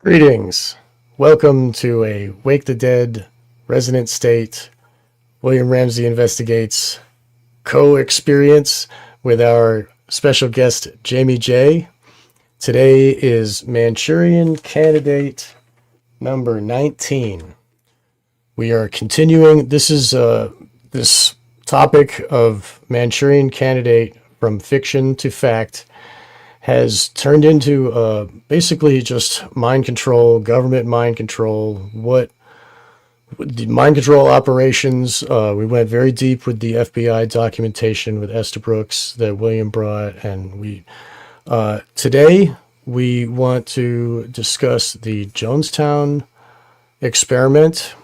Greetings. Welcome to a Wake the Dead, Resonant State, William Ramsey Investigates co-experience with our special guest, Jamie J. Today is Manchurian candidate number 19. We are continuing. This topic of Manchurian candidate from fiction to fact has turned into basically just mind control, government mind control, what the mind control operations. We went very deep with the FBI documentation with Esther Brooks that William brought, and today we want to discuss the Jonestown experiment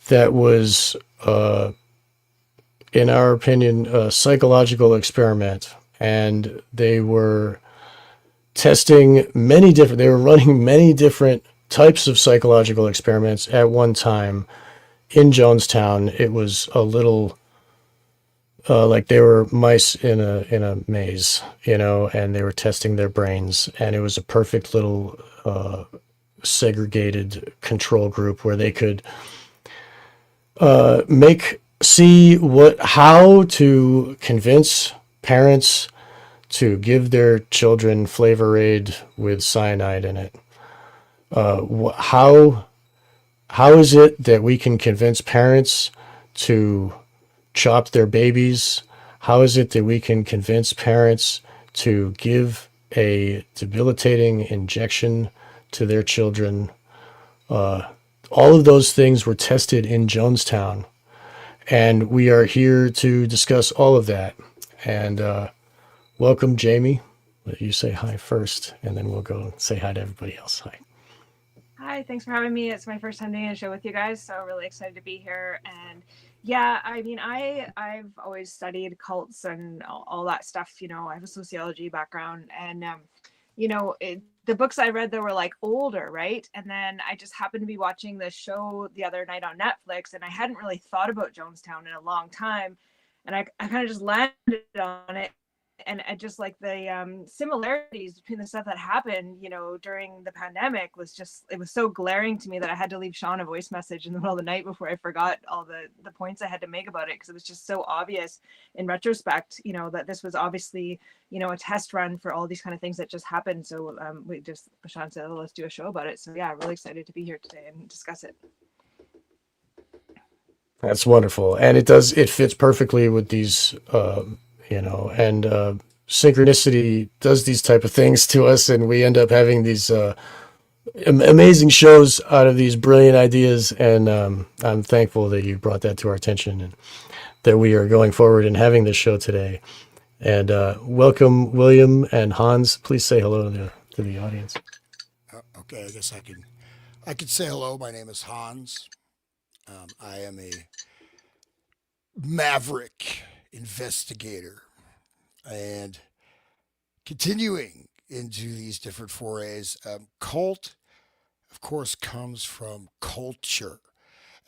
that was, in our opinion, a psychological experiment, and they were they were running many different types of psychological experiments at one time in Jonestown. It was a little like they were mice in a maze, and they were testing their brains, and it was a perfect little segregated control group where they could make see what how to convince parents to give their children Flavor Aid with cyanide in it. How is it that we can convince parents to chop their babies? How is it that we can convince parents to give a debilitating injection to their children? All of those things were tested in Jonestown, and we are here to discuss all of that. And welcome, Jamie. Let you say hi first, and then we'll go and say hi to everybody else. Hi. Hi, thanks for having me. It's my first time doing a show with you guys, so really excited to be here. And yeah, I mean, I've always studied cults and all that stuff. I have a sociology background, and the books I read, they were like older, right? And then I just happened to be watching this show the other night on Netflix, and I hadn't really thought about Jonestown in a long time, and I kind of just landed on it, and I just like the similarities between the stuff that happened, during the pandemic it was so glaring to me that I had to leave Sean a voice message in the middle of the night before I forgot all the points I had to make about it, because it was just so obvious in retrospect, that this was obviously, a test run for all these kind of things that just happened. So Sean said, let's do a show about it. So yeah, really excited to be here today and discuss it. That's wonderful, and it fits perfectly with these, and synchronicity does these type of things to us, and we end up having these amazing shows out of these brilliant ideas. And I'm thankful that you brought that to our attention, and that we are going forward and having this show today. And welcome, William and Hans. Please say hello to the audience. Okay, I guess I can say hello. My name is Hans. I am a maverick investigator, and continuing into these different forays. Cult, of course, comes from culture.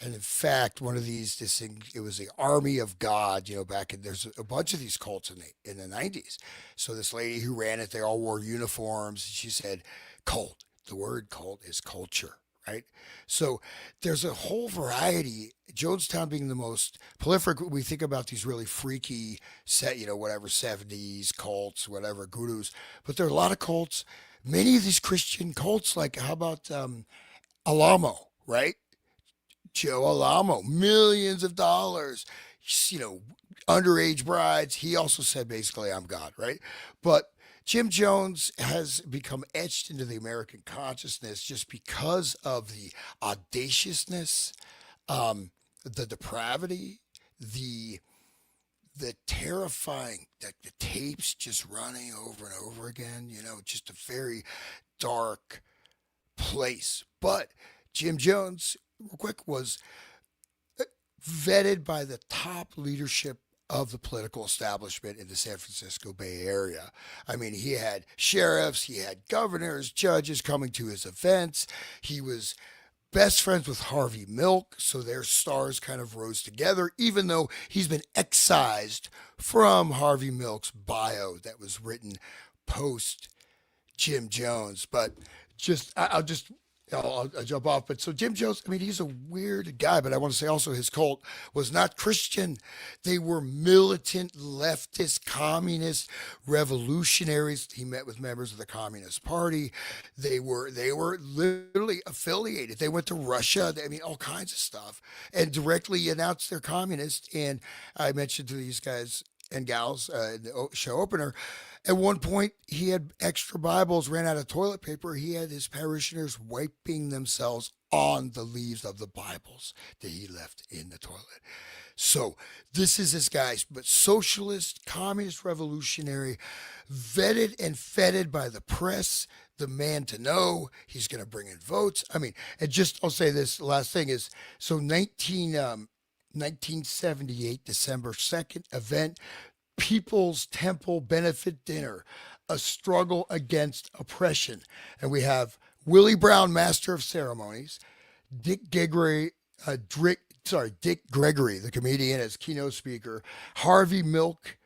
And in fact, one of this thing, it was the army of God, back in, there's a bunch of these cults in the 90s. So this lady who ran it, they all wore uniforms. And she said, cult, the word cult is culture, right? So there's a whole variety. Jonestown being the most prolific, we think about these really freaky set, whatever 70s cults, whatever gurus, but there are a lot of cults. Many of these Christian cults, like how about Alamo, right? Joe Alamo, millions of dollars, you know, underage brides. He also said basically, I'm God, right? But Jim Jones has become etched into the American consciousness just because of the audaciousness, the depravity, the the terrifying, like the tapes just running over and over again. Just a very dark place. But Jim Jones, real quick, was vetted by the top leadership of the political establishment in the San Francisco Bay Area. I mean, he had sheriffs, he had governors, judges coming to his events. He was best friends with Harvey Milk, so their stars kind of rose together, even though he's been excised from Harvey Milk's bio that was written post Jim Jones. But I'll jump off. But so Jim Jones, I mean, he's a weird guy, but I want to say also his cult was not Christian. They were militant, leftist, communist revolutionaries. He met with members of the Communist Party. They were literally affiliated. They went to Russia. I mean, all kinds of stuff, and directly announced they're communist. And I mentioned to these guys and gals in the show opener, at one point, he had extra Bibles, ran out of toilet paper. He had his parishioners wiping themselves on the leaves of the Bibles that he left in the toilet. So this is this guy, but socialist, communist revolutionary, vetted and feted by the press, the man to know. He's going to bring in votes. I mean, and just I'll say this last thing is so 1978, December 2nd event, People's Temple Benefit Dinner, a struggle against oppression. And we have Willie Brown, Master of Ceremonies, Dick Gregory, Dick Gregory, the comedian, as keynote speaker, Harvey Milk,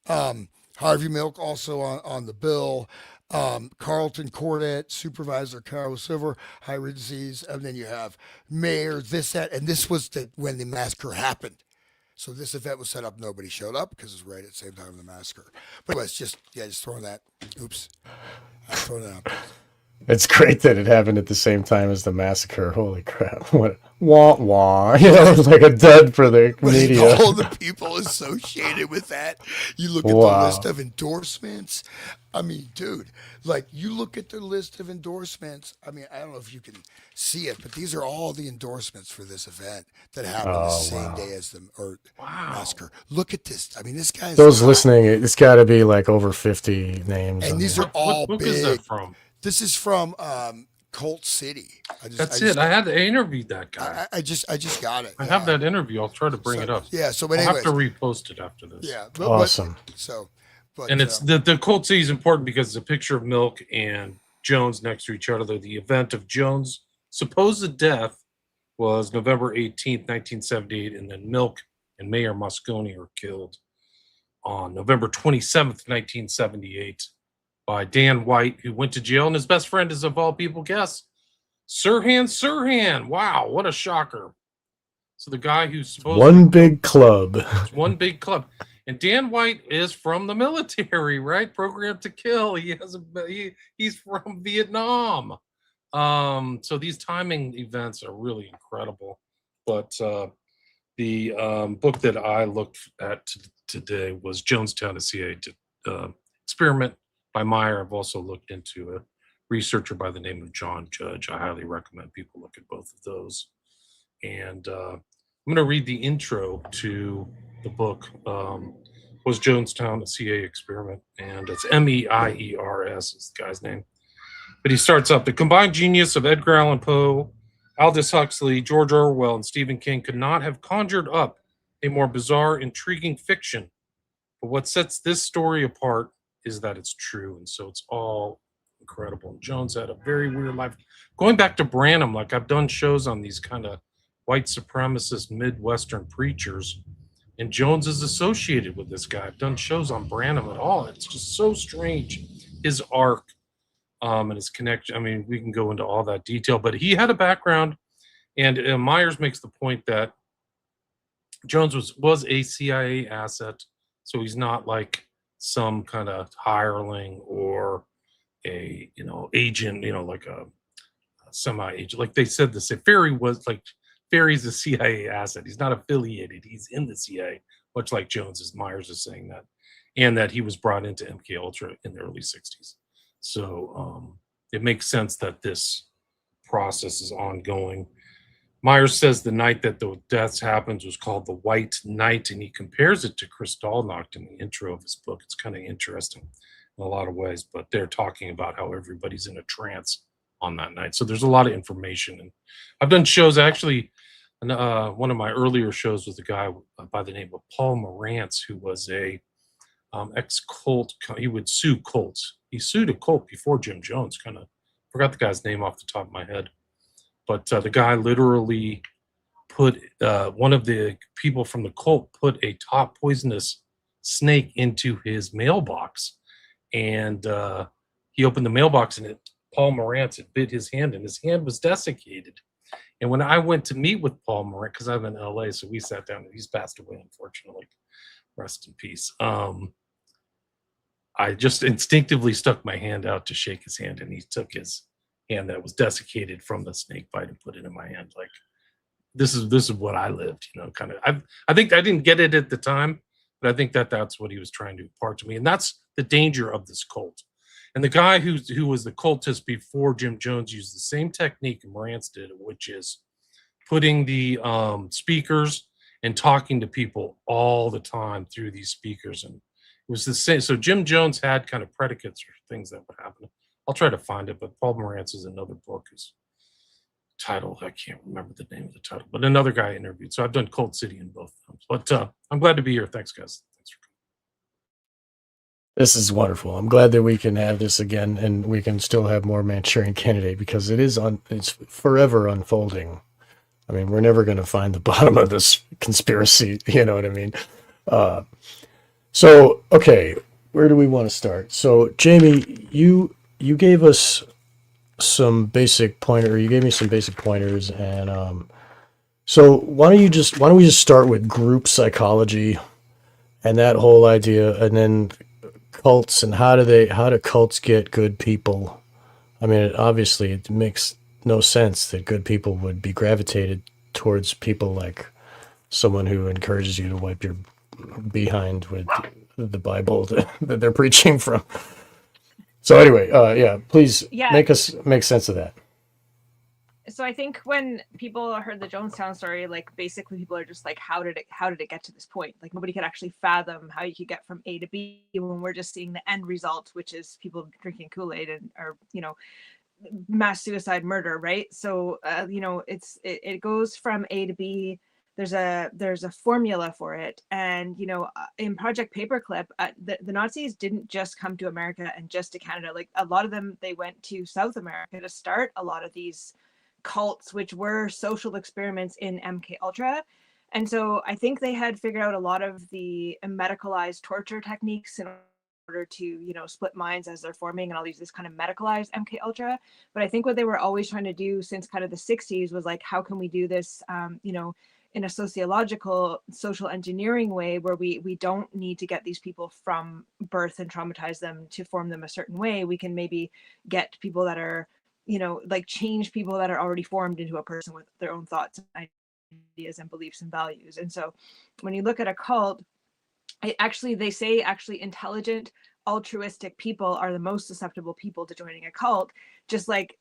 also on the bill, Carlton Cordet, Supervisor Carol Silver, High Regencies, and then you have Mayor, and this was when the massacre happened. So this event was set up. Nobody showed up because it's right at the same time of the massacre. But anyways, just throwing that. Oops, I'm throwing that out. It's great that it happened at the same time as the massacre. Holy crap! What wah wah? You know, it's like a dud for the media. All the people associated with that. You look at the list of endorsements. I mean, dude, like you look at the list of endorsements. I mean, I don't know if you can see it, but these are all the endorsements for this event that happened the same day as the massacre. Look at this. I mean, this guy's those listening. It's got to be like over 50 names. And these are all what big. Is that from? This is from Colt City. I had to interview that guy. I just got it. I have that interview. I'll try to bring it up. Yeah. So, but I'll anyways, have to repost it after this. Yeah. Awesome. And it's the Colt City is important because it's a picture of Milk and Jones next to each other. The event of Jones' supposed death was November 18th, 1978, and then Milk and Mayor Moscone were killed on November 27th, 1978. By Dan White, who went to jail, and his best friend is, of all people, guess, Sirhan. Wow, what a shocker. So the guy who's supposed one big club. One big club. And Dan White is from the military, right? Programmed to kill. He's from Vietnam. So these timing events are really incredible. But the book that I looked at today was Jonestown, a CIA experiment by Meyer. I've also looked into a researcher by the name of John Judge. I highly recommend people look at both of those. And I'm going to read the intro to the book. Was Jonestown a CIA experiment? And it's Meiers is the guy's name. But he starts up, the combined genius of Edgar Allan Poe, Aldous Huxley, George Orwell, and Stephen King could not have conjured up a more bizarre, intriguing fiction. But what sets this story apart is that it's true, and so it's all incredible. And Jones had a very weird life. Going back to Branham, like I've done shows on these kind of white supremacist Midwestern preachers, and Jones is associated with this guy. I've done shows on Branham at all. It's just so strange, his arc and his connection. I mean, we can go into all that detail, but he had a background, and Myers makes the point that Jones was a CIA asset, so he's not like some kind of hireling or a agent, like a semi-agent. Like they said, Ferry's a CIA asset. He's not affiliated. He's in the CIA, much like Myers is saying that, and that he was brought into MK Ultra in the early 60s. So it makes sense that this process is ongoing. Myers says the night that the deaths happened was called the White Night, and he compares it to Kristallnacht in the intro of his book. It's kind of interesting in a lot of ways, but they're talking about how everybody's in a trance on that night. So there's a lot of information. And I've done shows, actually, one of my earlier shows was a guy by the name of Paul Morantz, who was a ex-cult. He would sue cults. He sued a cult before Jim Jones. Kind of forgot the guy's name off the top of my head. But the guy literally put one of the people from the cult put a top poisonous snake into his mailbox, and he opened the mailbox and it Paul Morantz had bit his hand, and his hand was desiccated. And when I went to meet with Paul Morantz, because I'm in LA, so we sat down, and he's passed away, unfortunately. Rest in peace. I just instinctively stuck my hand out to shake his hand, and he took his hand that was desiccated from the snake bite and put it in my hand. Like, this is what I lived, kind of. I think I didn't get it at the time, but I think that's what he was trying to impart to me, and that's the danger of this cult. And the guy who was the cultist before Jim Jones used the same technique Morantz did, which is putting the speakers and talking to people all the time through these speakers. And it was the same. So Jim Jones had kind of predicates or things that would happen. I'll try to find it, but Paul Morantz is another book. His title, I can't remember the name of the title, but another guy interviewed. So I've done Cult City in both of them. But I'm glad to be here. Thanks, guys. Thanks for coming. This is wonderful. I'm glad that we can have this again, and we can still have more Manchurian Candidate, because it's forever unfolding. I mean, we're never going to find the bottom of this conspiracy. You know what I mean? So, okay, where do we want to start? So, Jamie, you gave us some basic pointer. You gave me some basic pointers, and so why don't we just start with group psychology and that whole idea, and then cults, and how do cults get good people? I mean, obviously, it makes no sense that good people would be gravitated towards people like someone who encourages you to wipe your behind with the Bible that they're preaching from. So anyway, yeah, please make sense of that. So I think when people heard the Jonestown story, like basically people are just like, how did it get to this point? Like nobody could actually fathom how you could get from A to B when we're just seeing the end result, which is people drinking Kool-Aid or mass suicide, murder, right? So it goes from A to B. There's a formula for it, and in Project Paperclip, the Nazis didn't just come to America and just to Canada. Like a lot of them, they went to South America to start a lot of these cults, which were social experiments in MK Ultra. And so I think they had figured out a lot of the medicalized torture techniques in order to split minds as they're forming, and all these this kind of medicalized MK Ultra. But I think what they were always trying to do since kind of the 60s was like, how can we do this in a sociological social engineering way, where we don't need to get these people from birth and traumatize them to form them a certain way. We can maybe get people that are like change people that are already formed into a person with their own thoughts and ideas and beliefs and values. And so when you look at a cult, they say intelligent, altruistic people are the most susceptible people to joining a cult, just like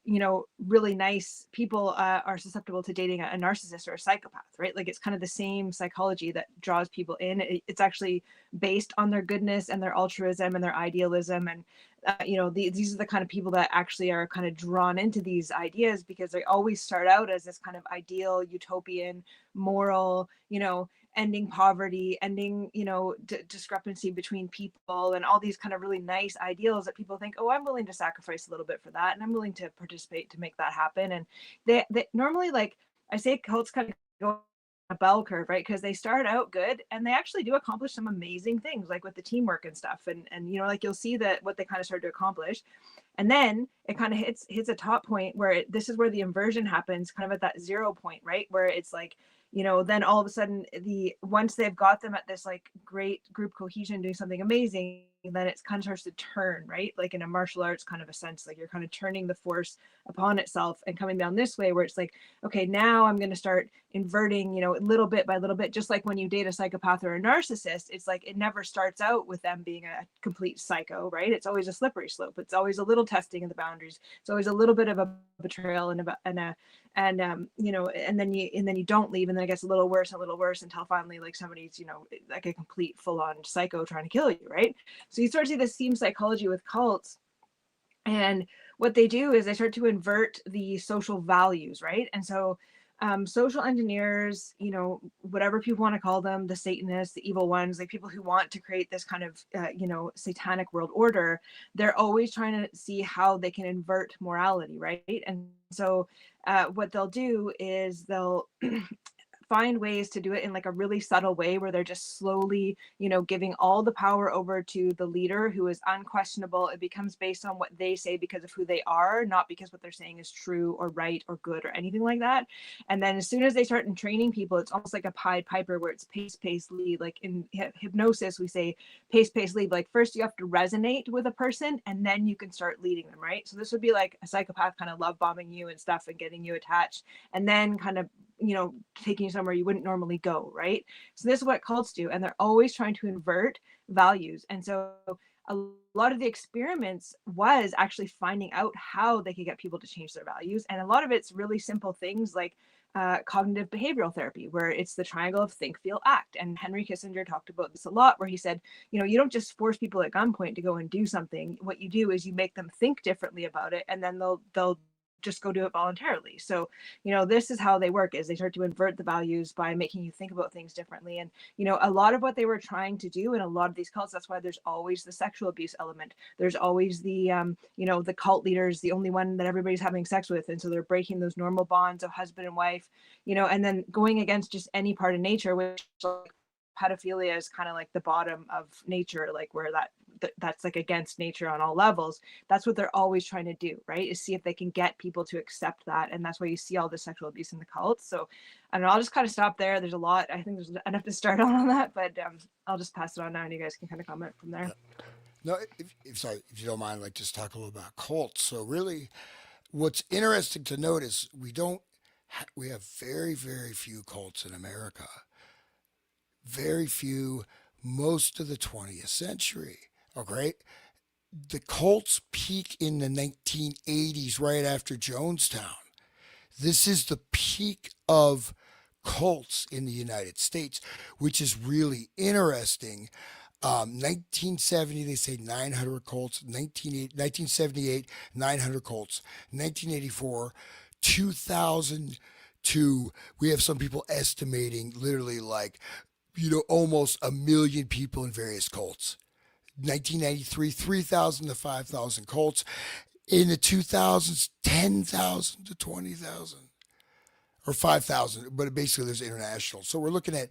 really nice people are susceptible to dating a narcissist or a psychopath, right? Like it's kind of the same psychology that draws people in. It's actually based on their goodness and their altruism and their idealism, and these are the kind of people that actually are kind of drawn into these ideas, because they always start out as this kind of ideal, utopian, moral, ending poverty, ending discrepancy between people, and all these kind of really nice ideals that people think, oh, I'm willing to sacrifice a little bit for that, and I'm willing to participate to make that happen. And they normally, like I say, cults kind of go a bell curve, right? Because they start out good and they actually do accomplish some amazing things, like with the teamwork and stuff, and like you'll see that what they kind of start to accomplish, and then it kind of hits a top point where this is where the inversion happens, kind of at that 0 point, right? Where it's like then all of a sudden once they've got them at this like great group cohesion doing something amazing, then it kind of starts to turn, right? Like in a martial arts kind of a sense, like you're kind of turning the force upon itself and coming down this way, where it's like, okay, now I'm going to start inverting, little bit by little bit, just like when you date a psychopath or a narcissist. It's like it never starts out with them being a complete psycho, right? It's always a slippery slope. It's always a little testing of the boundaries. It's always a little bit of a betrayal and then you don't leave, and then it gets a little worse until finally like somebody's like a complete full-on psycho trying to kill you, right? So you start to see this same psychology with cults, and what they do is they start to invert the social values, right? And so social engineers, whatever people want to call them, the Satanists, the evil ones, like people who want to create this kind of satanic world order, they're always trying to see how they can invert morality, right? And so what they'll do is they'll find ways to do it in like a really subtle way where they're just slowly, giving all the power over to the leader who is unquestionable. It becomes based on what they say because of who they are, not because what they're saying is true or right or good or anything like that. And then as soon as they start training people, it's almost like a Pied Piper where it's pace, pace, lead. Like in hypnosis, we say pace, pace, lead. Like first you have to resonate with a person and then you can start leading them, right? So this would be like a psychopath kind of love bombing you and stuff and getting you attached and then kind of, taking you somewhere you wouldn't normally go, right? So this is what cults do. And they're always trying to invert values. And so a lot of the experiments was actually finding out how they could get people to change their values. And a lot of it's really simple things like cognitive behavioral therapy, where it's the triangle of think, feel, act. And Henry Kissinger talked about this a lot, where he said, you don't just force people at gunpoint to go and do something. What you do is you make them think differently about it, and then they'll just go do it voluntarily. So, this is how they work, is they start to invert the values by making you think about things differently. And, a lot of what they were trying to do in a lot of these cults, that's why there's always the sexual abuse element. There's always the, the cult leader's the only one that everybody's having sex with. And so they're breaking those normal bonds of husband and wife, and then going against just any part of nature, which like, pedophilia is kind of like the bottom of nature, like where that's like against nature on all levels. That's what they're always trying to do, right? Is see if they can get people to accept that. And that's why you see all the sexual abuse in the cults. So I don't know, I'll just kind of stop there. There's a lot. I think there's enough to start on that, but I'll just pass it on now and you guys can kind of comment from there. No, if you don't mind, like just talk a little about cults. So really, what's interesting to note is we have very, very few cults in America. Very few, most of the 20th century. Okay. The cults peak in the 1980s, right after Jonestown. This is the peak of cults in the United States, which is really interesting. 1970, they say 900 cults. 1978, 900 cults. 1984, 2002, we have some people estimating literally like, almost a million people in various cults. 1993, 3,000 to 5,000 cults. In the 2000s, 10,000 to 20,000 or 5,000, but basically there's international. So we're looking at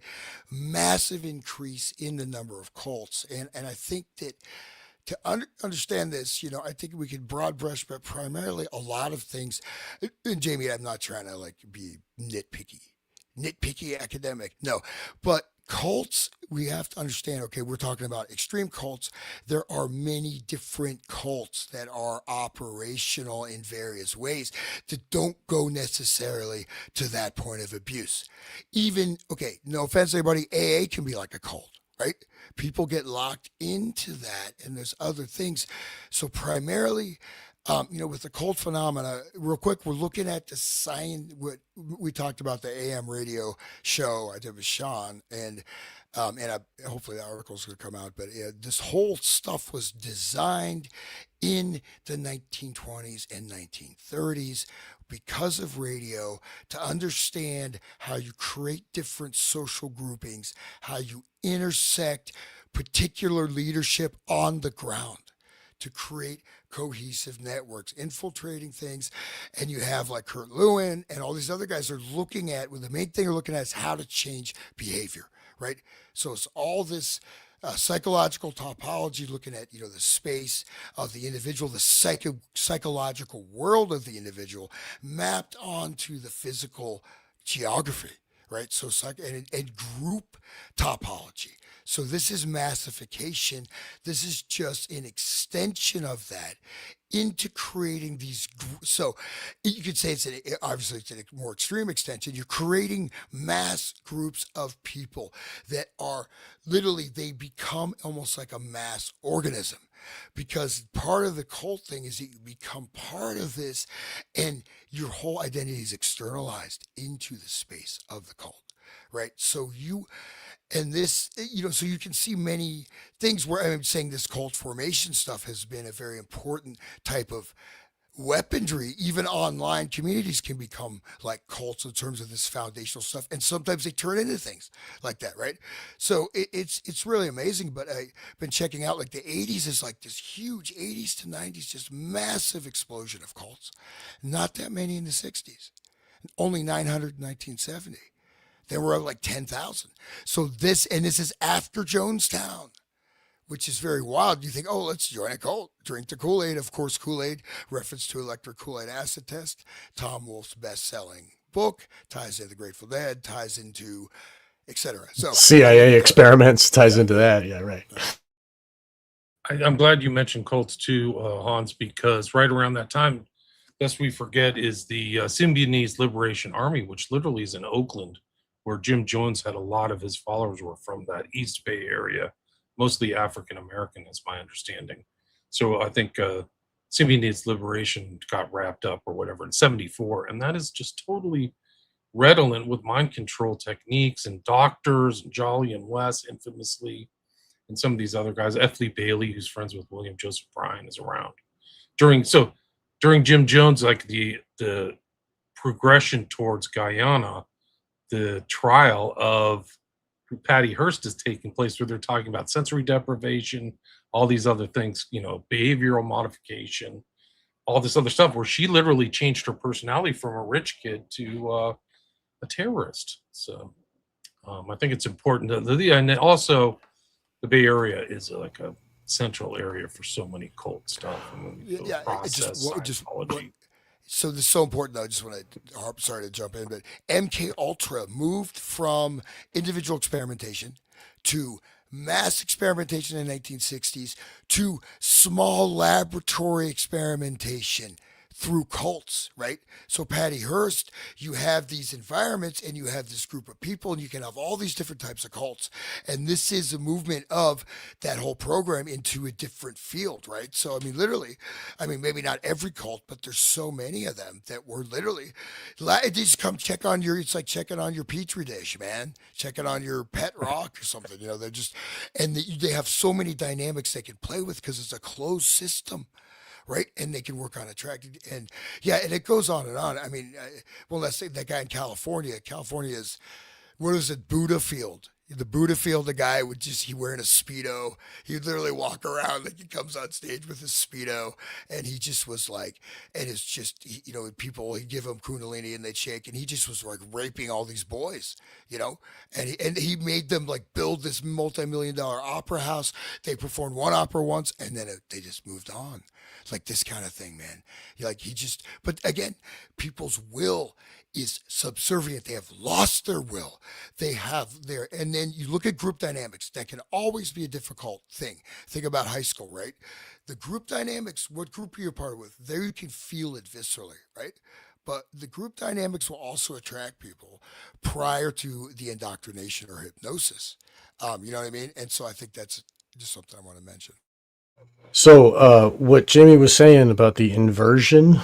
massive increase in the number of cults. And I think that to understand this, I think we could broad brush, but primarily a lot of things. And Jamie, I'm not trying to like be nitpicky academic. No, but cults, we have to understand, okay, we're talking about extreme cults. There are many different cults that are operational in various ways that don't go necessarily to that point of abuse. Even, okay, no offense to anybody, AA can be like a cult, right? People get locked into that and there's other things. So primarily, with the cult phenomena, real quick, we're looking at the science. What we talked about the AM radio show I did with Sean, and hopefully the article's going to come out. But this whole stuff was designed in the 1920s and 1930s because of radio to understand how you create different social groupings, how you intersect particular leadership on the ground to create cohesive networks, infiltrating things. And you have like Kurt Lewin and all these other guys are looking at, well, the main thing they're looking at is how to change behavior, right? So it's all this psychological topology, looking at, the space of the individual, the psychological world of the individual mapped onto the physical geography, right? So and group topology. So this is massification. This is just an extension of that into creating these. So you could say obviously it's a more extreme extension. You're creating mass groups of people that are literally, they become almost like a mass organism. Because part of the cult thing is that you become part of this and your whole identity is externalized into the space of the cult, right? So so you can see many things where I'm saying this cult formation stuff has been a very important type of weaponry. Even online communities can become like cults in terms of this foundational stuff. And sometimes they turn into things like that, right? So it's really amazing. But I've been checking out like the 80s is like this huge 80s to 90s, just massive explosion of cults. Not that many in the 60s. Only 900 in 1970. Then we're at like 10,000. So this is after Jonestown, which is very wild. You think, oh, let's join a cult, drink the Kool-Aid. Of course, Kool-Aid, reference to electric Kool-Aid acid test, Tom Wolfe's best-selling book, ties into the Grateful Dead, ties into etc. So CIA experiments ties yeah, into that. Yeah, right. I'm glad you mentioned cults too, Hans, because right around that time, lest we forget, is the Symbionese Liberation Army, which literally is in Oakland, where Jim Jones had a lot of his followers were from that East Bay area, mostly African American, is my understanding. So I think Symbionese Liberation got wrapped up or whatever in '74, and that is just totally redolent with mind control techniques and doctors and Jolly and Wes infamously and some of these other guys. F. Lee Bailey, who's friends with William Joseph Bryan, is around during Jim Jones, like the progression towards Guyana, the trial of Patty Hearst is taking place, where they're talking about sensory deprivation, all these other things, behavioral modification, all this other stuff, where she literally changed her personality from a rich kid to a terrorist. So I think it's important and also the Bay Area is like a central area for so many cult stuff. yeah. Process Scientology. So this is so important though. I just want to harp. Sorry to jump in, but MK Ultra moved from individual experimentation to mass experimentation in the 1960s to small laboratory experimentation through cults, right? So Patty Hearst, you have these environments and you have this group of people and you can have all these different types of cults. And this is a movement of that whole program into a different field, right? So I mean literally, I mean maybe not every cult, but there's so many of them that were literally they just come check on your it's like checking on your petri dish, man. Checking on your pet rock or something, they're just and they have so many dynamics they can play with because it's a closed system, right? And they can work on attracting and yeah, and it goes on and on. I mean, well, let's say that guy in California. California is what is it? Buddha Field. The Buddha Field, the guy would just he wearing a speedo. He'd literally walk around like he comes on stage with his speedo, and he just was like, and it's just people he'd give him kundalini and they'd shake, and he just was like raping all these boys, and he made them like build this multi-million-dollar opera house. They performed one opera once, and then they just moved on. It's like this kind of thing, man. Like he just, but again, people's will is subservient. They have lost their will. They have their, and then you look at group dynamics. That can always be a difficult thing. Think about high school, right? The group dynamics, what group are you a part with? There you can feel it viscerally, right? But the group dynamics will also attract people prior to the indoctrination or hypnosis. You know what I mean? And so I think that's just something I want to mention. So, what Jamie was saying about the inversion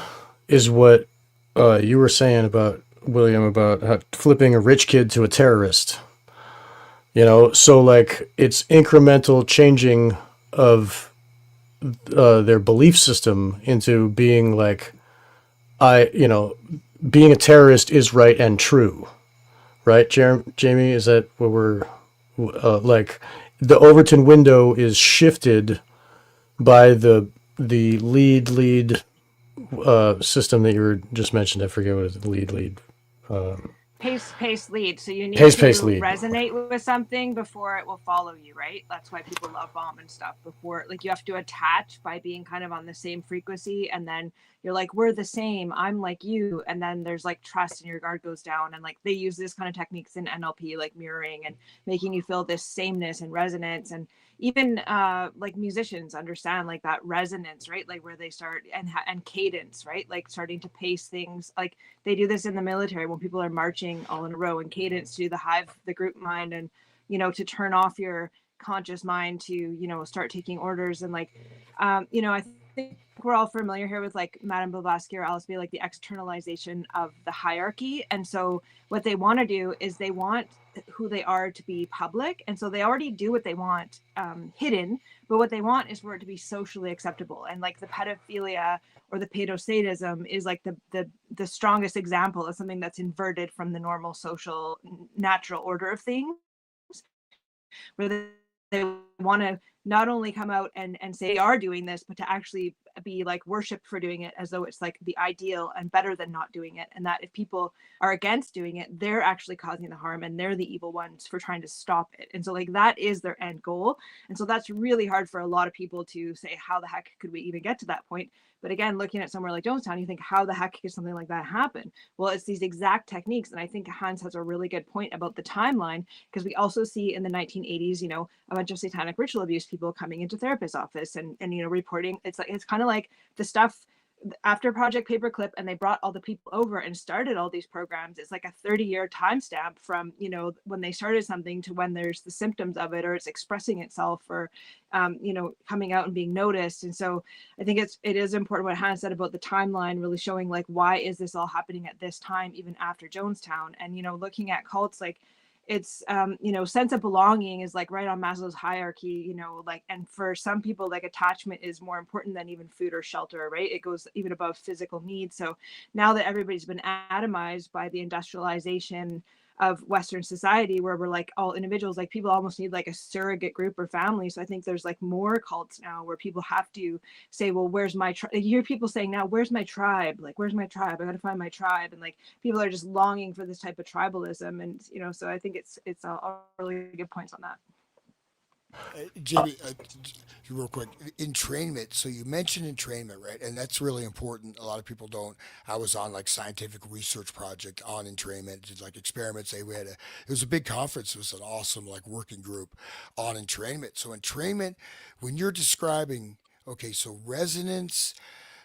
is what you were saying about William about flipping a rich kid to a terrorist. So like it's incremental changing of their belief system into being like, being a terrorist is right and true, right? Jamie, is that what we're like? The Overton window is shifted by the lead system that you were just mentioned. I forget what it is. Lead. Pace lead. So you need Pace to lead. resonate with something before it will follow you, right? That's why people love bomb and stuff. Before, like, you have to attach by being kind of on the same frequency, and then you're like, we're the same. I'm like you, and then there's like trust, and your guard goes down. And like they use this kind of techniques in NLP, like mirroring and making you feel this sameness and resonance. And even like musicians understand like that resonance, right? Like where they start and cadence, right? Like starting to pace things. Like they do this in the military when people are marching all in a row, and cadence to the hive, the group mind, and to turn off your conscious mind to start taking orders. And like I think we're all familiar here with like Madame Blavatsky or Alice B, like the externalization of the hierarchy. And so what they want to do is they want who they are to be public, and so they already do what they want hidden, but what they want is for it to be socially acceptable. And like the pedophilia or the pedosadism is like the strongest example of something that's inverted from the normal social natural order of things, where they want to not only come out and say they are doing this, but to actually be like worshipped for doing it as though it's like the ideal and better than not doing it. And that if people are against doing it, they're actually causing the harm and they're the evil ones for trying to stop it. And so like that is their end goal. And so that's really hard for a lot of people to say, how the heck could we even get to that point? But again, looking at somewhere like Jonestown, you think, how the heck could something like that happen? Well, it's these exact techniques. And I think Hans has a really good point about the timeline, because we also see in the 1980s, you know, a bunch of satanic ritual abuse people coming into therapist's office and you know, reporting. It's kind of like the stuff after Project Paperclip, and they brought all the people over and started all these programs. It's like a 30-year timestamp from, you know, when they started something to when there's the symptoms of it, or it's expressing itself, or you know, coming out and being noticed. And so I think it is important what Hannah said about the timeline, really showing like, why is this all happening at this time, even after Jonestown? And you know, looking at cults, like it's you know, sense of belonging is like right on Maslow's hierarchy, you know, like, and for some people, like attachment is more important than even food or shelter, right? It goes even above physical needs. So now that everybody's been atomized by the industrialization of Western society, where we're like all individuals, like people almost need like a surrogate group or family. So I think there's like more cults now where people have to say, well, where's my tribe? You hear people saying now, where's my tribe? Like, where's my tribe? I got to find my tribe. And like people are just longing for this type of tribalism. And, you know, so I think it's all really good points on that. Jamie, real quick, entrainment. So you mentioned entrainment, right? And that's really important. A lot of people don't. I was on like scientific research project on entrainment, did like experiments. It was a big conference. It was an awesome like working group on entrainment. So entrainment, when you're describing, okay, so resonance,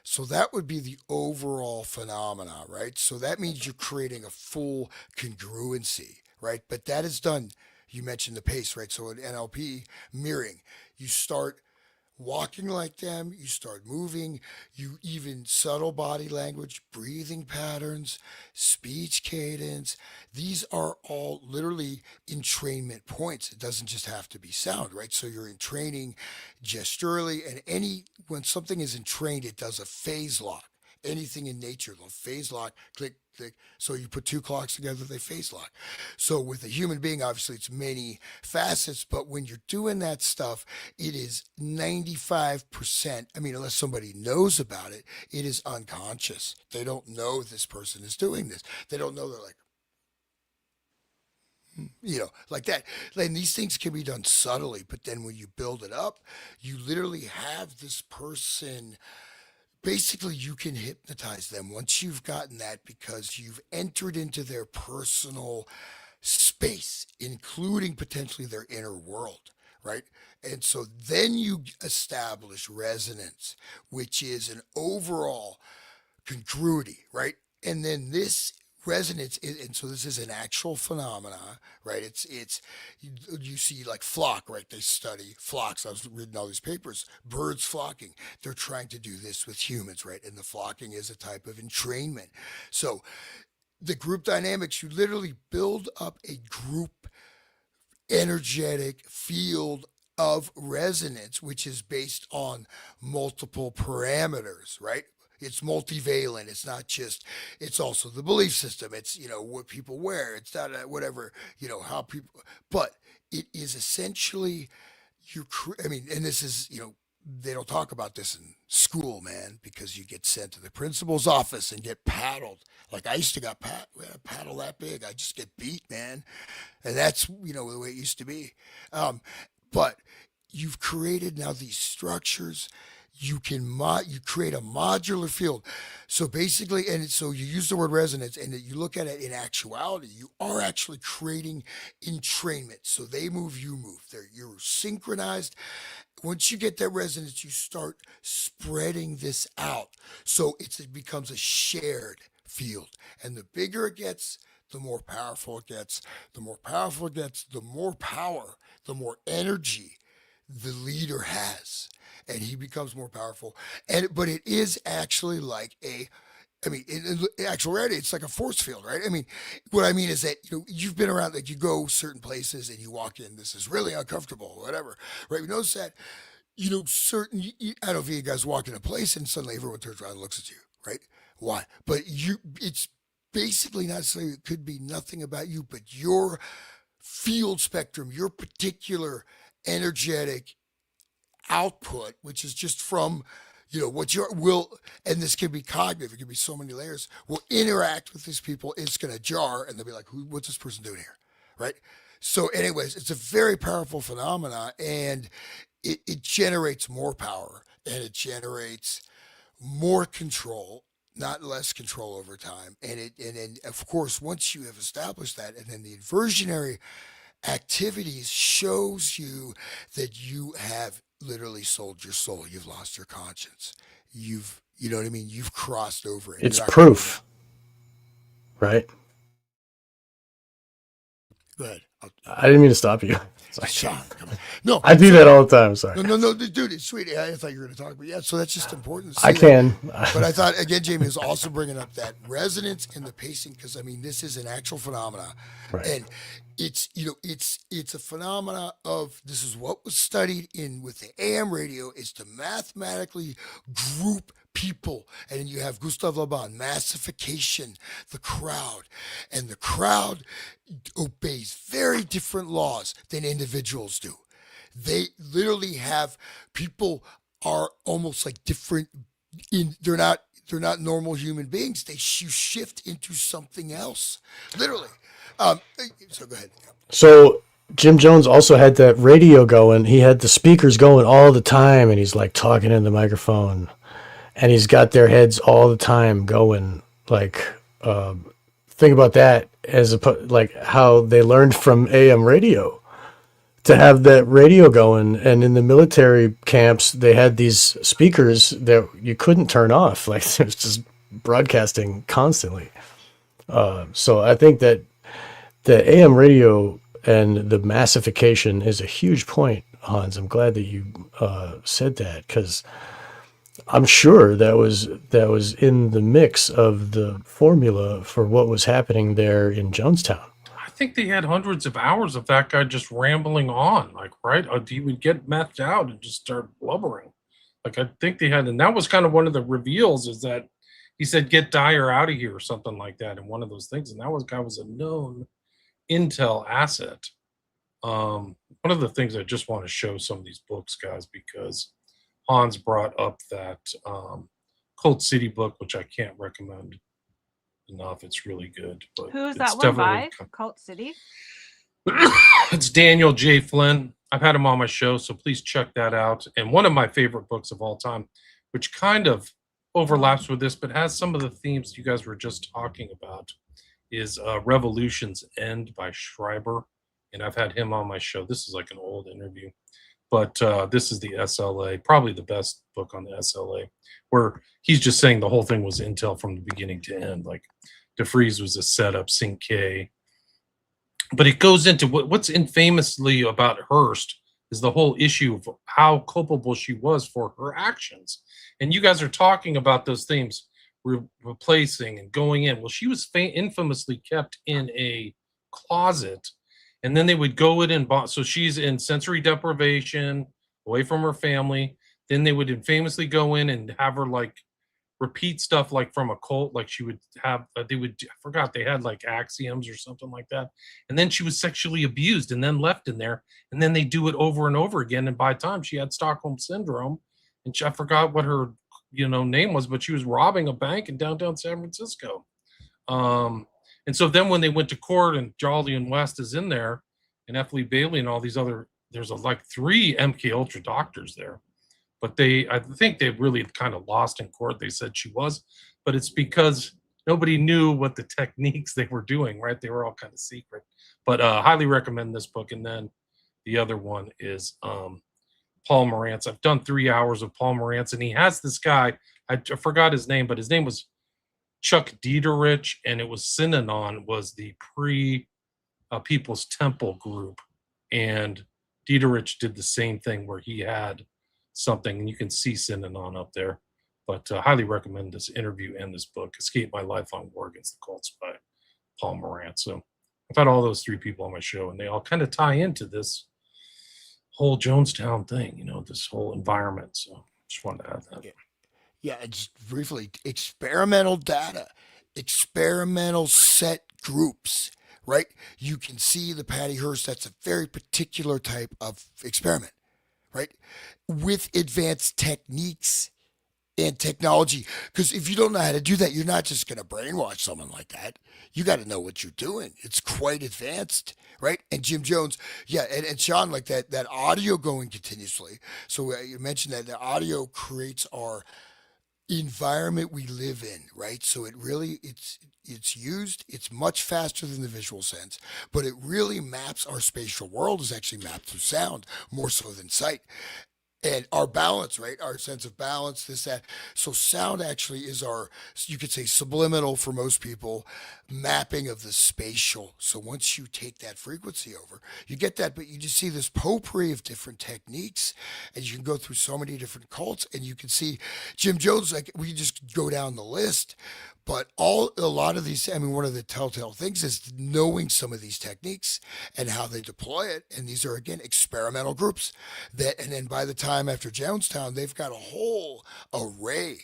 so that would be the overall phenomena, right? So that means you're creating a full congruency, right? But that is done. You mentioned the pace, right? So in NLP, mirroring, you start walking like them, you start moving, you even subtle body language, breathing patterns, speech cadence. These are all literally entrainment points. It doesn't just have to be sound, right? So you're entraining gesturally, and when something is entrained, it does a phase lock. Anything in nature, they'll phase lock, click, click. So you put two clocks together, they phase lock. So with a human being, obviously it's many facets, but when you're doing that stuff, it is 95%. I mean, unless somebody knows about it, it is unconscious. They don't know this person is doing this. They don't know. They're like, you know, like that. And these things can be done subtly, but then when you build it up, you literally have this person. Basically, you can hypnotize them once you've gotten that, because you've entered into their personal space, including potentially their inner world, right? And so then you establish resonance, which is an overall congruity, right? And then this resonance and so this is an actual phenomena, right? You see like flock, right? They study flocks. I was reading all these papers, birds flocking. They're trying to do this with humans, right? And the flocking is a type of entrainment. So the group dynamics, you literally build up a group energetic field of resonance, which is based on multiple parameters, right? It's multivalent. It's not just, it's also the belief system. It's, you know, what people wear. It's not whatever, you know, how people, but it is essentially, I mean, and this is, you know, they don't talk about this in school, man, because you get sent to the principal's office and get paddled. Like I used to got we had a paddle that big. I just get beat, man. And that's, you know, the way it used to be. But you've created now these structures. You create a modular field. So basically, so you use the word resonance, and you look at it in actuality, you are actually creating entrainment. So they move, you move. You're synchronized. Once you get that resonance, you start spreading this out. So it becomes a shared field. And the bigger it gets, the more powerful it gets. The more powerful it gets, the more power, the more energy the leader has. And he becomes more powerful. But it is actually like in actual reality, it's like a force field, right? I mean, what I mean is that, you know, you've been around, like you go certain places and you walk in, this is really uncomfortable, whatever, right? You notice that, you know, I don't know if you guys walk in a place and suddenly everyone turns around and looks at you, right? Why? But it's basically not necessarily, it could be nothing about you, but your field spectrum, your particular energetic output, which is just from, what your will, and this can be cognitive, it can be so many layers, will interact with these people. It's going to jar, and they'll be like, what's this person doing here? Right. So, anyways, it's a very powerful phenomena, and it generates more power, and it generates more control, not less control over time. And then of course, once you have established that, and then the inversionary activities shows you that you have literally sold your soul. You've lost your conscience. You know what I mean? You've crossed over. And It's you're not proof, right? Go ahead. I didn't mean to stop you. Sorry. Sean, come on. No, I do that all the time. Sorry. no, dude, it's sweet. I thought you were going to talk, but yeah, so that's just important to see I that. can. But I thought, again, Jamie is also bringing up that resonance in the pacing, because I mean, this is an actual phenomena, Right. and it's it's a phenomena of, this is what was studied in with the AM radio, is to mathematically group people, and then you have Gustav Le Bon, massification, the crowd, and the crowd obeys very different laws than individuals do. They literally have, people are almost like different, they're not normal human beings. You shift into something else, literally. So go ahead. So Jim Jones also had that radio going. He had the speakers going all the time, and he's like talking in the microphone, and he's got their heads all the time going. Like, think about that like how they learned from AM radio to have that radio going. And in the military camps, they had these speakers that you couldn't turn off. Like, it was just broadcasting constantly. So I think that the AM radio and the massification is a huge point, Hans. I'm glad that you said that, because I'm sure that was in the mix of the formula for what was happening there in Jonestown. I think they had hundreds of hours of that guy just rambling on, like, right? He would get methed out and just start blubbering. Like, I think they had, and that was kind of one of the reveals, is that he said, "Get Dyer out of here," or something like that, in one of those things. And that guy was a known intel asset. One of the things I just want to show some of these books, guys, because Hans brought up that Cold City book, which I can't recommend enough. It's really good. But Who is it's that one by? definitely- Cult City? It's Daniel J. Flynn. I've had him on my show, so please check that out. And one of my favorite books of all time, which kind of overlaps with this, but has some of the themes you guys were just talking about, is Revolution's End by Schreiber. And I've had him on my show. This is like an old interview. But this is the SLA, probably the best book on the SLA, where he's just saying the whole thing was intel from the beginning to end. Like, DeFreeze was a setup, Sync K. But it goes into what's infamously about Hearst is the whole issue of how culpable she was for her actions. And you guys are talking about those themes, replacing and going in. Well, she was infamously kept in a closet, and then they would go in and so she's in sensory deprivation, away from her family. Then they would infamously go in and have her like repeat stuff like from a cult. Like, she would have, I forgot, they had like axioms or something like that. And then she was sexually abused and then left in there. And then they do it over and over again. And by the time she had Stockholm syndrome, and I forgot what her name was, but she was robbing a bank in downtown San Francisco. And so then when they went to court, and Jolly and West is in there, and F. Lee Bailey and all these other, there's like 3 MK Ultra doctors there. But I think they really kind of lost in court. They said she was, but it's because nobody knew what the techniques they were doing, right? They were all kind of secret. But highly recommend this book. And then the other one is Paul Morantz. I've done 3 hours of Paul Morantz, and he has this guy, I forgot his name, but his name was Chuck Dieterich, and it was Synanon, was the People's Temple group. And Dieterich did the same thing, where he had something, and you can see Synanon up there. But highly recommend this interview and this book, Escape My Lifelong War Against the Cults by Paul Morantz. So I've had all those 3 people on my show, and they all kind of tie into this whole Jonestown thing, this whole environment. So just wanted to add that. Yeah, just briefly, experimental data, experimental set groups, right? You can see the Patty Hearst. That's a very particular type of experiment, right? With advanced techniques and technology. Because if you don't know how to do that, you're not just going to brainwash someone like that. You got to know what you're doing. It's quite advanced, right? And Jim Jones, yeah, and Sean, like that audio going continuously. So you mentioned that the audio creates our environment we live in, right? So it really it's used. It's much faster than the visual sense, but it really maps our spatial world is actually mapped through sound more so than sight and our balance, right? Our sense of balance, this, that. So sound actually is our, you could say subliminal for most people, mapping of the spatial. So once you take that frequency over, you get that, but you just see this potpourri of different techniques, and you can go through so many different cults, and you can see Jim Jones, like we just go down the list. But a lot of these, I mean, one of the telltale things is knowing some of these techniques and how they deploy it. And these are again experimental groups that, and then by the time after Jonestown, they've got a whole array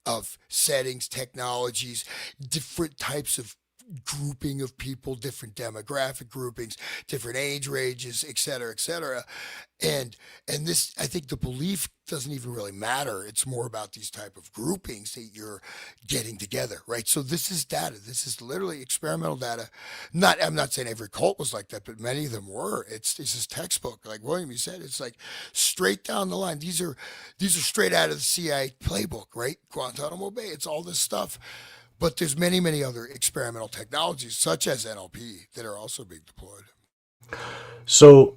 of settings, technologies, different types of grouping of people, different demographic groupings, different age ranges, et cetera, et cetera. And this, I think the belief doesn't even really matter. It's more about these type of groupings that you're getting together, right? So this is data. This is literally experimental data. I'm not saying every cult was like that, but many of them were. It's this textbook, like William, you said, it's like straight down the line. These are straight out of the CIA playbook, right? Guantanamo Bay. It's all this stuff. But there's many, many other experimental technologies, such as NLP, that are also being deployed. So,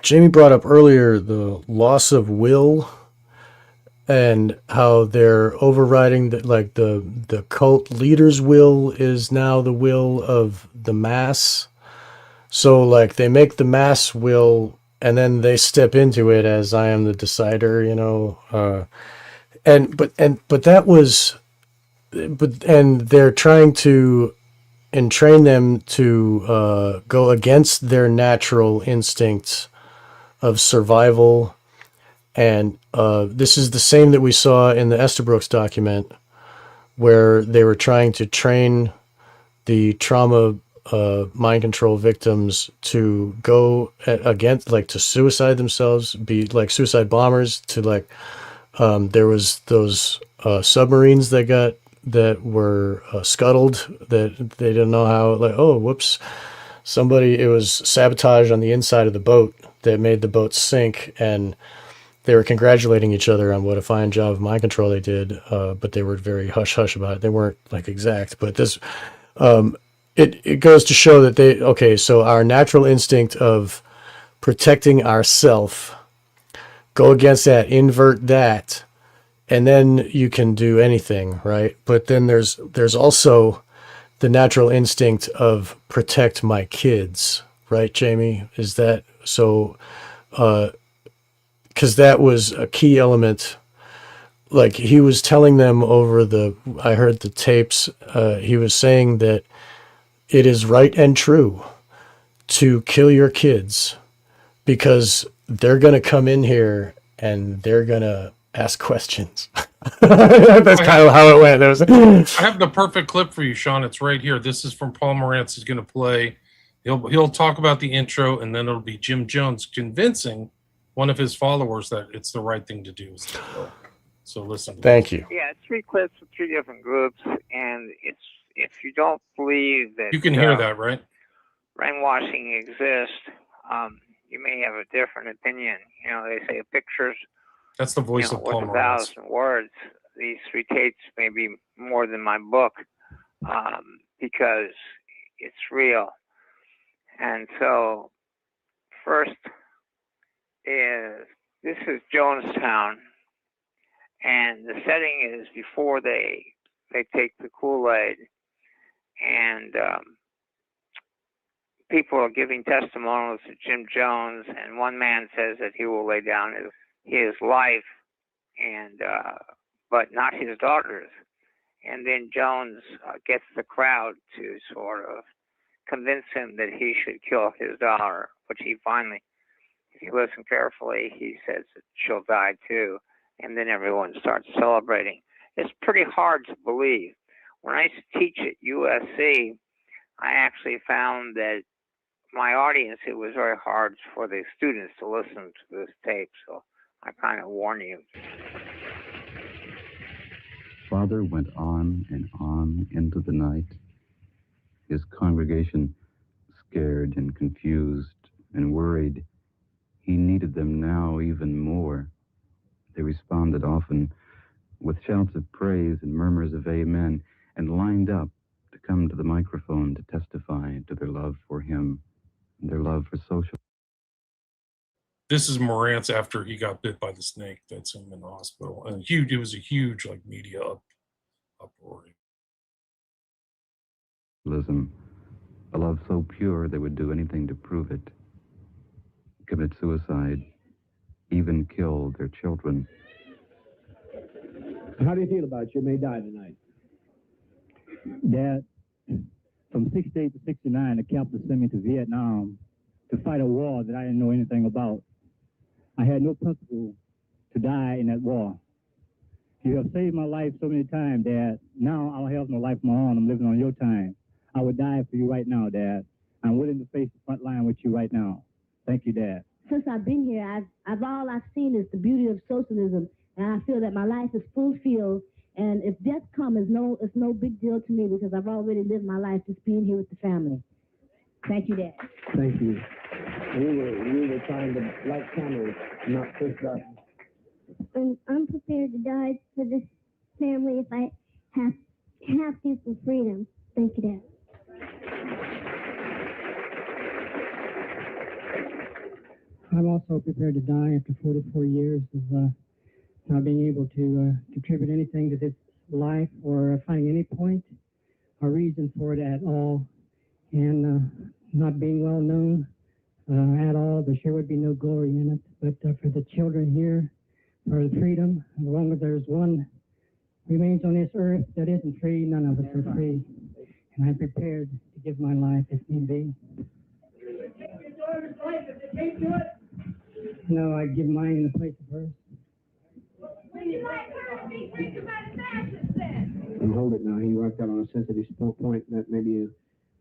Jamie brought up earlier the loss of will and how they're overriding the cult leader's will is now the will of the mass. So like they make the mass will and then they step into it as I am the decider, you know. But that was and they're trying to entrain them to go against their natural instincts of survival. And this is the same that we saw in the Estabrooks document, where they were trying to train the trauma mind control victims to go against, like, to suicide themselves, be like suicide bombers. To like, there was those submarines that were scuttled that they didn't know how. Like, oh, whoops, it was sabotage on the inside of the boat that made the boat sink, and they were congratulating each other on what a fine job of mind control they did, but they were very hush hush about it. They weren't like exact, but this it goes to show that so our natural instinct of protecting ourself, go against that, invert that, and then you can do anything, right? But then there's also the natural instinct of protect my kids, right, Jamie? Is that so? Because that was a key element. Like he was telling them I heard the tapes. He was saying that it is right and true to kill your kids because they're going to come in here and they're going to ask questions. That's kind of how it went. I have the perfect clip for you, Sean. It's right here. This is from Paul Morantz. He's going to play. He'll talk about the intro, and then it'll be Jim Jones convincing one of his followers that it's the right thing to do. So listen. Thank you. Yeah, 3 clips of 3 different groups, and it's if you don't believe that You can hear that, right? brainwashing exists, you may have a different opinion. You know, they say pictures. That's the voice of Paul worth Morantz. 1,000 words. These 3 tapes may be more than my book because it's real. And so, first this is Jonestown, and the setting is before they take the Kool-Aid, and people are giving testimonials to Jim Jones, and one man says that he will lay down his life, and but not his daughter's. And then Jones gets the crowd to sort of convince him that he should kill his daughter, which he finally, if you listen carefully, he says that she'll die too. And then everyone starts celebrating. It's pretty hard to believe. When I used to teach at USC, I actually found that my audience, it was very hard for the students to listen to this tape, so I kind of warn you. Father went on and on into the night, his congregation scared and confused and worried. He needed them now even more. They responded often with shouts of praise and murmurs of amen, and lined up to come to the microphone to testify to their love for him and their love for social. This is Morantz after he got bit by the snake. That's him in the hospital. And huge, it was a huge like media uproar. A love so pure they would do anything to prove it, commit suicide, even kill their children. How do you feel about you may die tonight? Dad, from 68 to 69, the captain sent me to Vietnam to fight a war that I didn't know anything about. I had no principle to die in that war. You have saved my life so many times, Dad. Now I'll have no life of my own. I'm living on your time. I would die for you right now, Dad. I'm willing to face the front line with you right now. Thank you, Dad. Since I've been here, all I've seen is the beauty of socialism, and I feel that my life is fulfilled. And if death comes, it's no big deal to me because I've already lived my life just being here with the family. Thank you, Dad. Thank you. We were trying to light candles, not push buttons. I'm prepared to die for this family if I have to for freedom. Thank you, Dad. I'm also prepared to die after 44 years of not being able to contribute anything to this life or finding any point or reason for it at all, and not being well known at all. There sure would be no glory in it. But for the children here, for the freedom, as long as there's one remains on this earth that isn't free, none of us are free. And I'm prepared to give my life if need be. No, I'd give mine in the place of hers. And hold it now. He worked out on a sensitive point that maybe you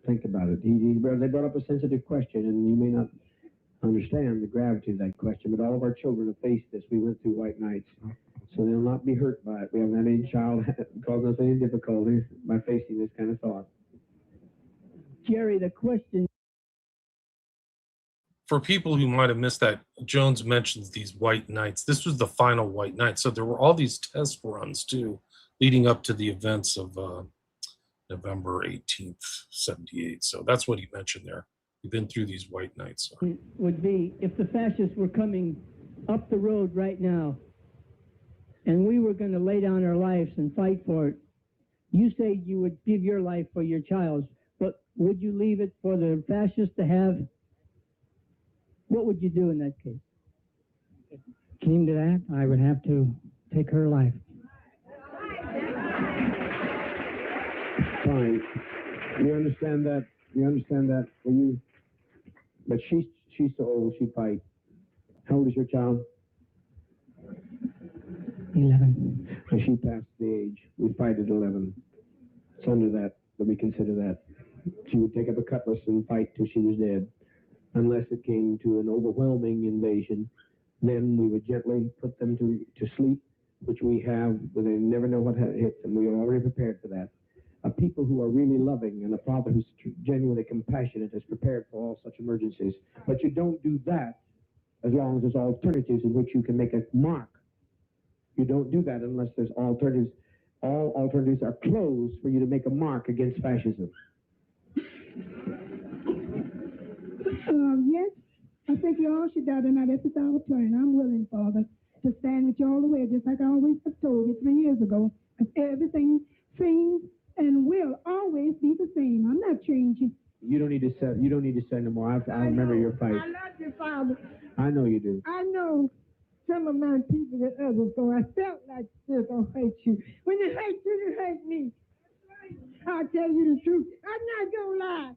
think about it. They brought up a sensitive question, and you may not understand the gravity of that question, but all of our children have faced this. We went through white nights, so they'll not be hurt by it. We haven't had any child cause us any difficulties by facing this kind of thought. Jerry, the question... For people who might have missed that, Jones mentions these white nights. This was the final white night. So there were all these test runs, too, leading up to the events of November 18th, 78. So that's what he mentioned there. We've been through these white nights. Would be if the fascists were coming up the road right now and we were going to lay down our lives and fight for it. You say you would give your life for your child's, but would you leave it for the fascists to have? What would you do in that case? If it came to that, I would have to take her life. Fine. You understand that? You understand that? Will you? But she's so old, she'd fight. How old is your child? 11. And she passed the age. We fight at 11. It's under that we consider that. She would take up a cutlass and fight till she was dead. Unless it came to an overwhelming invasion, then we would gently put them to sleep, which we have, but they never know what hits them. We are already prepared for that. A people who are really loving and a father who's genuinely compassionate is prepared for all such emergencies. But you don't do that as long as there's alternatives in which you can make a mark. You don't do that unless there's alternatives. All alternatives are closed for you to make a mark against fascism. Yes, I think you all should die tonight. This is our turn. I'm willing, Father, to stand with you all the way, just like I always have told you 3 years ago. Because everything seems and will always be the same. I'm not changing. You don't need to say no more. I remember your fight. I love you, Father. I know you do. I know some of my people that others, so I felt like they're going to hate you. When they hate you, they hate me. I'll tell you the truth. I'm not going to lie.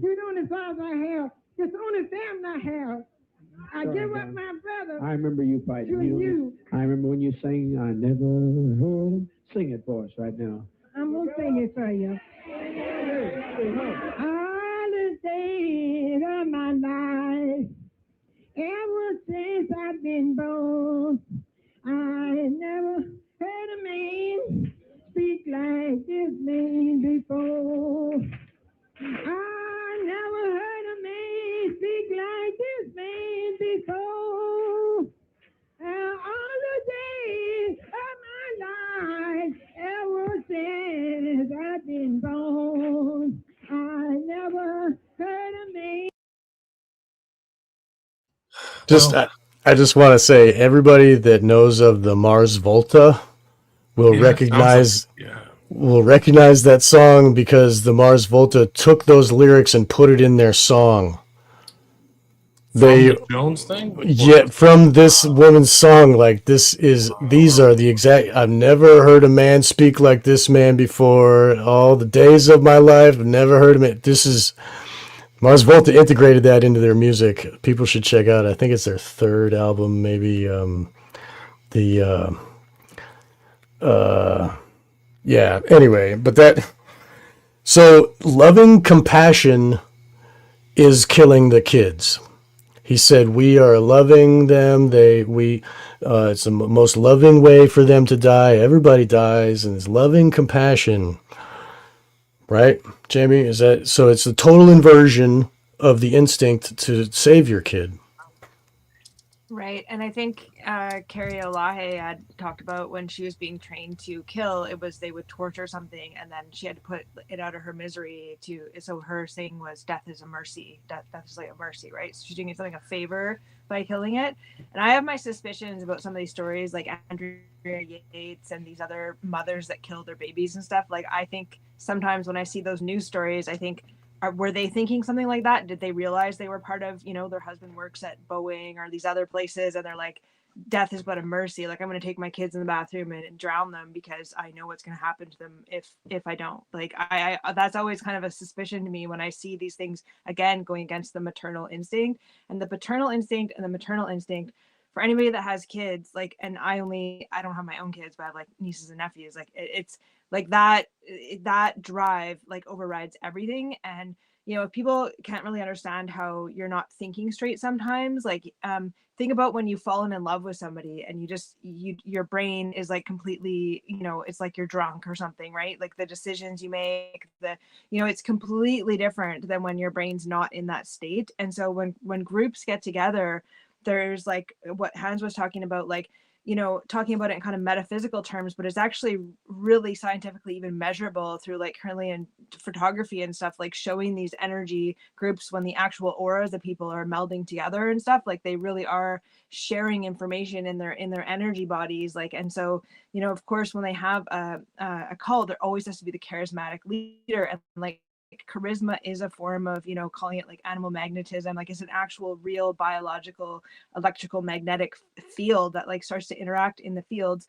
You're the only father I have. It's the only family I have. I give up my brother. I remember you fighting. You. I remember when you sang, I never heard. Sing it for us right now. I'm going to sing it for you. All the days of my life, ever since I've been born, I never heard a man speak like this man before. I never heard a man speak like this man before. All the days of my life, ever since I've been born, I never heard a man. Just I just want to say, everybody that knows of the Mars Volta will recognize that song, because the Mars Volta took those lyrics and put it in their song. The Jones thing? Yeah, from this woman's song, like these are the exact. I've never heard a man speak like this man before. All the days of my life, I've never heard him. This is Mars Volta integrated that into their music. People should check out. I think it's their third album, maybe. Yeah. Anyway, but that. So loving compassion is killing the kids. He said, we are loving them. It's the most loving way for them to die. Everybody dies, and it's loving compassion. Right, Jamie? Is that so? It's the total inversion of the instinct to save your kid. Right. And I think Carrie Olahe had talked about when she was being trained to kill, it was they would torture something and then she had to put it out of her misery so her saying was death is a mercy. Death is like a mercy, right? So she's doing something a favor by killing it. And I have my suspicions about some of these stories, like Andrea Yates and these other mothers that kill their babies and stuff. Like, I think sometimes when I see those news stories, I think, were they thinking something like that? Did they realize they were part of, their husband works at Boeing or these other places, and they're like, death is but a mercy. Like, I'm going to take my kids in the bathroom and drown them because I know what's going to happen to them if I don't. Like, I that's always kind of a suspicion to me when I see these things, again, going against the maternal instinct. And the paternal instinct and the maternal instinct, for anybody that has kids, like, and I don't have my own kids, but I have like nieces and nephews, like it's like that drive like overrides everything. And if people can't really understand how you're not thinking straight sometimes, like think about when you've fallen in love with somebody and your brain is like completely, it's like you're drunk or something, right? Like the decisions you make, it's completely different than when your brain's not in that state. And so when groups get together, there's like what Hans was talking about, like, talking about it in kind of metaphysical terms, but it's actually really scientifically even measurable through like Kirlian photography and stuff, like showing these energy groups when the actual auras of people are melding together and stuff, like they really are sharing information in their energy bodies. Like, and so, of course, when they have a cult, there always has to be the charismatic leader, and like charisma is a form of, calling it like animal magnetism, like it's an actual real biological electrical magnetic field that like starts to interact in the fields.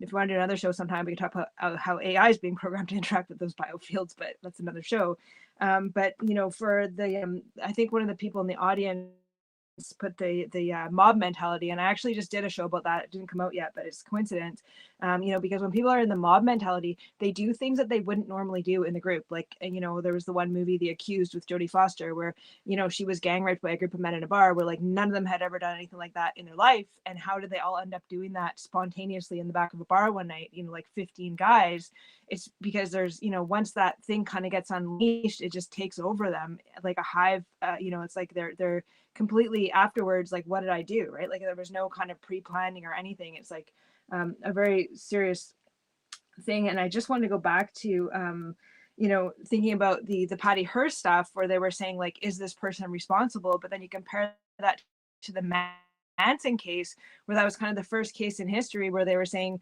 If you want to do another show sometime, we can talk about how AI is being programmed to interact with those biofields, but that's another show. But for the I think one of the people in the audience put the mob mentality, and I actually just did a show about that. It didn't come out yet, but it's a coincidence. Because when people are in the mob mentality, they do things that they wouldn't normally do in the group. Like, there was the one movie, The Accused, with Jodie Foster, where she was gang raped by a group of men in a bar, where like none of them had ever done anything like that in their life. And how did they all end up doing that spontaneously in the back of a bar one night? Like 15 guys. It's because there's once that thing kind of gets unleashed, it just takes over them like a hive. It's like they're completely afterwards, like, what did I do, right? Like there was no kind of pre-planning or anything. It's like a very serious thing. And I just wanted to go back to thinking about the Patty Hearst stuff, where they were saying, like, is this person responsible? But then you compare that to the Manson case, where that was kind of the first case in history where they were saying,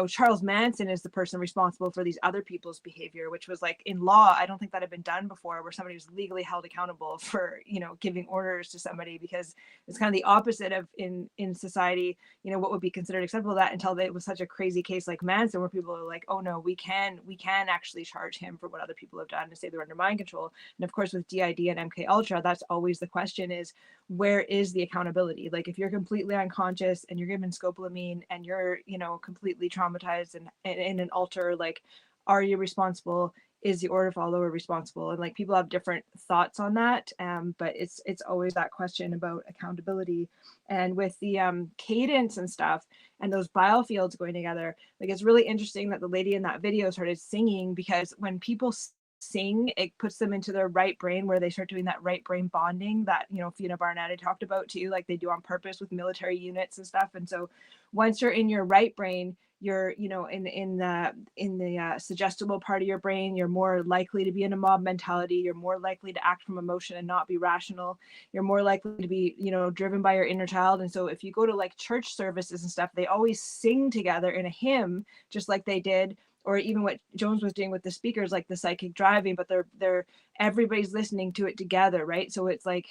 Charles Manson is the person responsible for these other people's behavior, which was like, in law, I don't think that had been done before, where somebody was legally held accountable for, giving orders to somebody, because it's kind of the opposite of in society, what would be considered acceptable, that until it was such a crazy case like Manson, where people are like, oh no, we can actually charge him for what other people have done to say they're under mind control. And of course, with DID and MK Ultra, that's always the question, is where is the accountability? Like, if you're completely unconscious and you're given scopolamine and you're, completely traumatized and in an altar, like, are you responsible? is the order follower responsible? And like people have different thoughts on that, but it's always that question about accountability. And with the cadence and stuff and those biofields going together, like it's really interesting that the lady in that video started singing, because when people sing, it puts them into their right brain, where they start doing that right brain bonding that, you know, Fiona Barnett had talked about too, like they do on purpose with military units and stuff. And so once you're in your right brain, you're, you know, in the suggestible part of your brain, you're more likely to be in a mob mentality, you're more likely to act from emotion and not be rational, you're more likely to be, you know, driven by your inner child. And so if you go to like church services and stuff, they always sing together in a hymn, just like they did, or even what Jones was doing with the speakers, like the psychic driving, but they're everybody's listening to it together, right? So it's like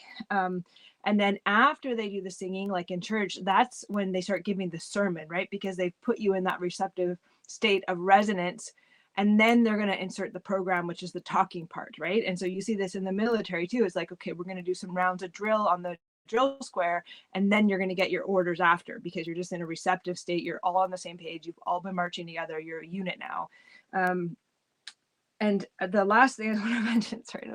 and then after they do the singing, like in church, that's when they start giving the sermon, right? Because they've put you in that receptive state of resonance. And then they're going to insert the program, which is the talking part, right? And so you see this in the military too. It's like, okay, we're going to do some rounds of drill on the drill square, and then you're going to get your orders after, because you're just in a receptive state. You're all on the same page. You've all been marching together. You're a unit now. And the last thing I want to mention, sorry,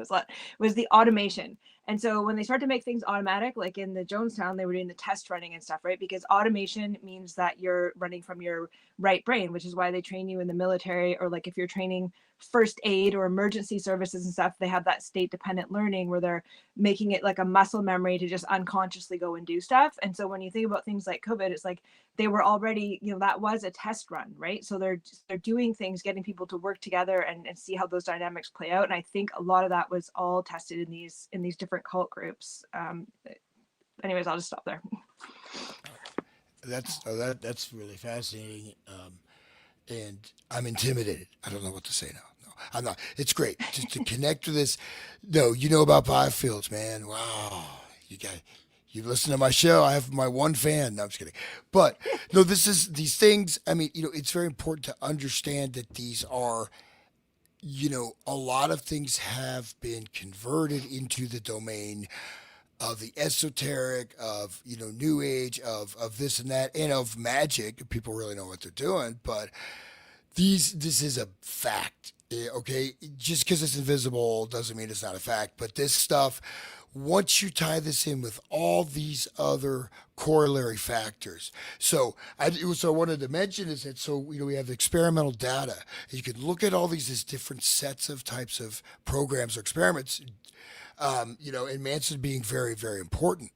was the automation. And so when they start to make things automatic, like in the Jonestown, they were doing the test running and stuff, right? Because automation means that you're running from your right brain, which is why they train you in the military, or like if you're training first aid or emergency services and stuff, they have that state dependent learning where they're making it like a muscle memory to just unconsciously go and do stuff. And so when you think about things like COVID, it's like they were already, you know, that was a test run, right? So they're doing things, getting people to work together and see how those dynamics play out. And I think a lot of that was all tested in these different cult groups. Anyways, I'll just stop there. That's really fascinating, and I'm intimidated. I don't know what to say now. No, I'm not. It's great just to connect with this. No, you know about biofields, man. Wow, you listen to my show. I have my one fan. No, I'm just kidding. But no, these things. I mean, you know, it's very important to understand that these are, you know, a lot of things have been converted into the domain of the esoteric, of, you know, new age, of this and that, and of magic. People really know what they're doing, but this is a fact. Okay, just because it's invisible doesn't mean it's not a fact. But this stuff, once you tie this in with all these other corollary factors, so I wanted to mention is that, so you know, we have experimental data. You can look at all these as different sets of types of programs or experiments. You know, and Manson being very, very important,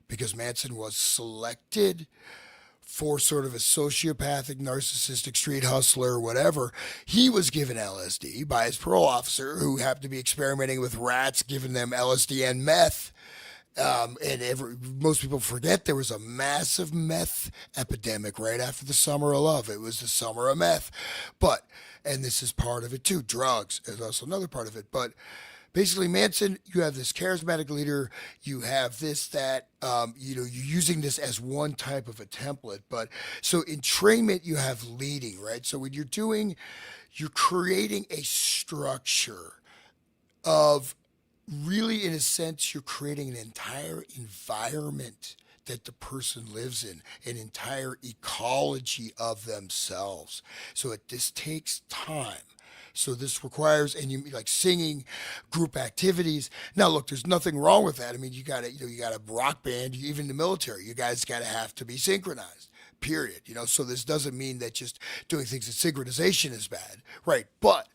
because Manson was selected for sort of a sociopathic, narcissistic, street hustler, whatever. He was given LSD by his parole officer, who happened to be experimenting with rats, giving them LSD and meth. Most people forget there was a massive meth epidemic right after the Summer of Love. It was the summer of meth. And this is part of it too. Drugs is also another part of it. But basically, Manson, you have this charismatic leader, you have this, that, you know, you're using this as one type of a template. But so entrainment, you have leading, right? So when you're creating a structure of, really, in a sense, you're creating an entire environment that the person lives in, an entire ecology of themselves. So this takes time. So this requires, and you like singing, group activities. Now, look, there's nothing wrong with that. I mean, you got a rock band, even the military, you guys got to have to be synchronized, period. You know, so this doesn't mean that just doing things in synchronization is bad, right? But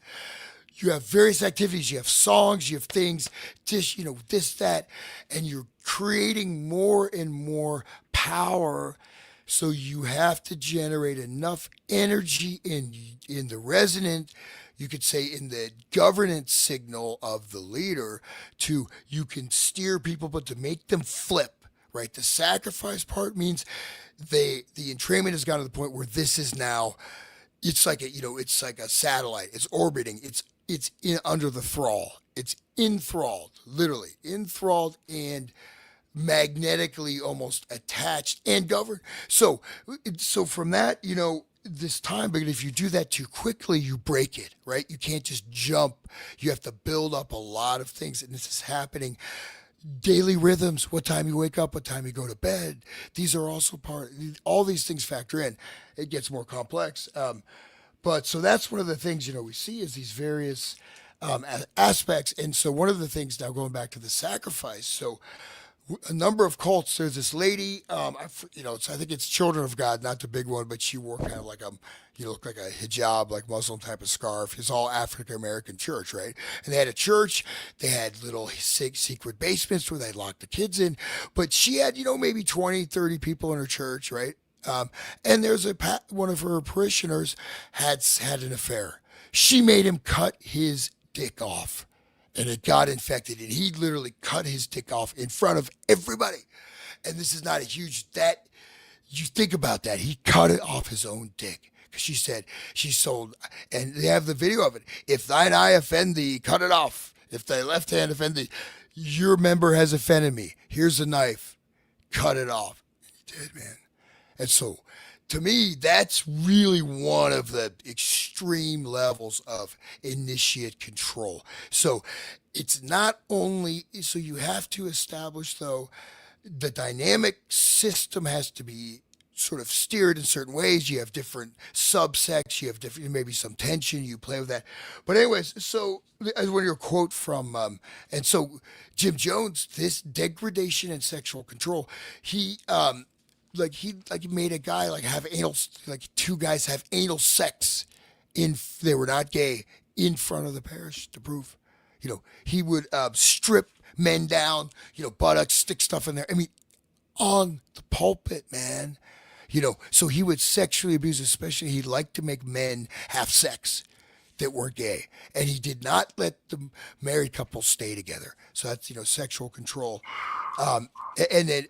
you have various activities, you have songs, you have things, you know, this, that, and you're creating more and more power. So you have to generate enough energy in the resonant, you could say in the governance signal of the leader, you can steer people, but to make them flip, right? The sacrifice part means the entrainment has gone to the point where this is now, it's like it's like a satellite. It's orbiting. It's under the thrall. It's enthralled, literally enthralled and magnetically almost attached and governed. So from that, you know, this time, but if you do that too quickly, you break it, right? You can't just jump. You have to build up a lot of things, and this is happening. Daily rhythms, what time you wake up, what time you go to bed. These are also all these things factor in. It gets more complex. But so that's one of the things, we see is these various aspects. And so one of the things now going back to the sacrifice. So a number of cults. There's this lady, I think it's Children of God, not the big one, but she wore kind of like look like a hijab, like Muslim type of scarf. It's all African American church, right? And they had a church. They had little secret basements where they locked the kids in. But she had, maybe 20, 30 people in her church, right? And there's one of her parishioners had an affair. She made him cut his dick off, and it got infected, and he literally cut his dick off in front of everybody. And this is not a huge, that you think about that. He cut it off his own dick. Because she said, she sold, and they have the video of it. If thine eye offend thee, cut it off. If thy left hand offend thee, your member has offended me. Here's a knife. Cut it off. He did, man. And so, to me, that's really one of the extreme levels of initiate control. So, it's not only, so you have to establish, though, the dynamic system has to be sort of steered in certain ways. You have different subsects, you have different, maybe some tension, you play with that. But anyways, so as one of your quote from, and so Jim Jones, this degradation and sexual control, he made a guy have anal, two guys have anal sex they were not gay in front of the parish to prove, he would strip men down, buttocks, stick stuff in there. I mean, on the pulpit, man. So he would sexually abuse, especially he liked to make men have sex that were gay. And he did not let the married couple stay together. So that's, sexual control. And then,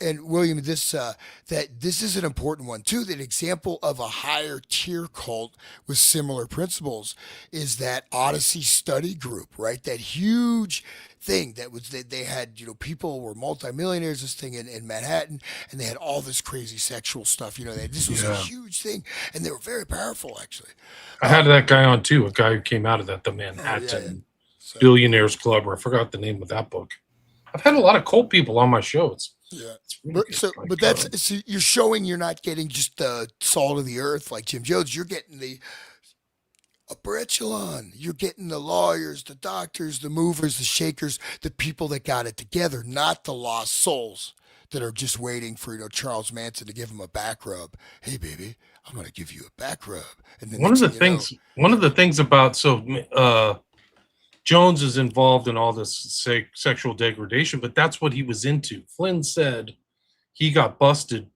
and William, this is an important one too. That example of a higher tier cult with similar principles is that Odyssey study group, right? That huge thing that was that they had, people were multimillionaires, this thing in Manhattan, and they had all this crazy sexual stuff. This was a huge thing, and they were very powerful, actually. I had that guy on too, a guy who came out of that, the Manhattan Billionaires Club, or I forgot the name of that book. I've had a lot of cult people on my show. It's really so you're showing you're not getting just the salt of the earth like Jim Jones. You're getting the upper echelon. You're getting the lawyers, the doctors, the movers, the shakers, the people that got it together, not the lost souls that are just waiting for Charles Manson to give them a back rub. Hey, baby, I'm going to give you a back rub. And then one of the things about Jones is involved in all this sexual degradation, but that's what he was into. Flynn said he got busted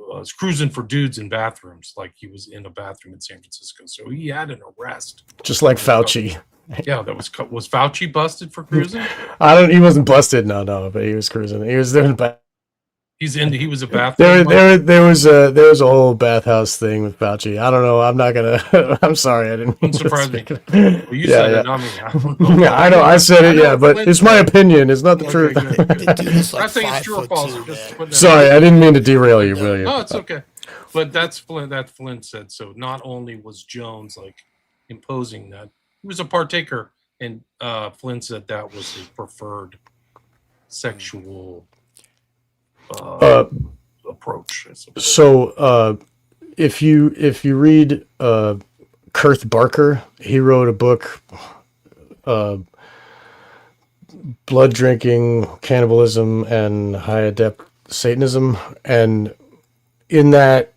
was cruising for dudes in bathrooms, like he was in a bathroom in San Francisco. So he had an arrest. Just like Fauci. Yeah, was Fauci busted for cruising? He wasn't busted, no, but he was cruising. He was doing he was a bathroom. There was a whole bathhouse thing with Fauci. I don't know. I'm not gonna. I'm sorry. I didn't. Surprise me. Well, you said it, not me. Yeah, I know. I said it. Yeah, but it's my opinion. It's not the truth. I'm saying it's true or false. Sorry, I didn't mean to derail you, William. No, it's okay. But that's Flynn. That Flynn said. So not only was Jones imposing that, he was a partaker, and Flynn said that was his preferred sexual approach. So if you read Kurt Barker, he wrote a book, Blood Drinking, Cannibalism, and High Adept Satanism, and in that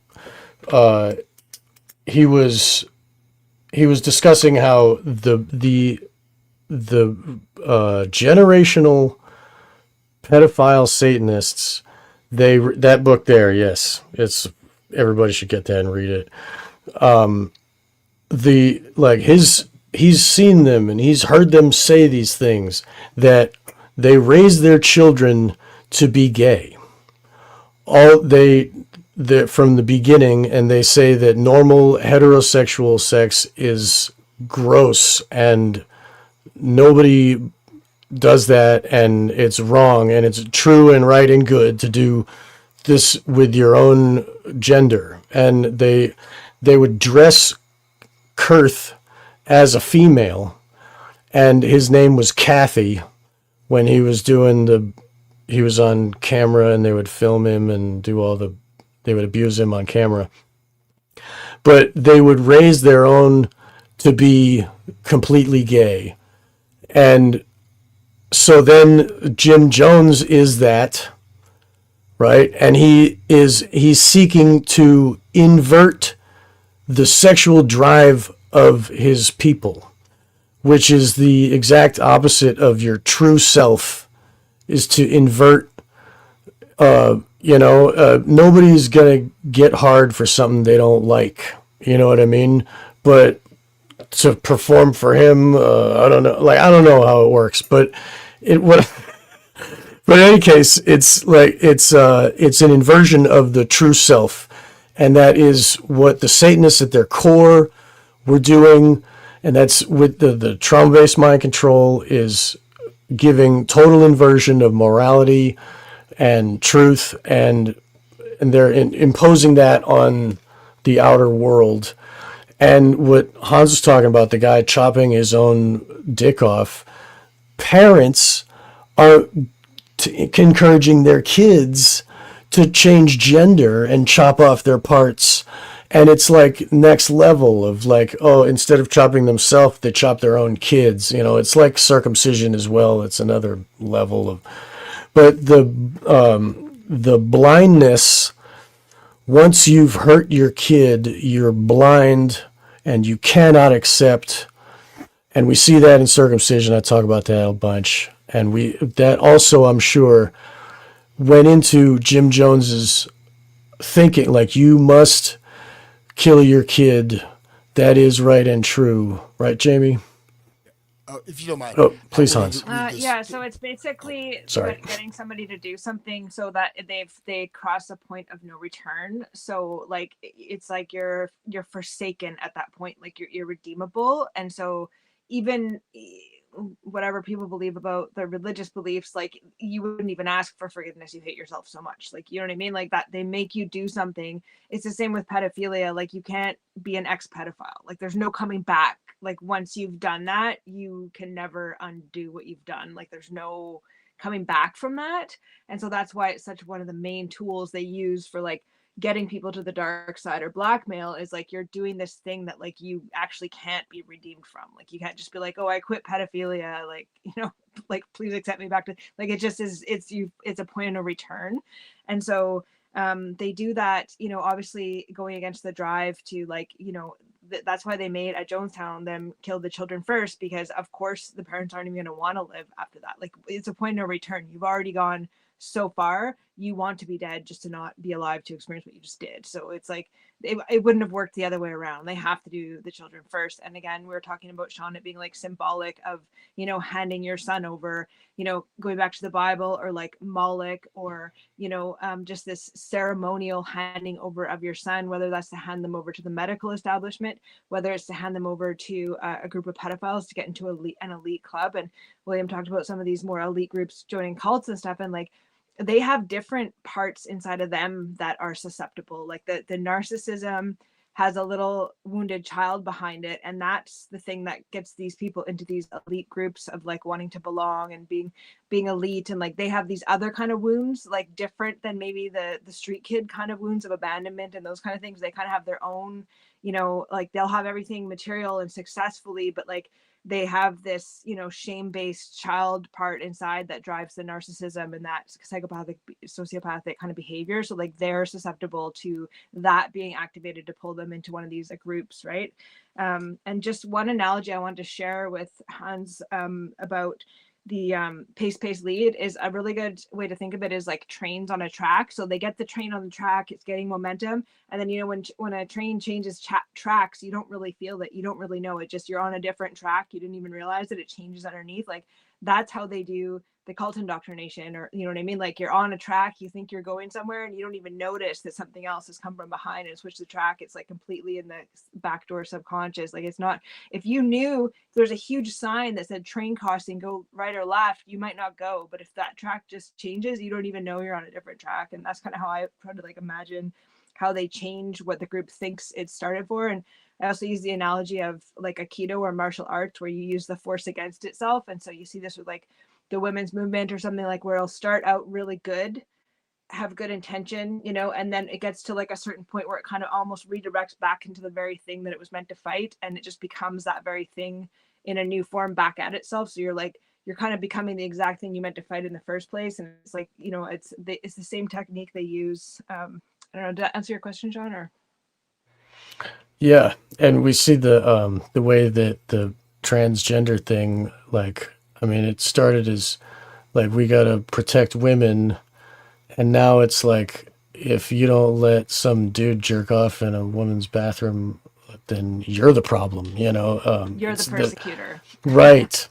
he was discussing how the generational pedophile Satanists, that book there, yes, it's everybody should get that and read it. He's seen them and he's heard them say these things, that they raise their children to be gay. From the beginning, and they say that normal heterosexual sex is gross and nobody does that, and it's wrong, and it's true and right and good to do this with your own gender. And they would dress Kurth as a female, and his name was Kathy when he was he was on camera, and they would film him and they would abuse him on camera. but they would raise their own to be completely gay. And so then Jim Jones is that, right? And he's seeking to invert the sexual drive of his people, which is the exact opposite of your true self, is to invert. Nobody's gonna get hard for something they don't like. You know what I mean? But to perform for him, I don't know. Like, I don't know how it works, but it what. But in any case, it's like it's an inversion of the true self, and that is what the Satanists at their core were doing, and that's with the trauma-based mind control is giving total inversion of morality and truth, and they're imposing that on the outer world. And what Hans was talking about, the guy chopping his own dick off, parents are encouraging their kids to change gender and chop off their parts. And it's like next level of like, oh, instead of chopping themselves, they chop their own kids. You know, it's like circumcision as well. It's another level of, but the blindness, once you've hurt your kid, you're blind and you cannot accept. And we see that in circumcision. I talk about that a bunch. And that also, I'm sure, went into Jim Jones's thinking, like, you must kill your kid. That is right and true. Right, Jamie? If you don't mind. Oh, please, Hans. Yeah, so it's basically getting somebody to do something so that they cross a point of no return. So like it's like you're forsaken at that point, like you're irredeemable. And so even whatever people believe about their religious beliefs, like you wouldn't even ask for forgiveness. You hate yourself so much, like, you know what I mean? Like that they make you do something. It's the same with pedophilia. Like you can't be an ex-pedophile. Like there's no coming back. Like once you've done that, you can never undo what you've done. Like there's no coming back from that. And so that's why it's such one of the main tools they use for like getting people to the dark side or blackmail, is like you're doing this thing that like you actually can't be redeemed from. Like you can't just be like, oh, I quit pedophilia, like, you know, like please accept me back to, like, it just is, it's a point of no return. And so they do that, you know, obviously going against the drive to like, you know, that's why they made at Jonestown them kill the children first, because of course the parents aren't even going to want to live after that. Like it's a point of no return. You've already gone so far. You want to be dead just to not be alive to experience what you just did. So it's like it wouldn't have worked the other way around. They have to do the children first. And again, we were talking about Sean, it being like symbolic of, you know, handing your son over, you know, going back to the Bible, or like Moloch, or, you know, just this ceremonial handing over of your son, whether that's to hand them over to the medical establishment, whether it's to hand them over to a group of pedophiles to get into an elite club. And William talked about some of these more elite groups joining cults and stuff. And like, they have different parts inside of them that are susceptible. Like the narcissism has a little wounded child behind it, and that's the thing that gets these people into these elite groups of like wanting to belong and being elite. And like they have these other kind of wounds, like different than maybe the street kid kind of wounds of abandonment and those kind of things. They kind of have their own, you know, like they'll have everything material and successfully, but like they have this, you know, shame-based child part inside that drives the narcissism and that psychopathic, sociopathic kind of behavior. So like they're susceptible to that being activated to pull them into one of these groups, right? And just one analogy I wanted to share with Hans about the pace lead is a really good way to think of it is like trains on a track. So they get the train on the track, it's getting momentum, and then, you know, when a train changes tracks, you don't really feel that, you don't really know it, just you're on a different track, you didn't even realize that it changes underneath. Like that's how they do the cult indoctrination, or, you know what I mean? Like you're on a track, you think you're going somewhere, and you don't even notice that something else has come from behind and switched the track. It's like completely in the backdoor subconscious. Like it's not, if you knew there's a huge sign that said train crossing, go right or left, you might not go. But if that track just changes, you don't even know you're on a different track. And that's kind of how I try to like imagine how they change what the group thinks it started for. And I also use the analogy of like Aikido or martial arts, where you use the force against itself. And so you see this with like the women's movement or something, like where it'll start out really good, have good intention, you know, and then it gets to like a certain point where it kind of almost redirects back into the very thing that it was meant to fight, and it just becomes that very thing in a new form back at itself. So you're kind of becoming the exact thing you meant to fight in the first place. And it's like, you know, it's the same technique they use. I don't know, did that answer your question, John? Or Yeah, and we see the way that the transgender thing, like, I mean, it started as like we gotta protect women, and now it's like if you don't let some dude jerk off in a woman's bathroom, then you're the problem. You know, you're the persecutor. Right.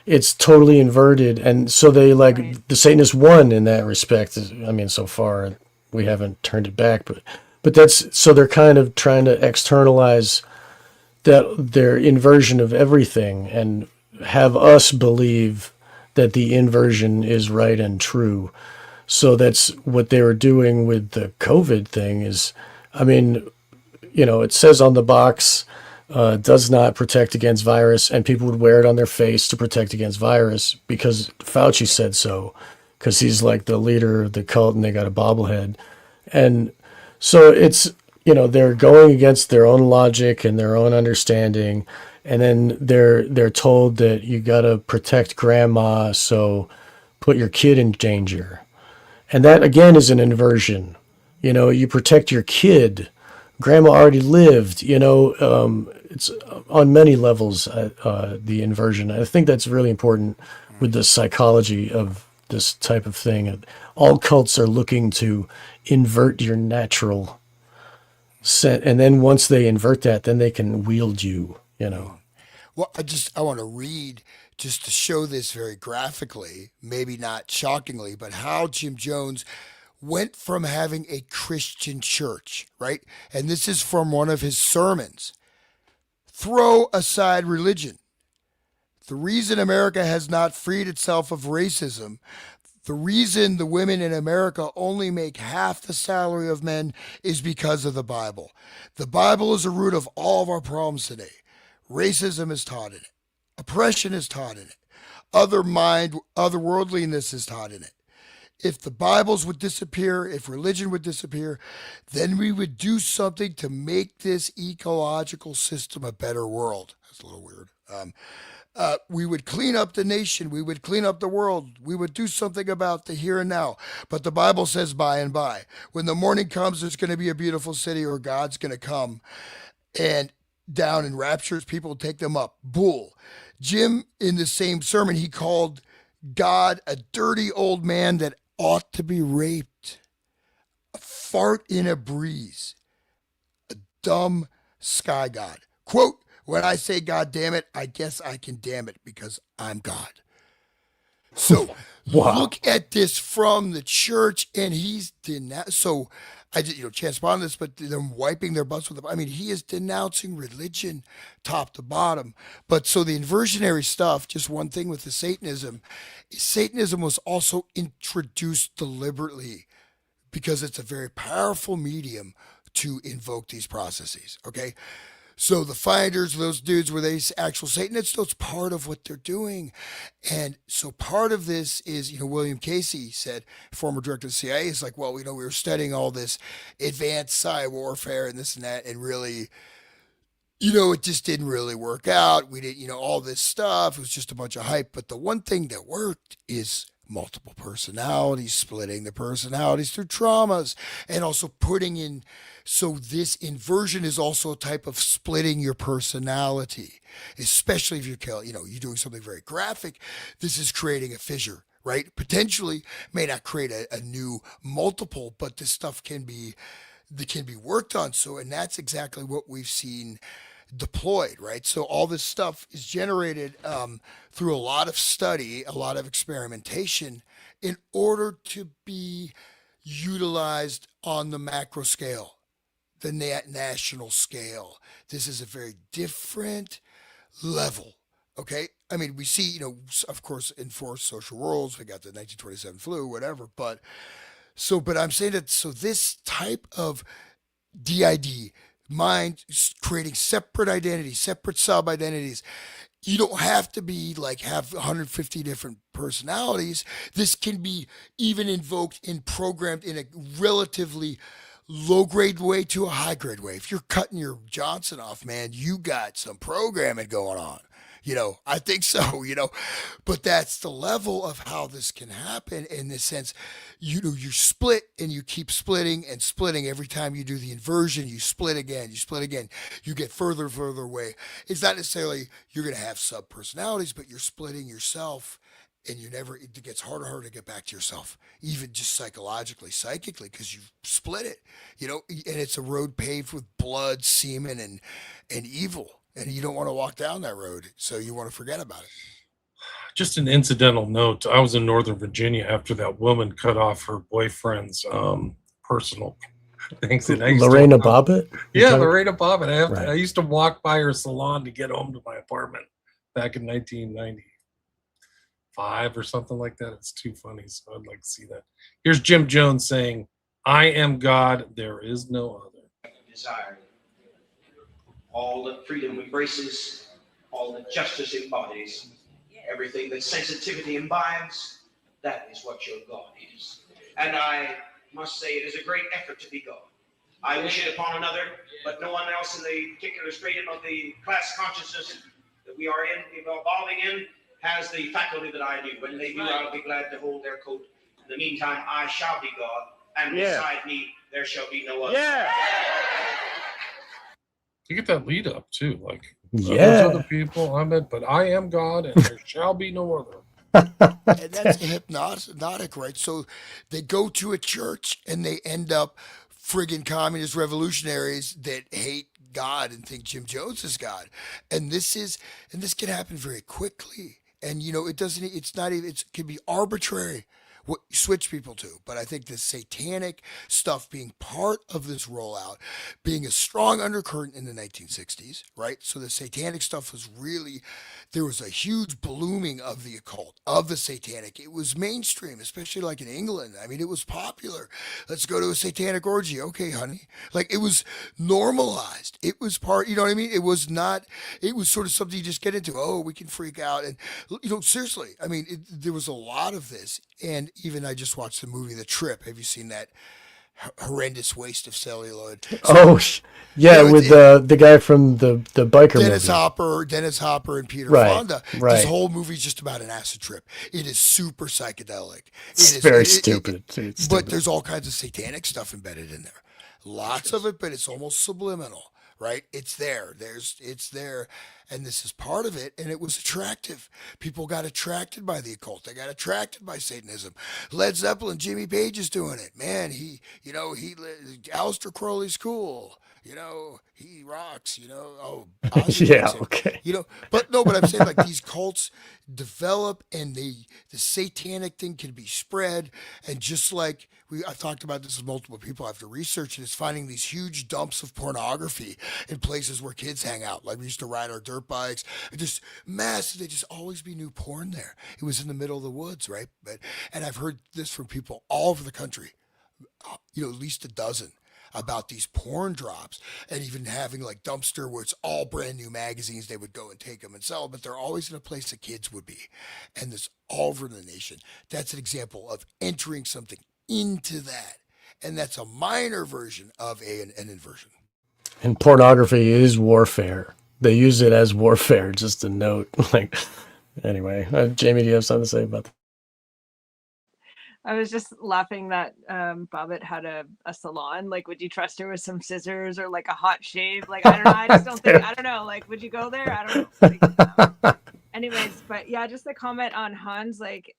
It's totally inverted, and so they like the Satanists won in that respect. I mean, so far we haven't turned it back, but that's so they're kind of trying to externalize that their inversion of everything and have us believe that the inversion is right and true. So that's what they were doing with the COVID thing. Is, I mean, you know, it says on the box, does not protect against virus, and people would wear it on their face to protect against virus because Fauci said so, because he's like the leader of the cult and they got a bobblehead. And so it's, you know, they're going against their own logic and their own understanding, and then they're told that you got to protect grandma, so put your kid in danger. And that again is an inversion. You know, you protect your kid. Grandma already lived, you know, it's on many levels, the inversion. I think that's really important with the psychology of this type of thing. All cults are looking to invert your natural set. And then once they invert that, then they can wield you, you know. Well, I want to read just to show this very graphically, maybe not shockingly, but how Jim Jones went from having a Christian church, right? And this is from one of his sermons. Throw aside religion. The reason America has not freed itself of racism, the reason the women in America only make half the salary of men is because of the Bible. The Bible is the root of all of our problems today. Racism is taught in it. Oppression is taught in it. Otherworldliness is taught in it. If the Bibles would disappear, if religion would disappear, then we would do something to make this ecological system a better world. That's a little weird. We would clean up the nation. We would clean up the world. We would do something about the here and now. But the Bible says by and by. When the morning comes, there's going to be a beautiful city, or God's going to come and down and raptures people, take them up. Bull. Jim, in the same sermon, he called God a dirty old man that ought to be raped, a fart in a breeze, a dumb sky god. Quote, when I say God damn it, I guess I can damn it because I'm God. So Wow. Look at this from the church, and he's so I just chance upon this, but them wiping their butts with I mean, he is denouncing religion top to bottom. But so the inversionary stuff, just one thing with the Satanism was also introduced deliberately because it's a very powerful medium to invoke these processes. Okay. So the finders, those dudes, were they actual Satanists? That's part of what they're doing. And so part of this is, William Casey said, former director of the CIA, is like, well, we were studying all this advanced cyber warfare and this and that, and really, it just didn't really work out. We didn't, all this stuff. It was just a bunch of hype. But the one thing that worked is multiple personalities, splitting the personalities through traumas, and also putting in. So this inversion is also a type of splitting your personality, especially if you're doing something very graphic. This is creating a fissure, right? Potentially may not create a new multiple, but this stuff can be worked on. So, and that's exactly what we've seen deployed, right? So all this stuff is generated through a lot of study, a lot of experimentation, in order to be utilized on the macro scale, the national scale. This is a very different level. Okay. I mean, we see, of course, enforced social rules. We got the 1927 flu, whatever. But I'm saying that, so this type of DID, mind creating separate identities, separate sub identities. You don't have to be like have 150 different personalities. This can be even invoked and programmed in a relatively low grade way to a high grade way. If you're cutting your Johnson off, man, you got some programming going on. I think so, but that's the level of how this can happen in this sense. You split and you keep splitting and splitting every time you do the inversion. You split again, you split again, you get further and further away. It's not necessarily you're going to have sub personalities, but you're splitting yourself, and it gets harder and harder to get back to yourself, even just psychologically, psychically, because you've split it, and it's a road paved with blood, semen, and evil. And you don't want to walk down that road, so you want to forget about it. Just an incidental note. I was in Northern Virginia after that woman cut off her boyfriend's personal things. And Lorena Bobbitt? Yeah, Lorena Bobbitt. Right. I used to walk by her salon to get home to my apartment back in 1995 or something like that. It's too funny, so I'd like to see that. Here's Jim Jones saying, "I am God, there is no other." Desire. All that freedom embraces, all that justice embodies, everything that sensitivity imbibes, that is what your God is. And I must say it is a great effort to be God. I wish it upon another, but no one else in the particular stratum of the class consciousness that we are evolving in has the faculty that I do. When they do, I'll be glad to hold their coat. In the meantime, I shall be God, and beside me there shall be no other. Yeah. You get that lead up too, like Yeah. there's other people I'm it, but I am God, and there shall be no other. And that's hypnotic, right? So they go to a church and they end up friggin' communist revolutionaries that hate God and think Jim Jones is God. And this can happen very quickly. And it can be arbitrary what you switch people to. But I think the satanic stuff being part of this rollout, being a strong undercurrent in the 1960s, right? So the satanic stuff was really, there was a huge blooming of the occult, of the satanic. It was mainstream, especially like in England. I mean, it was popular. Let's go to a satanic orgy. Okay, honey. Like it was normalized. It was part, you know what I mean? It was sort of something you just get into. Oh, we can freak out. And, seriously, I mean, there was a lot of this. And even I just watched the movie The Trip. Have you seen that horrendous waste of celluloid? Yeah, with the guy from the biker Dennis movie. Dennis Hopper and Peter Right, Fonda. right. This whole movie is just about an acid trip. It is super psychedelic. It's very stupid. But there's all kinds of satanic stuff embedded in there. Lots of it, but it's almost subliminal, right? It's there. It's there. And this is part of it. And it was attractive. People got attracted by the occult. They got attracted by Satanism. Led Zeppelin, Jimmy Page is doing it. Man, Aleister Crowley's cool. He rocks, Ozzy Yeah, rocks him. okay. But I'm saying like these cults develop and the satanic thing can be spread. And just like I've talked about this with multiple people after research, and it's finding these huge dumps of pornography in places where kids hang out. Like we used to ride our dirt bikes, and just massive, there'd just always be new porn there. It was in the middle of the woods, right? And I've heard this from people all over the country, at least a dozen, about these porn drops, and even having like dumpster where it's all brand new magazines. They would go and take them and sell them, but they're always in a place that kids would be. And this all over the nation. That's an example of entering something into that. And that's a minor version of an inversion. And pornography is warfare. They use it as warfare, just a note. Anyway, Jamie, do you have something to say about that? I was just laughing that Bobbitt had a salon. Like, would you trust her with some scissors or like a hot shave? Like, I don't know. I just don't think, I don't know. Like, would you go there? I don't know. Anyways, but yeah, just the comment on Hans, like,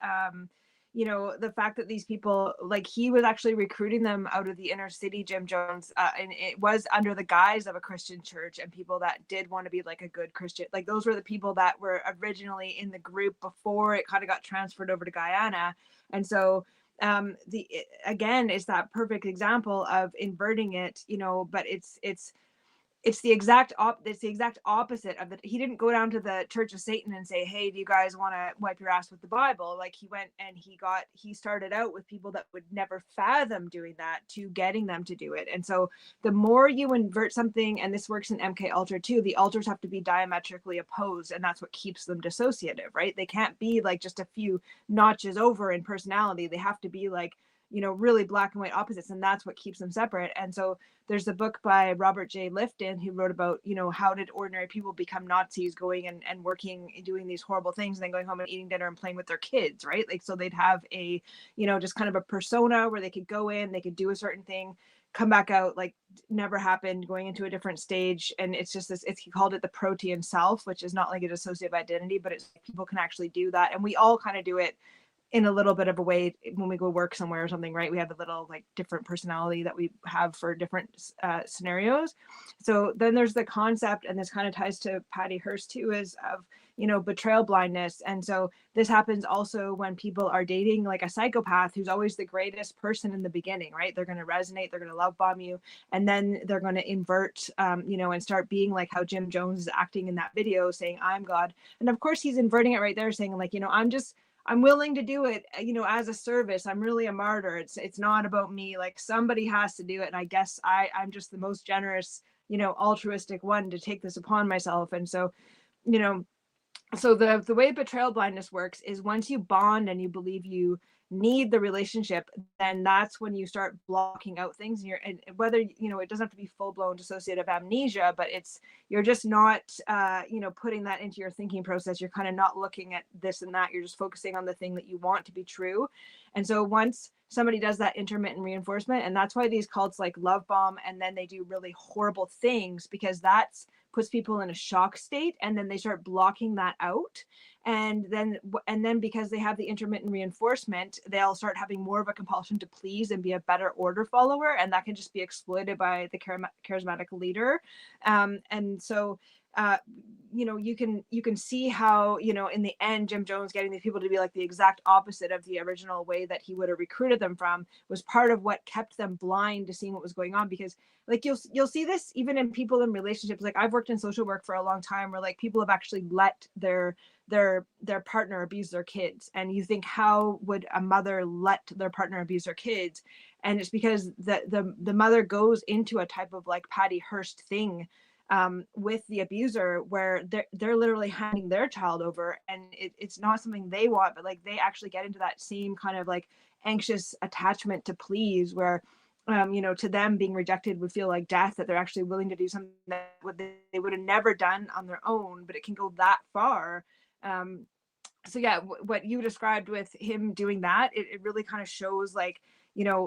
the fact that these people, like, he was actually recruiting them out of the inner city, Jim Jones, and it was under the guise of a Christian church, and people that did want to be like a good Christian, like those were the people that were originally in the group before it kind of got transferred over to Guyana. And so again, it's that perfect example of inverting it, but it's it's the exact opposite of the. He didn't go down to the Church of Satan and say, hey, do you guys want to wipe your ass with the Bible? Like, he went and he started out with people that would never fathom doing that, to getting them to do it. And so the more you invert something, and this works in MK Ultra too, the altars have to be diametrically opposed, and that's what keeps them dissociative, right? They can't be like just a few notches over in personality. They have to be like, really black and white opposites, and that's what keeps them separate. And so there's a book by Robert J. Lifton who wrote about, how did ordinary people become Nazis, going and working, doing these horrible things, and then going home and eating dinner and playing with their kids, right? Like, so they'd have a, just kind of a persona where they could go in, they could do a certain thing, come back out like never happened, going into a different stage. And it's just this, he called it the protean self, which is not like a dissociative identity, but it's people can actually do that. And we all kind of do it in a little bit of a way when we go work somewhere or something, right? We have a little like different personality that we have for different scenarios. So then there's the concept, and this kind of ties to Patty Hearst too, is of, betrayal blindness. And so this happens also when people are dating like a psychopath who's always the greatest person in the beginning, right? They're going to resonate, they're going to love bomb you, and then they're going to invert, and start being like how Jim Jones is acting in that video, saying, I'm God. And of course he's inverting it right there, saying like, I'm willing to do it, as a service. I'm really a martyr. It's not about me. Like, somebody has to do it. And I guess I'm just the most generous, altruistic one to take this upon myself. And so, so the way betrayal blindness works is once you bond and you believe you need the relationship, then that's when you start blocking out things. And whether, it doesn't have to be full-blown dissociative amnesia, but you're just not, putting that into your thinking process. You're kind of not looking at this and that. You're just focusing on the thing that you want to be true. And so once somebody does that intermittent reinforcement, and that's why these cults like love bomb, and then they do really horrible things, because that's puts people in a shock state, and then they start blocking that out. And then because they have the intermittent reinforcement, they'll start having more of a compulsion to please and be a better order follower, and that can just be exploited by the charismatic leader. And so you can see how, in the end, Jim Jones getting these people to be like the exact opposite of the original way that he would have recruited them from was part of what kept them blind to seeing what was going on. Because like you'll see this even in people in relationships. Like, I've worked in social work for a long time, where like people have actually let their partner abuse their kids, and you think, how would a mother let their partner abuse their kids? And it's because the mother goes into a type of like Patty Hearst thing with the abuser, where they're literally handing their child over, and it's not something they want, but like they actually get into that same kind of like anxious attachment to please, where to them being rejected would feel like death, that they're actually willing to do something that they would have never done on their own, but it can go that far. So yeah, what you described with him doing that, it really kind of shows like,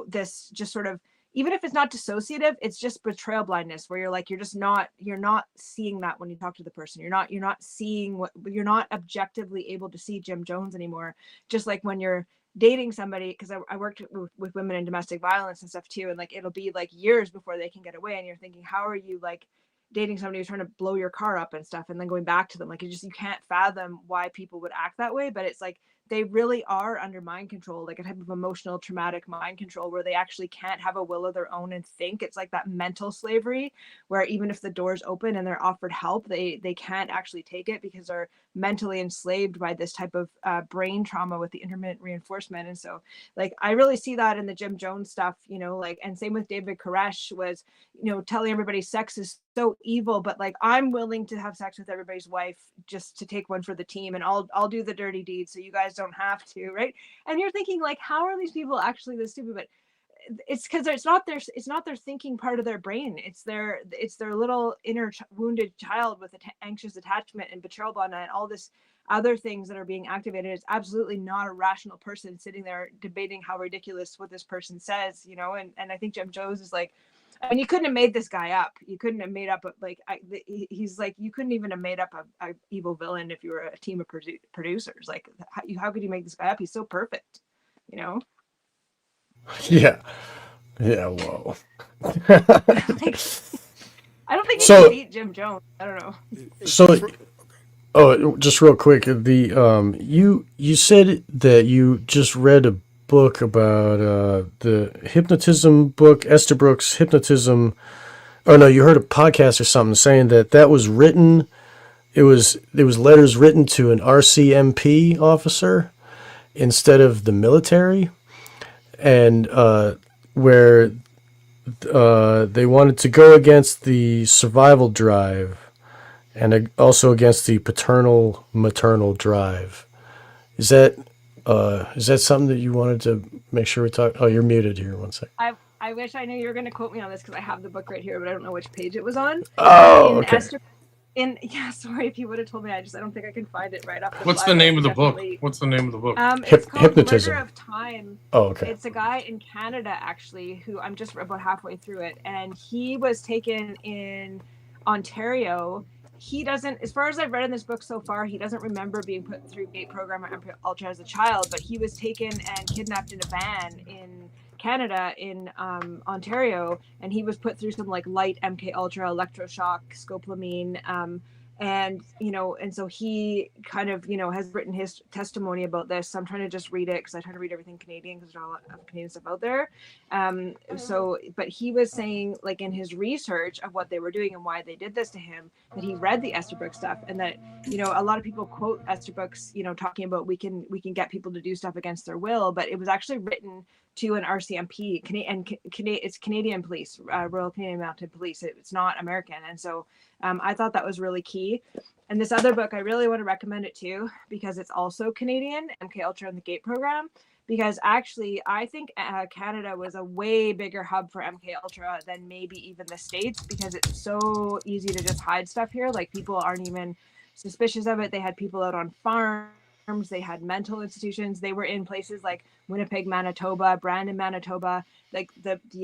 this just sort of, even if it's not dissociative, it's just betrayal blindness, where you're like, you're not seeing that when you talk to the person. You're not seeing you're not objectively able to see Jim Jones anymore. Just like when you're dating somebody, because I worked with women in domestic violence and stuff too, and like it'll be like years before they can get away, and you're thinking, how are you like dating somebody who's trying to blow your car up and stuff, and then going back to them? Like, you can't fathom why people would act that way. But it's like they really are under mind control, like a type of emotional traumatic mind control, where they actually can't have a will of their own and think. It's like that mental slavery, where even if the door's open and they're offered help, they can't actually take it, because they're mentally enslaved by this type of brain trauma with the intermittent reinforcement. And so like I really see that in the Jim Jones stuff, like, and same with David Koresh, was telling everybody sex is so evil, but like, I'm willing to have sex with everybody's wife just to take one for the team, and I'll do the dirty deed so you guys don't have to, right? And you're thinking like, how are these people actually this stupid? But it's because it's not their thinking part of their brain. It's their little inner wounded child with anxious attachment and betrayal bond and all this other things that are being activated. It's absolutely not a rational person sitting there debating how ridiculous what this person says, and I think Jim Jones is like, I mean, you couldn't have made this guy up. You couldn't have made up he's like, you couldn't even have made up a evil villain if you were a team of producers. Like, how could you make this guy up? He's so perfect, Yeah. Whoa. Like, I don't think you can beat Jim Jones. I don't know. So, just real quick, the you said that you just read a book about the hypnotism book, Esther Brooks' hypnotism, Oh no, you heard a podcast or something saying that was written. It was letters written to an RCMP officer instead of the military, and where they wanted to go against the survival drive and also against the paternal maternal drive. Is that something that you wanted to make sure we talk? Oh, you're muted here. One second. I wish I knew you were going to quote me on this because I have the book right here, but I don't know which page it was on. Oh, In okay. Esther, sorry if you would have told me. I don't think I can find it right off the What's fly, the but I name of can the book? definitely- What's the name of the book? It's called Hypnotism. Murder of Time. Oh, okay. It's a guy in Canada, actually, who I'm just about halfway through it, and he was taken in Ontario. He doesn't, as far as I've read in this book so far, he doesn't remember being put through gate program or MK Ultra as a child, but he was taken and kidnapped in a van in Canada, in Ontario, and he was put through some like light MK Ultra, electroshock, scopolamine, and and so he kind of has written his testimony about this. So I'm trying to just read it because I try to read everything Canadian because there's a lot of Canadian stuff out there. But he was saying, like, in his research of what they were doing and why they did this to him, that he read the Esterbrook stuff, and that a lot of people quote Esterbrook's talking about we can get people to do stuff against their will, but it was actually written to an RCMP, it's Canadian police, Royal Canadian Mounted Police. It's not American, and so I thought that was really key. And this other book, I really want to recommend it too because it's also Canadian, MK Ultra and the Gate Program. Because actually, I think Canada was a way bigger hub for MK Ultra than maybe even the States, because it's so easy to just hide stuff here. Like, people aren't even suspicious of it. They had people out on farms. They had mental institutions. They were in places like Winnipeg, Manitoba, Brandon, Manitoba, like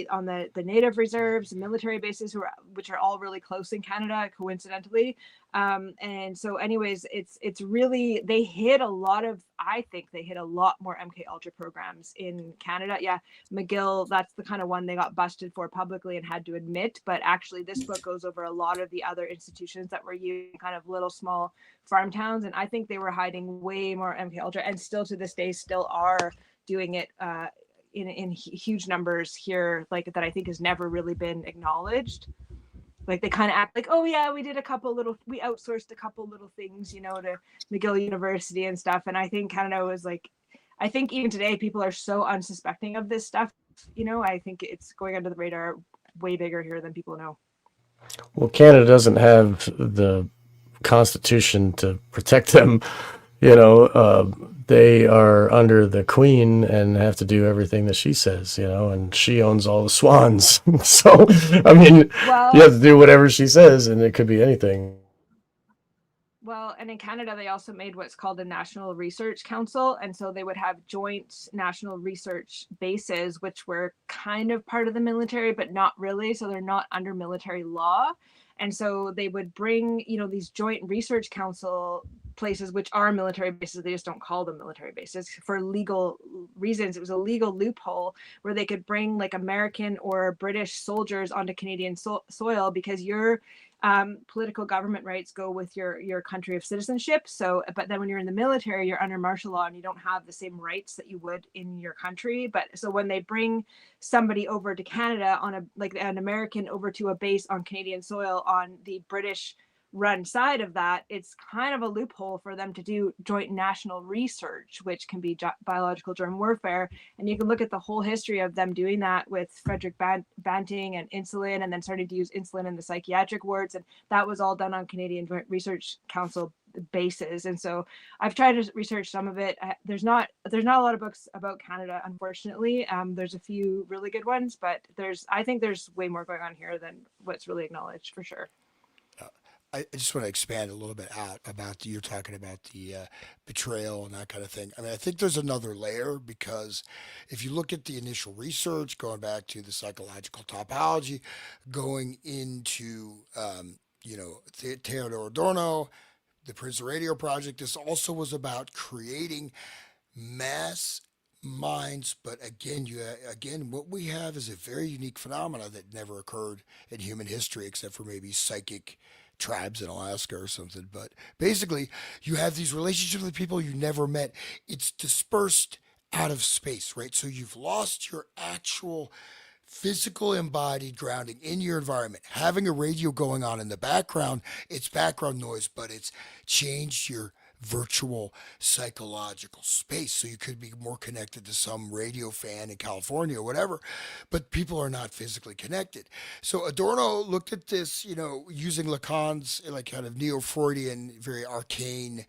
on the native reserves, military bases, which are all really close in Canada, coincidentally. And so, anyways, it's really, they hit a lot of, I think they hit a lot more MK Ultra programs in Canada. Yeah, McGill, that's the kind of one they got busted for publicly and had to admit. But actually, this book goes over a lot of the other institutions that were using kind of little small farm towns, and I think they were hiding way more MK Ultra, and still to this day still are doing it in huge numbers here, like, that I think has never really been acknowledged. Like, they kind of act like, oh yeah, we outsourced a couple little things, to McGill University and stuff. And I think Canada was like, I think even today people are so unsuspecting of this stuff. I think it's going under the radar way bigger here than people know. Well, Canada doesn't have the Constitution to protect them. They are under the Queen and have to do everything that she says, and she owns all the swans. So, I mean, you have to do whatever she says, and it could be anything. Well, and in Canada, they also made what's called a National Research Council. And so they would have joint national research bases, which were kind of part of the military, but not really. So they're not under military law. And so they would bring, these joint research council places, which are military bases. They just don't call them military bases for legal reasons. It was a legal loophole where they could bring like American or British soldiers onto Canadian soil, because your political government rights go with your country of citizenship. So, but then when you're in the military, you're under martial law and you don't have the same rights that you would in your country. But so when they bring somebody over to Canada on an American over to a base on Canadian soil on the British run side of that, it's kind of a loophole for them to do joint national research, which can be biological germ warfare. And you can look at the whole history of them doing that with Frederick Banting and insulin, and then starting to use insulin in the psychiatric wards. And that was all done on Canadian Joint Research Council bases. And so I've tried to research some of it. There's not a lot of books about Canada, unfortunately. There's a few really good ones, but I think there's way more going on here than what's really acknowledged, for sure. I just want to expand a little bit out about you're talking about the betrayal and that kind of thing. I mean, I think there's another layer, because if you look at the initial research, going back to the psychological topology, going into Theodore Adorno, the Prince Radio Project, this also was about creating mass minds. But again, what we have is a very unique phenomena that never occurred in human history, except for maybe psychic tribes in Alaska or something. But basically, you have these relationships with people you never met. It's dispersed out of space, right? So you've lost your actual physical embodied grounding in your environment. Having a radio going on in the background, it's background noise, but it's changed your virtual psychological space. So you could be more connected to some radio fan in California or whatever, but people are not physically connected. So Adorno looked at this, using Lacan's like kind of neo-Freudian, very arcane,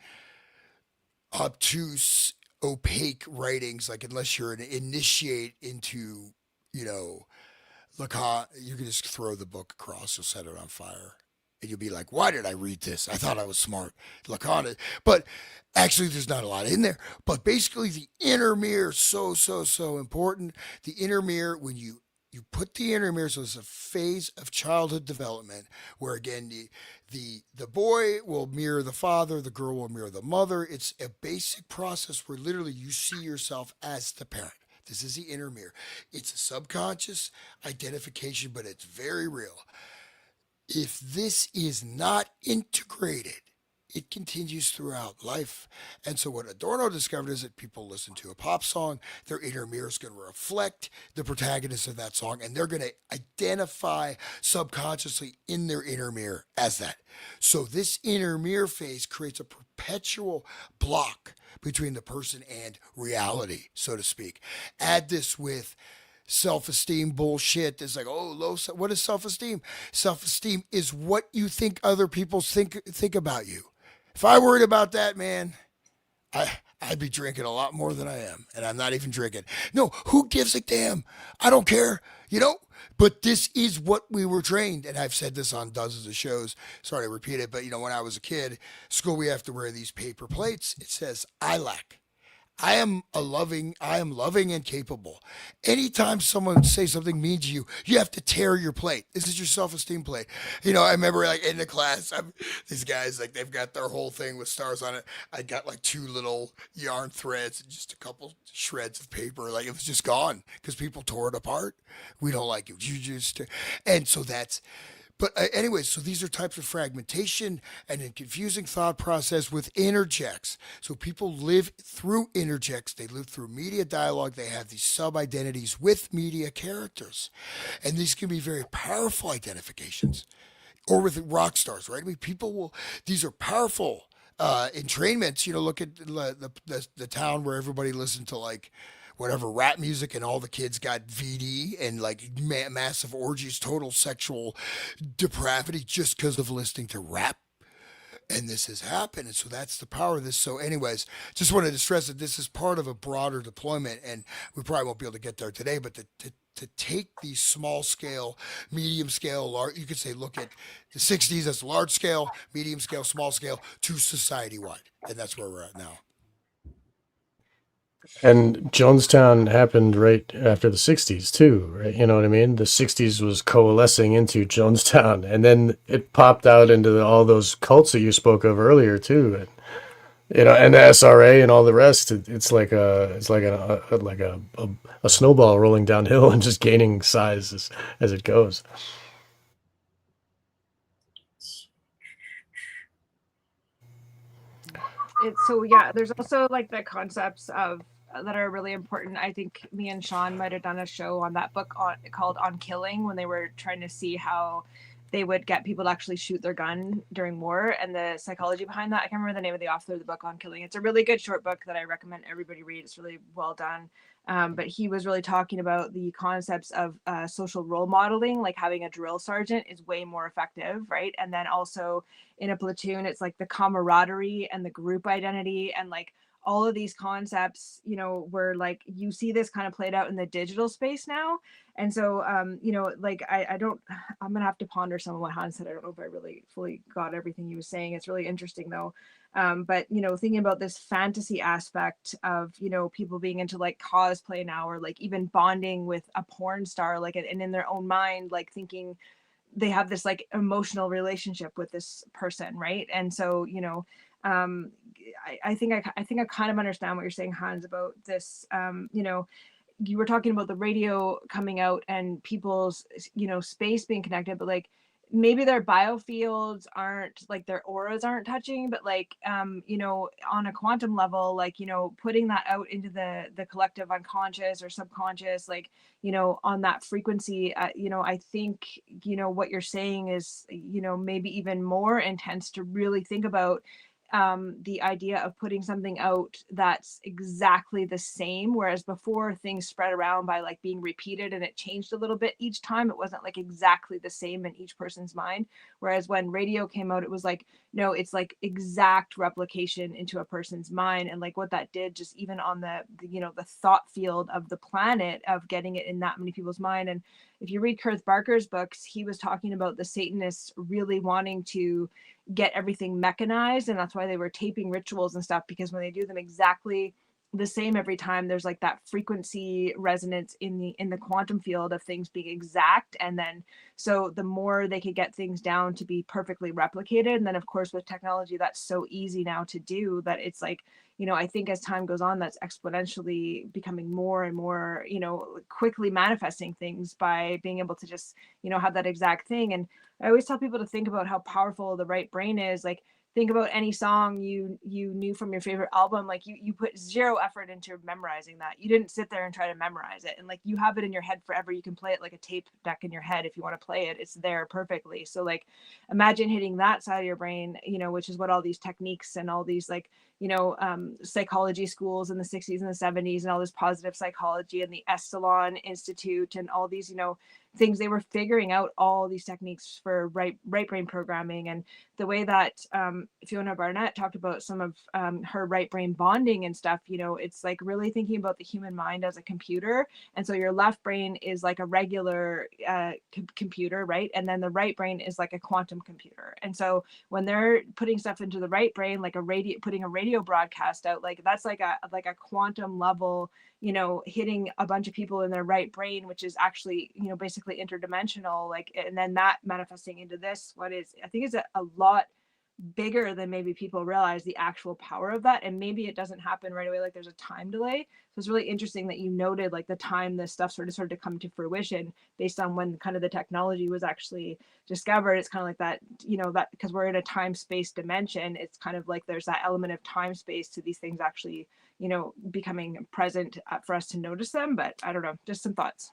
obtuse, opaque writings, like unless you're an initiate into, you know, Lacan, you can just throw the book across, you'll set it on fire. And you'll be like, why did I read this? I thought I was smart. Lacan, but actually, there's not a lot in there. But basically, the inner mirror is so, so, so important. The inner mirror, when you put the inner mirror, so it's a phase of childhood development where again the boy will mirror the father, the girl will mirror the mother. It's a basic process where literally you see yourself as the parent. This is the inner mirror. It's a subconscious identification, but it's very real. If this is not integrated, it continues throughout life. And so what Adorno discovered is that people listen to a pop song, their inner mirror is going to reflect the protagonist of that song, and they're going to identify subconsciously in their inner mirror as that. So this inner mirror phase creates a perpetual block between the person and reality, so to speak. Add this with self-esteem bullshit. It's like, oh, what is self-esteem? Self-esteem is what you think other people think about you. If I worried about that, man, I'd be drinking a lot more than I am, and I'm not even drinking. No, who gives a damn? I don't care, But this is what we were trained, and I've said this on dozens of shows. Sorry to repeat it, but when I was a kid, school we have to wear these paper plates. It says I lack. I am loving and capable. Anytime someone says something mean to you, you have to tear your plate. This is your self-esteem plate. I remember like in the class, these guys, like they've got their whole thing with stars on it. I got like 2 little yarn threads and just a couple shreds of paper. Like it was just gone because people tore it apart. We don't like it. And so but anyway, so these are types of fragmentation and a confusing thought process with interjects. So people live through interjects. They live through media dialogue. They have these sub-identities with media characters. And these can be very powerful identifications. Or with rock stars, right? I mean, these are powerful entrainments. Look at the town where everybody listened to like whatever rap music and all the kids got VD and like massive orgies, total sexual depravity just because of listening to rap. And this has happened. And so that's the power of this. So anyways, just wanted to stress that this is part of a broader deployment, and we probably won't be able to get there today, but to take these small scale, medium scale, large, you could say, look at the 60s as large scale, medium scale, small scale to society wide. And that's where we're at now. And Jonestown happened right after the 60s too, right? You know what I mean? The 60s was coalescing into Jonestown, and then it popped out into all those cults that you spoke of earlier too. And the SRA and all the rest. It's like a snowball rolling downhill and just gaining size as it goes. There's also like the concepts of that are really important. I think me and Sean might have done a show on that book called On Killing, when they were trying to see how they would get people to actually shoot their gun during war and the psychology behind that. I can't remember the name of the author of the book On Killing. It's a really good short book that I recommend everybody read. It's really well done. But he was really talking about the concepts of social role modeling, like having a drill sergeant is way more effective, right? And then also in a platoon, it's like the camaraderie and the group identity and like all of these concepts, where like you see this kind of played out in the digital space now. And so, I'm going to have to ponder some of what Hans said. I don't know if I really fully got everything he was saying. It's really interesting though. But thinking about this fantasy aspect of, people being into like cosplay now, or like even bonding with a porn star, like, and in their own mind, like thinking they have this like emotional relationship with this person. Right. And so, I think I kind of understand what you're saying, Hans, about this. You were talking about the radio coming out and people's, space being connected, but like maybe their biofields aren't like, their auras aren't touching, but like, you know, on a quantum level, like, you know, putting that out into the collective unconscious or subconscious, like, you know, on that frequency, you know, I think, you know, what you're saying is, you know, maybe even more intense to really think about the idea of putting something out that's exactly the same, whereas before things spread around by like being repeated and it changed a little bit each time. It wasn't like exactly the same in each person's mind, whereas when radio came out, it was like, no, it's like exact replication into a person's mind. And like what that did, just even on the you know, the thought field of the planet, of getting it in that many people's mind. And if you read Kurt Barker's books, he was talking about the Satanists really wanting to get everything mechanized, and that's why they were taping rituals and stuff, because when they do them exactly the same every time, there's like that frequency resonance in the quantum field of things being exact. And then so the more they could get things down to be perfectly replicated, and then of course with technology that's so easy now to do, that it's like, you know, I think as time goes on, that's exponentially becoming more and more, you know, quickly manifesting things by being able to just, you know, have that exact thing. And I always tell people to think about how powerful the right brain is. Like, think about any song you knew from your favorite album. Like, you put zero effort into memorizing that. You didn't sit there and try to memorize it, and like, you have it in your head forever. You can play it like a tape deck in your head if you want to play it. It's there perfectly. So like, imagine hitting that side of your brain, you know, which is what all these techniques and all these like, you know, psychology schools in the 60s and the 70s, and all this positive psychology and the Esalen Institute and all these, you know, things. They were figuring out all these techniques for right brain programming. And the way that Fiona Barnett talked about some of her right brain bonding and stuff, you know, it's like really thinking about the human mind as a computer. And so your left brain is like a regular computer, right? And then the right brain is like a quantum computer. And so when they're putting stuff into the right brain, like putting a radio broadcast out, like that's like a quantum level, you know, hitting a bunch of people in their right brain, which is actually, you know, basically interdimensional, like, and then that manifesting into this, what is, I think is a lot bigger than maybe people realize, the actual power of that. And maybe it doesn't happen right away, like there's a time delay. So it's really interesting that you noted like the time this stuff sort of started to come to fruition based on when kind of the technology was actually discovered. It's kind of like that, you know, that because we're in a time space dimension, it's kind of like there's that element of time space to these things actually, you know, becoming present for us to notice them. But I don't know, just some thoughts.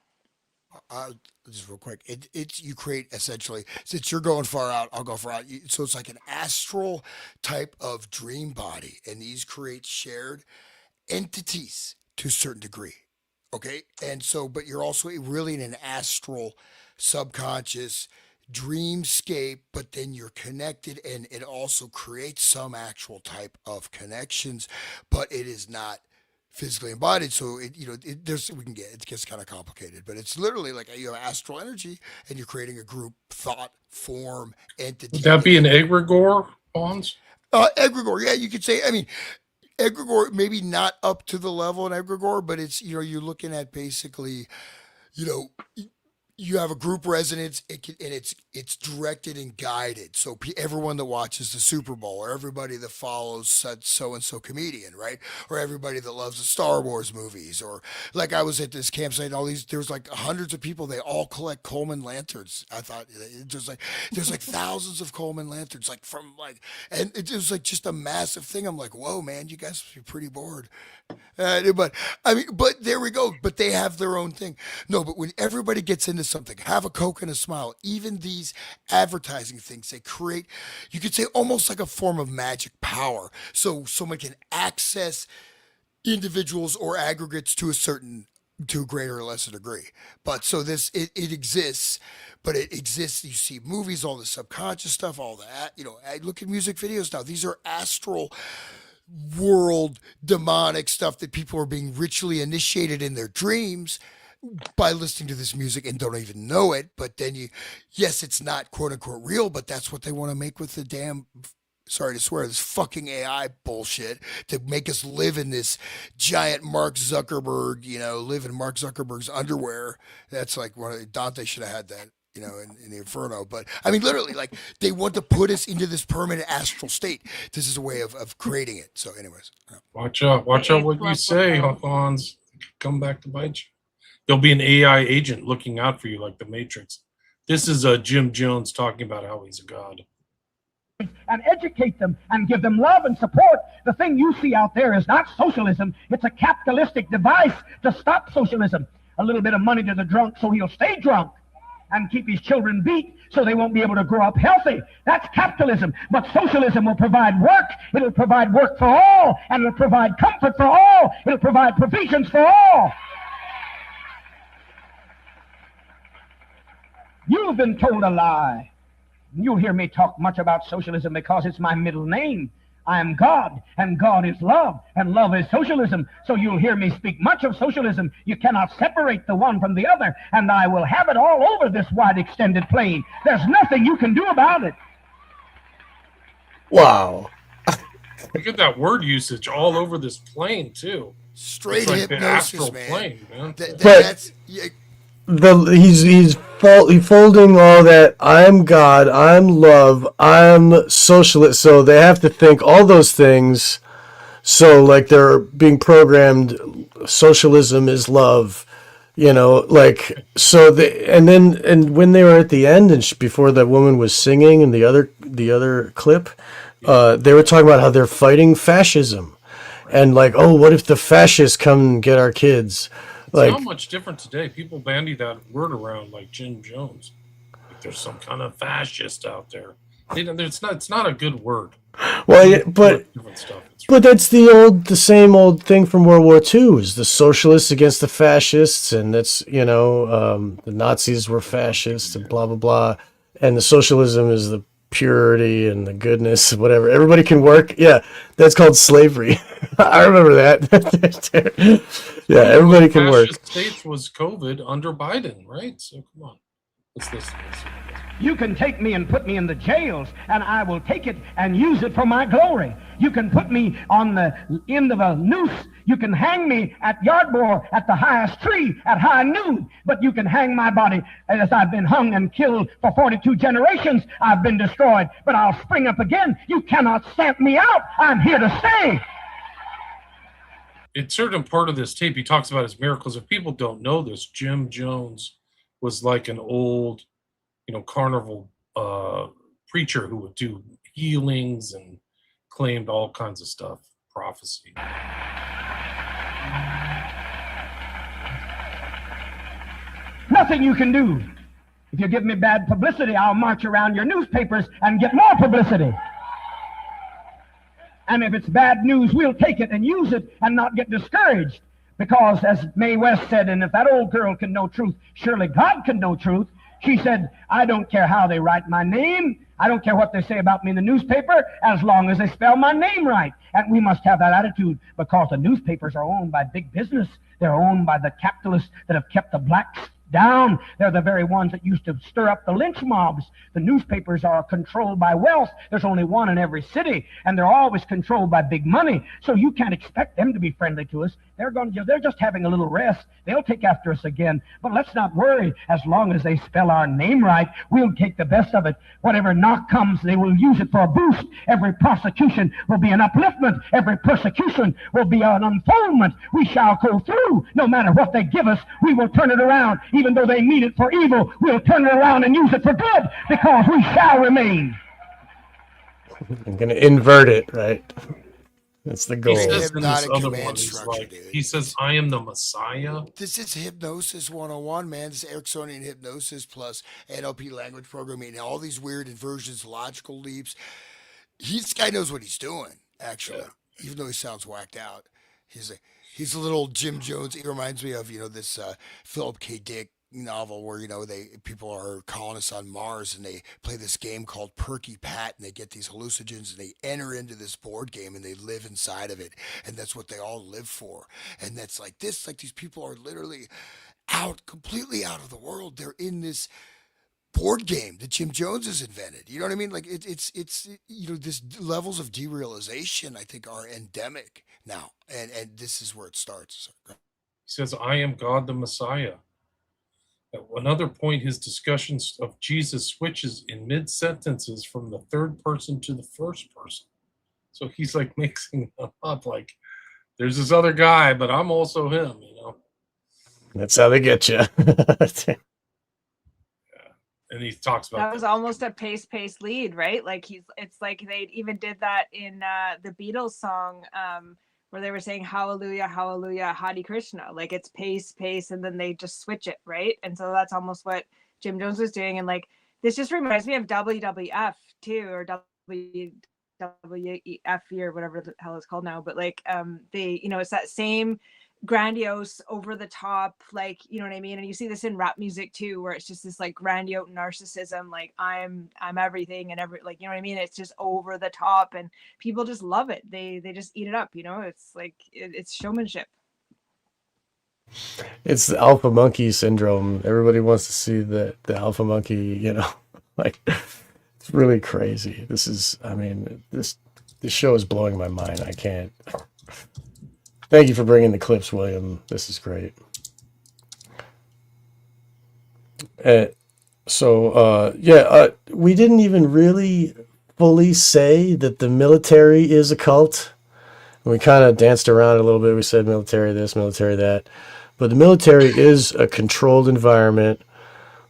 Just real quick, it's you create essentially, since you're going far out, I'll go far out. So it's like an astral type of dream body, and these create shared entities to a certain degree. Okay, and so, but you're also really in an astral, subconscious dreamscape, but then you're connected, and it also creates some actual type of connections, but it is not physically embodied. So it, you know, there's we can get it gets kind of complicated, but it's literally like you have astral energy, and you're creating a group thought form entity. Would that be an egregore, Hans? Egregore, yeah, you could say. I mean, egregore maybe not up to the level in egregore, but it's, you know, you're looking at basically, you know, you have a group resonance, and it's directed and guided. So everyone that watches the Super Bowl, or everybody that follows such so and so comedian, right, or everybody that loves the Star Wars movies, or like I was at this campsite, and all these, there was like hundreds of people. They all collect Coleman lanterns. I thought there's like thousands of Coleman lanterns, like from like, and it was like just a massive thing. I'm like, whoa, man, you guys must be pretty bored. But I mean, but there we go. But they have their own thing. No, but when everybody gets into something, have a Coke and a smile. Even these advertising things, they create, you could say, almost like a form of magic power. So someone can access individuals or aggregates to a greater or lesser degree. But so it exists, but it exists. You see movies, all the subconscious stuff, all that. You know, I look at music videos now. These are astral world demonic stuff that people are being ritually initiated in their dreams by listening to this music and don't even know it. But then yes, it's not quote unquote real, but that's what they want to make with the damn, sorry to swear, this fucking AI bullshit, to make us live in this giant Mark Zuckerberg, you know, live in Mark Zuckerberg's underwear. That's like Dante should have had that, you know, in the Inferno. But I mean, literally, like, they want to put us into this permanent astral state. This is a way of creating it. So anyways. Yeah. Watch out what you say, Hans. Come back to bite you. There'll be an AI agent looking out for you like the Matrix. This is Jim Jones talking about how he's a god. And educate them and give them love and support. The thing you see out there is not socialism. It's a capitalistic device to stop socialism. A little bit of money to the drunk so he'll stay drunk and keep his children beat so they won't be able to grow up healthy. That's capitalism. But socialism will provide work. It'll provide work for all, and it'll provide comfort for all. It'll provide provisions for all. You've been told a lie. You'll hear me talk much about socialism because it's my middle name. I am God, and God is love, and love is socialism. So you'll hear me speak much of socialism. You cannot separate the one from the other, and I will have it all over this wide extended plain. There's nothing you can do about it. Wow. Look at that word usage all over this plane, too. Straight like hypnosis, man. Plane, man. That's... Yeah. He's folding all that. I'm God, I'm love, I'm socialist. So they have to think all those things. So like they're being programmed. Socialism is love, like so. And when they were at the end and before that woman was singing in the other clip, they were talking about how they're fighting fascism, and like, oh, what if the fascists come and get our kids? It's not much different today. People bandy that word around like Jim Jones. Like there's some kind of fascist out there. It's not a good word. Well, yeah, but that's the same old thing from World War II is the socialists against the fascists, and that's the Nazis were fascists and blah blah blah, and the socialism is the purity and the goodness, whatever. Everybody can work. Yeah, that's called slavery. I remember that. Yeah, everybody can work. States was COVID under Biden, right? So come on, let's listen. You can take me and put me in the jails, and I will take it and use it for my glory. You can put me on the end of a noose. You can hang me at Yardmore at the highest tree at high noon. But you can hang my body as I've been hung and killed for 42 generations. I've been destroyed, but I'll spring up again. You cannot stamp me out. I'm here to stay. In certain part of this tape, he talks about his miracles. If people don't know this, Jim Jones was like an old, carnival preacher who would do healings and claimed all kinds of stuff, prophecy. Nothing you can do. If you give me bad publicity, I'll march around your newspapers and get more publicity. And if it's bad news, we'll take it and use it and not get discouraged. Because as Mae West said, and if that old girl can know truth, surely God can know truth. She said, I don't care how they write my name. I don't care what they say about me in the newspaper, as long as they spell my name right. And we must have that attitude because the newspapers are owned by big business. They're owned by the capitalists that have kept the blacks down. They're the very ones that used to stir up the lynch mobs. The newspapers are controlled by wealth. There's only one in every city, and they're always controlled by big money. So you can't expect them to be friendly to us. They're just having a little rest. They'll take after us again. But let's not worry. As long as they spell our name right, we'll take the best of it. Whatever knock comes, they will use it for a boost. Every prosecution will be an upliftment. Every persecution will be an unfoldment. We shall go through. No matter what they give us, we will turn it around. Even though they mean it for evil, we'll turn it around and use it for good, because we shall remain. I'm going to invert it, right? That's the goal. He says in this other one, he says, I am the Messiah. This is hypnosis 101, man. This is Ericksonian hypnosis plus NLP language programming and all these weird inversions, logical leaps. This guy knows what he's doing, actually, even though he sounds whacked out. He's a little Jim Jones. He reminds me of, this Philip K. Dick novel where, people are colonists on Mars and they play this game called Perky Pat and they get these hallucinogens and they enter into this board game and they live inside of it. And that's what they all live for. And that's like this, like these people are literally completely out of the world. They're in this board game that Jim Jones has invented. You know what I mean? Like it's this levels of derealization, I think, are endemic now. And this is where it starts. He says, I am God the Messiah. At another point, his discussions of Jesus switches in mid-sentences from the third person to the first person. So he's like mixing them up, like there's this other guy, but I'm also him, That's how they get you. And he talks about that was almost a pace lead, right? Like it's like they even did that in the Beatles song where they were saying hallelujah, hallelujah, Hare Krishna. Like it's pace, and then they just switch it, right? And so that's almost what Jim Jones was doing. And like this just reminds me of WWF too, or WWF or whatever the hell it's called now. But like they, you know, it's that same grandiose, over the top, like, you know what I mean? And you see this in rap music too, where it's just this like grandiose narcissism, like I'm everything and like, you know what I mean? It's just over the top and people just love it. They just eat it up, you know? It's like it's showmanship. It's the alpha monkey syndrome. Everybody wants to see the alpha monkey, you know. Like it's really crazy. This is, I mean, this show is blowing my mind. I can't. Thank you for bringing the clips, William. This is great. We didn't even really fully say that the military is a cult. We kind of danced around a little bit. We said military this, military that. But the military is a controlled environment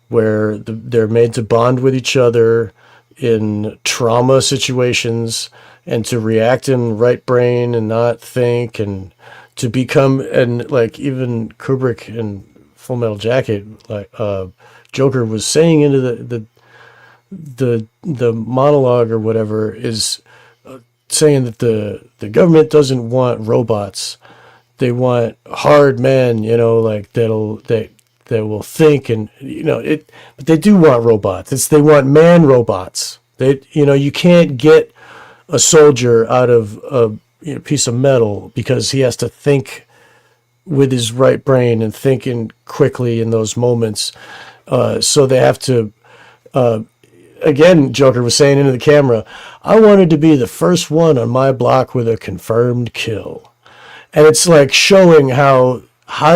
where they're made to bond with each other in trauma situations and to react in right brain and not think, and to become, and like even Kubrick in Full Metal Jacket, like Joker was saying into the monologue or whatever, is saying that the government doesn't want robots. They want hard men, you know, like that will think, and you know it. But they do want robots. They want man robots. You know, you can't get a soldier out of a piece of metal because he has to think with his right brain and thinking quickly in those moments. So they have to. Again, Joker was saying into the camera, I wanted to be the first one on my block with a confirmed kill. And it's like showing how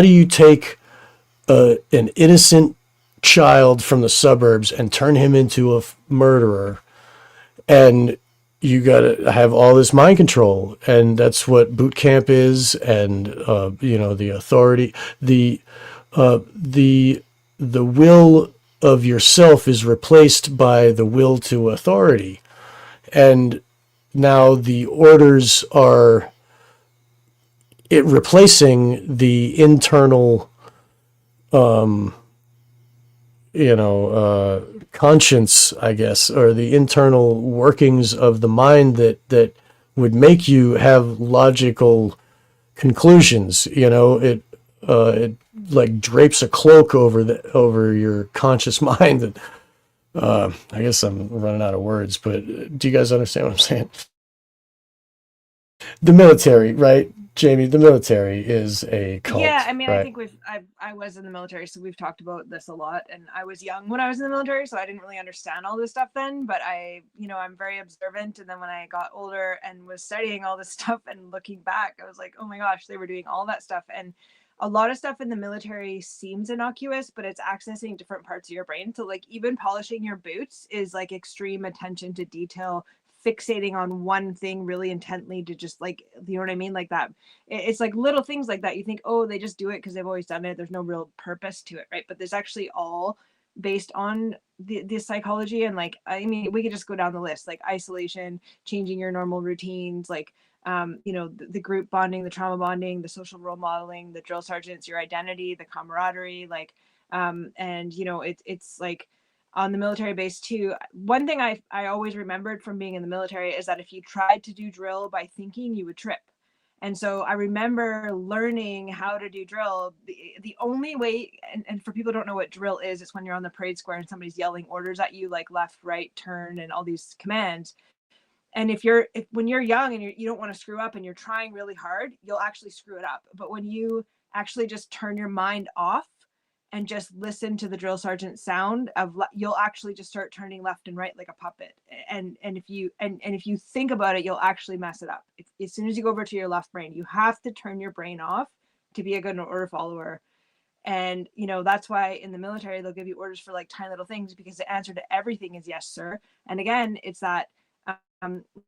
do you take an innocent child from the suburbs and turn him into a murderer, and you got to have all this mind control, and that's what boot camp is, and you know, the authority, the will of yourself is replaced by the will to authority, and now the orders are replacing the internal conscience, I guess, or the internal workings of the mind that would make you have logical conclusions. You know, it like drapes a cloak over your conscious mind. And I guess I'm running out of words, but do you guys understand what I'm saying? The military, right, Jamie? The military is a cult. Yeah, I mean, right? I think I was in the military, so we've talked about this a lot. And I was young when I was in the military, so I didn't really understand all this stuff then. But I'm very observant. And then when I got older and was studying all this stuff and looking back, I was like, oh my gosh, they were doing all that stuff. And a lot of stuff in the military seems innocuous, but it's accessing different parts of your brain. So like even polishing your boots is like extreme attention to detail, fixating on one thing really intently to just like, you know what I mean? Like that. It's like little things like that. You think, oh, they just do it because they've always done it. There's no real purpose to it, right? But there's actually all based on the psychology. And like, I mean, we could just go down the list, like isolation, changing your normal routines, like the group bonding, the trauma bonding, the social role modeling, the drill sergeants, your identity, the camaraderie, like and it's like on the military base too. One thing I always remembered from being in the military is that if you tried to do drill by thinking, you would trip. And so I remember learning how to do drill. The only way, and for people who don't know what drill is, it's when you're on the parade square and somebody's yelling orders at you, like left, right, turn, and all these commands. And when you're young and you don't want to screw up and you're trying really hard, you'll actually screw it up. But when you actually just turn your mind off and just listen to the drill sergeant sound you'll actually just start turning left and right like a puppet. And if you think about it, you'll actually mess it up. As soon as you go over to your left brain, you have to turn your brain off to be a good order follower. And that's why in the military they'll give you orders for like tiny little things, because the answer to everything is yes, sir. And again, it's that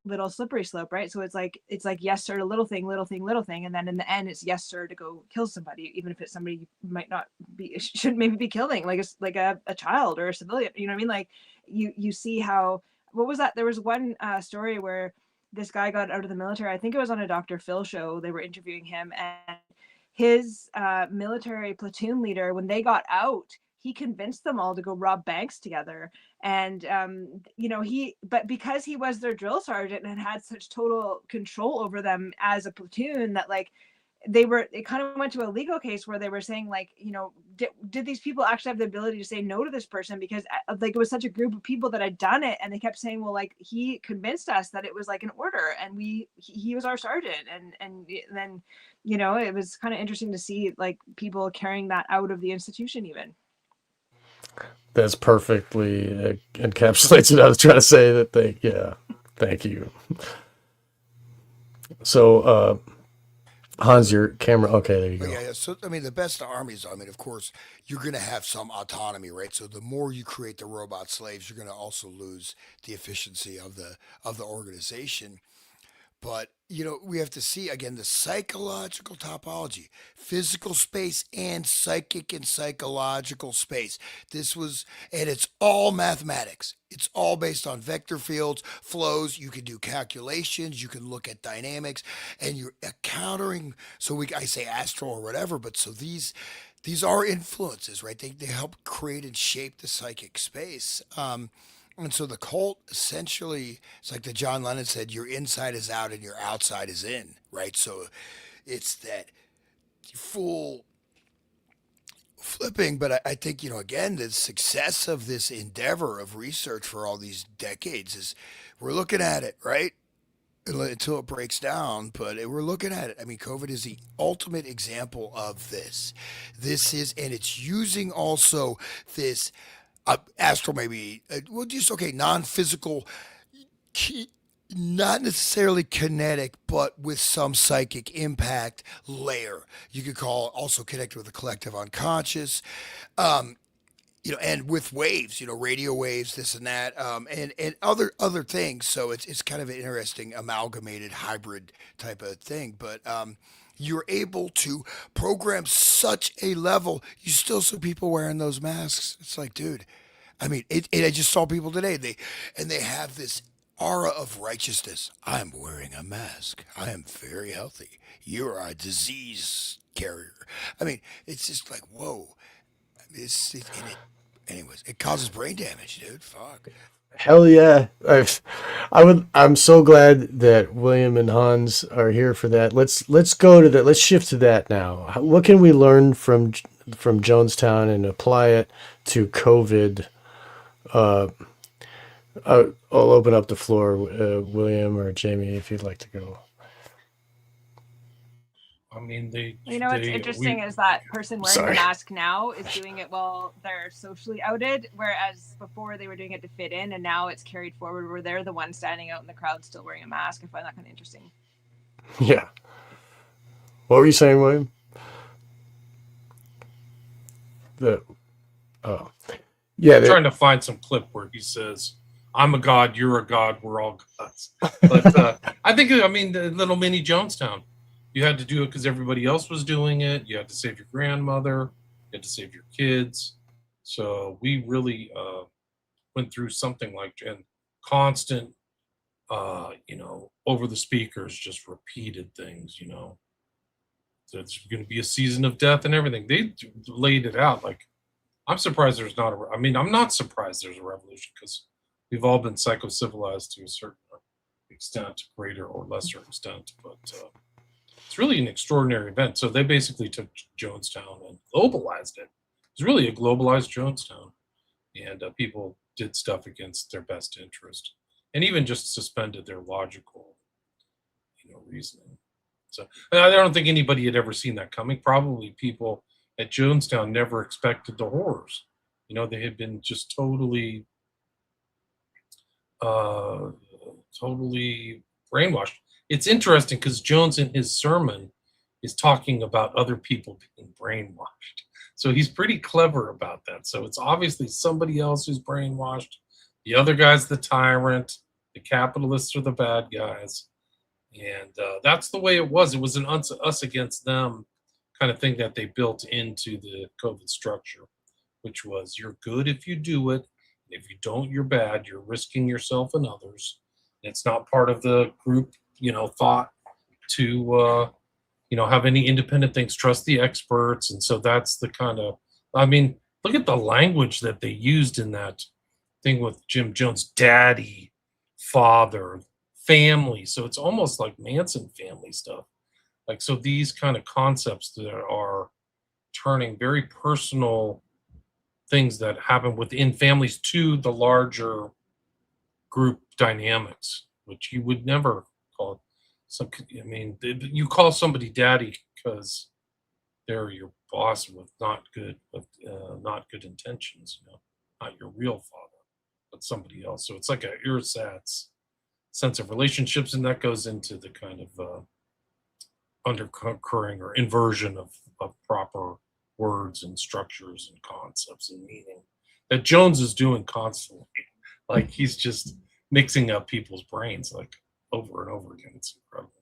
little slippery slope, right? So it's like yes sir to little thing, and then in the end it's yes sir to go kill somebody, even if it's somebody you might not be shouldn't maybe be killing, like a child or a civilian. You know what I mean? Like you see how, what was that? There was one story where this guy got out of the military. I think it was on a Dr. Phil show. They were interviewing him, and his military platoon leader, when they got out, he convinced them all to go rob banks together. And but because he was their drill sergeant and had such total control over them as a platoon, that like it kind of went to a legal case where they were saying, like, did these people actually have the ability to say no to this person, because like it was such a group of people that had done it, and they kept saying, well, like, he convinced us that it was like an order, and he was our sergeant, and then it was kind of interesting to see like people carrying that out of the institution even. That's perfectly encapsulates it. I was trying to say that thank you. So Hans, your camera. Okay, there you go. Yeah. So, I mean, the best armies, I mean, of course, you're going to have some autonomy, right? So the more you create the robot slaves, you're going to also lose the efficiency of the organization. But, we have to see again the psychological topology, physical space and psychic and psychological space. And it's all mathematics. It's all based on vector fields, flows. You can do calculations, you can look at dynamics, and you're encountering. So I say astral or whatever, but so these are influences, right? They help create and shape the psychic space. And so the cult essentially, it's like the John Lennon said, your inside is out and your outside is in, right? So it's that full flipping. But I think, again, the success of this endeavor of research for all these decades is we're looking at it, right? Until it breaks down, but we're looking at it. I mean, COVID is the ultimate example of this. And it's using also this astral, maybe, non-physical, not necessarily kinetic, but with some psychic impact layer. You could call it also connected with the collective unconscious, and with waves, radio waves, this and that, and other things. So it's kind of an interesting amalgamated hybrid type of thing, but you're able to program such a level. You still see people wearing those masks. It's like, dude, I mean, I just saw people today. They have this aura of righteousness. I'm wearing a mask. I am very healthy. You're a disease carrier. I mean, it's just like, whoa. Anyways, it causes brain damage, dude. Fuck. Hell yeah. I'm so glad that William and Hans are here for that. Let's go to that. Let's shift to that now. What can we learn from Jonestown and apply it to COVID? I'll open up the floor, William or Jamie, if you'd like to go. I mean, what's interesting is that person wearing the mask now is doing it while they're socially outed, whereas before they were doing it to fit in, and now it's carried forward where they're the one standing out in the crowd still wearing a mask. I find that kind of interesting. Yeah. What were you saying, William? I'm trying to find some clip where he says, "I'm a god, you're a god, we're all gods." But I think, the little mini Jonestown. You had to do it because everybody else was doing it. You had to save your grandmother. You had to save your kids. So we really went through something like and constant, over the speakers, just repeated things. So it's going to be a season of death and everything. They laid it out like. I'm surprised there's not I'm not surprised there's a revolution because we've all been psycho-civilized to a certain extent, greater or lesser extent, but it's really an extraordinary event. So they basically took Jonestown and globalized it. It's really a globalized Jonestown, and people did stuff against their best interest, and even just suspended their logical, reasoning. So I don't think anybody had ever seen that coming. Probably people at Jonestown never expected the horrors. They had been just totally brainwashed. It's interesting because Jones in his sermon is talking about other people being brainwashed. So he's pretty clever about that. So it's obviously somebody else who's brainwashed. The other guy's the tyrant. The capitalists are the bad guys. And that's the way it was. It was an us against them kind of thing that they built into the COVID structure, which was you're good if you do it. If you don't, you're bad. You're risking yourself and others. It's not part of the group, thought to, have any independent things. Trust the experts. And so that's the kind of, look at the language that they used in that thing with Jim Jones, daddy, father, family. So it's almost like Manson family stuff. Like, so these kind of concepts that are turning very personal things that happen within families to the larger group dynamics, which you would never call it. You call somebody daddy because they're your boss with not good intentions, not your real father, but somebody else. So it's like a ersatz sense of relationships, and that goes into the kind of undercurring or inversion of proper words and structures and concepts and meaning that Jones is doing constantly. Like, he's just mixing up people's brains like over and over again. It's incredible.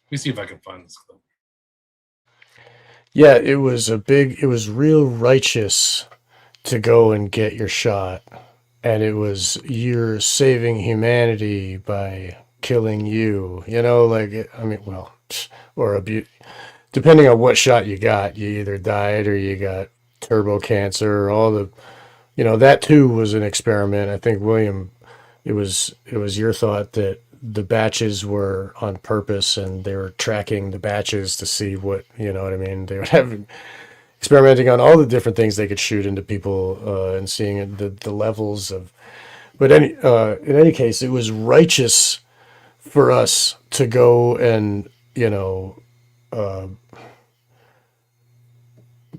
Let me see if I can find this clip. Yeah, it was real righteous to go and get your shot. And it was, you're saving humanity by killing you, or depending on what shot you got, you either died or you got turbo cancer or all the, that too was an experiment. I think, William, it was your thought that the batches were on purpose and they were tracking the batches to see what, they would have experimenting on all the different things they could shoot into people and seeing the levels of, but in any case, it was righteous for us to go and,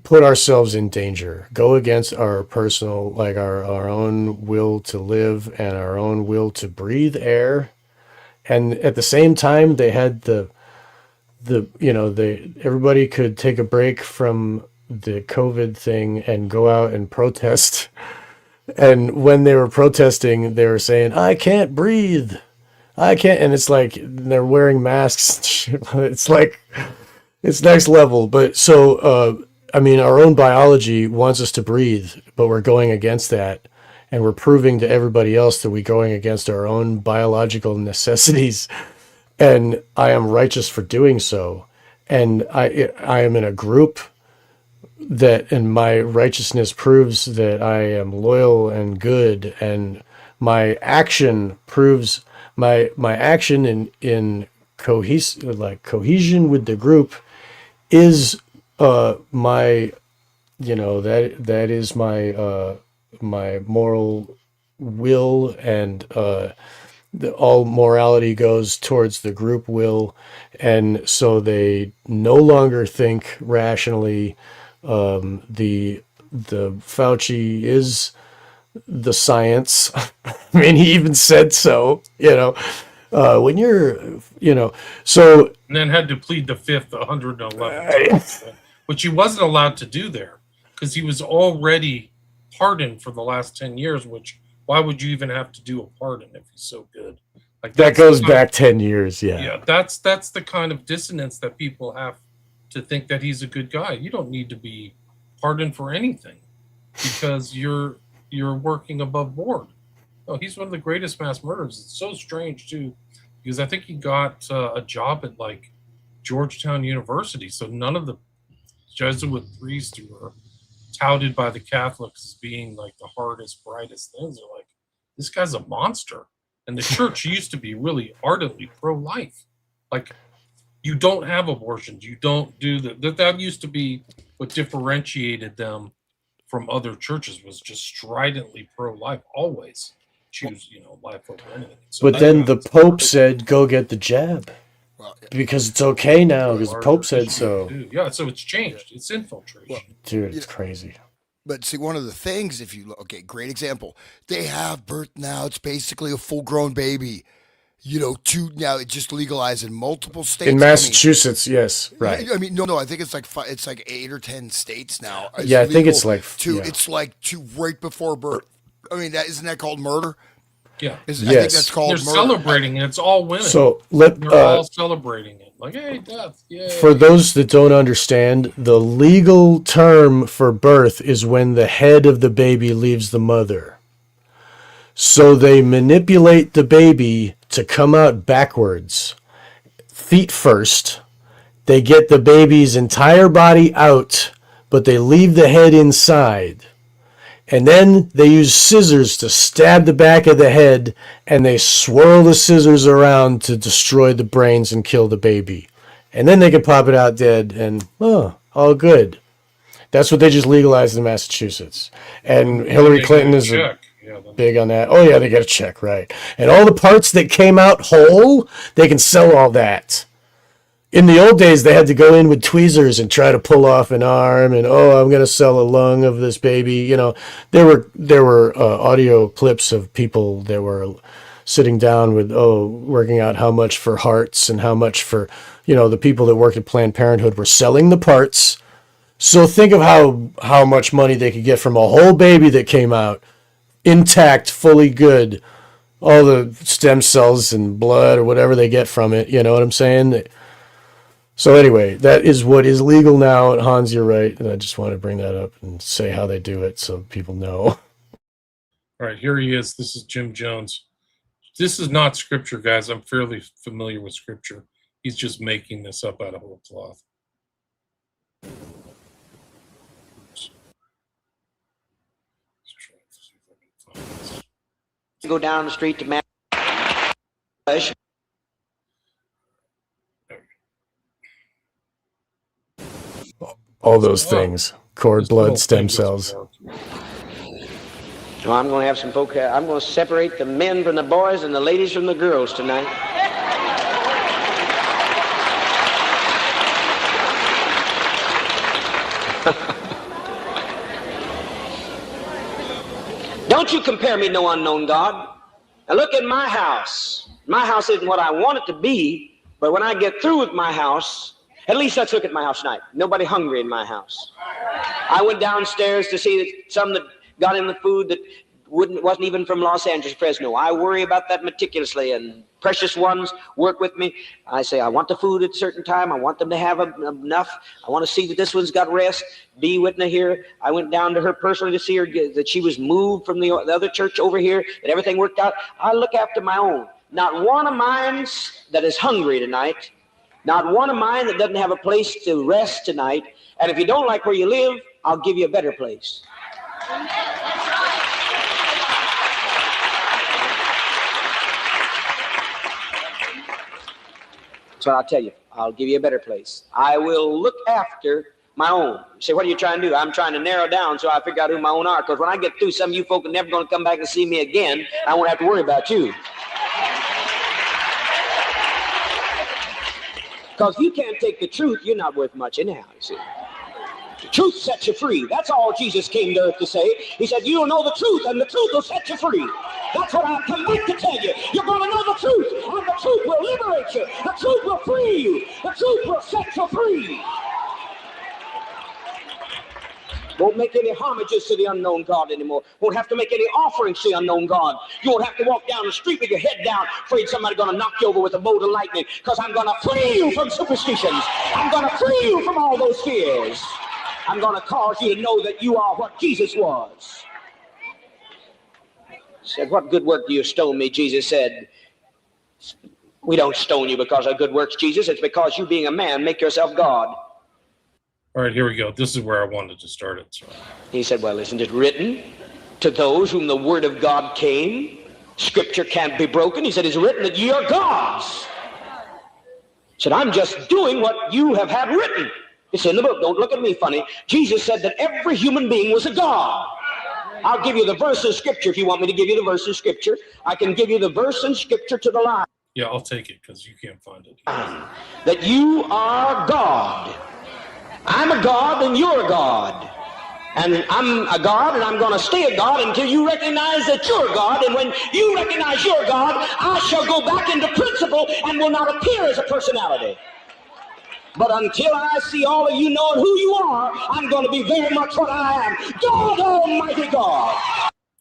put ourselves in danger, go against our personal, like our own will to live and our own will to breathe air. And at the same time, they had everybody could take a break from the COVID thing and go out and protest. And when they were protesting, they were saying, I can't breathe. I can't. And it's like, they're wearing masks. It's like, it's next level. But so, our own biology wants us to breathe, but we're going against that. And we're proving to everybody else that we're going against our own biological necessities. And I am righteous for doing so. And I am in a group and my righteousness proves that I am loyal and good. And my action proves my action in cohesion with the group is my, that is my moral will, and all morality goes towards the group will, and so they no longer think rationally. The Fauci is the science. He even said so. When you're, so, and then had to plead the fifth 111 times, which he wasn't allowed to do there because he was already pardoned for the last 10 years, which why would you even have to do a pardon if he's so good? Like, that goes back 10 years. Yeah, that's the kind of dissonance that people have to think that he's a good guy. You don't need to be pardoned for anything because you're working above board. No, he's one of the greatest mass murderers. It's so strange too, because I think he got a job at like Georgetown University. So none of the Jesuit priests who were touted by the Catholics as being like the hardest, brightest things are like, this guy's a monster. And the church used to be really ardently pro-life. Like, you don't have abortions. You don't do that used to be what differentiated them from other churches, was just stridently pro-life, always choose, life over anything. So but then the Pope said, go get the jab. Because it's okay now, because the Pope said so. Yeah, so it's changed. It's infiltration. Dude, it's crazy. But see, one of the things, if you look, okay, great example. They have birth now. It's basically a full-grown baby. Now it's just legalized in multiple states. In Massachusetts, yes, right. No, I think it's like 8 or 10 states now. Yeah, I think it's like it's like right before birth. Isn't that called murder? Yeah. I think that's called They're celebrating it. It's all women. So they're all celebrating it. Like, hey, death. Yay. For those that don't understand, the legal term for birth is when the head of the baby leaves the mother. So they manipulate the baby to come out backwards, feet first. They get the baby's entire body out, but they leave the head inside. And then they use scissors to stab the back of the head, and they swirl the scissors around to destroy the brains and kill the baby. And then they can pop it out dead, and all good. That's what they just legalized in Massachusetts. And Hillary Clinton is big on that. Oh, yeah, they get a check, right. And all the parts that came out whole, they can sell all that. In the old days, they had to go in with tweezers and try to pull off an arm, and I'm going to sell a lung of this baby. You know, there were audio clips of people that were sitting down with working out how much for hearts and how much for the people that work at Planned Parenthood were selling the parts. So think of how much money they could get from a whole baby that came out intact, fully good, all the stem cells and blood or whatever they get from it. You know what I'm saying? So anyway, that is what is legal now. And Hans, you're right. And I just want to bring that up and say how they do it so people know. All right, here he is. This is Jim Jones. This is not scripture, guys. I'm fairly familiar with scripture. He's just making this up out of whole cloth. Go down the street to all those things, cord blood, stem cells. So I'm going to have some folk. I'm going to separate the men from the boys and the ladies from the girls tonight. Don't you compare me to no unknown God. Now look at my house. My house isn't what I want it to be, but when I get through with my house, at least let's look at my house tonight. Nobody hungry in my house. I went downstairs to see that some that got in the food that wasn't even from Los Angeles, Fresno. I worry about that meticulously, and precious ones work with me. I say, I want the food at a certain time. I want them to have enough. I want to see that this one's got rest. Be with me here. I went down to her personally to see her, that she was moved from the other church over here, that everything worked out. I look after my own. Not one of mine that is hungry tonight. Not one of mine that doesn't have a place to rest tonight. And if you don't like where you live, I'll give you a better place. That's what I'll tell you. I'll give you a better place. I will look after my own. You say, what are you trying to do? I'm trying to narrow down so I figure out who my own are. Because when I get through, some of you folk are never going to come back and see me again. I won't have to worry about you. Because if you can't take the truth, you're not worth much anyhow, you see. The truth sets you free. That's all Jesus came to earth to say. He said, you'll know the truth, and the truth will set you free. That's what I've come back to tell you. You're going to know the truth, and the truth will liberate you. The truth will free you. The truth will set you free. Won't make any homages to the unknown God anymore. Won't have to make any offerings to the unknown God. You won't have to walk down the street with your head down, afraid somebody's going to knock you over with a bolt of lightning, because I'm going to free you from superstitions. I'm going to free you from all those fears. I'm going to cause you to know that you are what Jesus was. He said, what good work do you stone me? Jesus said, we don't stone you because of good works, Jesus. It's because you being a man make yourself God. All right, here we go. This is where I wanted to start it. So. He said, well, isn't it written to those whom the word of God came? Scripture can't be broken. He said, it's written that ye are gods. He said, I'm just doing what you have had written. It's in the book. Don't look at me funny. Jesus said that every human being was a god. I'll give you the verse of Scripture if you want me to give you the verse of Scripture. I can give you the verse in Scripture to the lie. Yeah, I'll take it because you can't find it. That you are God. I'm a God and you're a God. And I'm a God and I'm going to stay a God until you recognize that you're God. And when you recognize you're God, I shall go back into principle and will not appear as a personality. But until I see all of you knowing who you are, I'm going to be very much what I am. God Almighty God.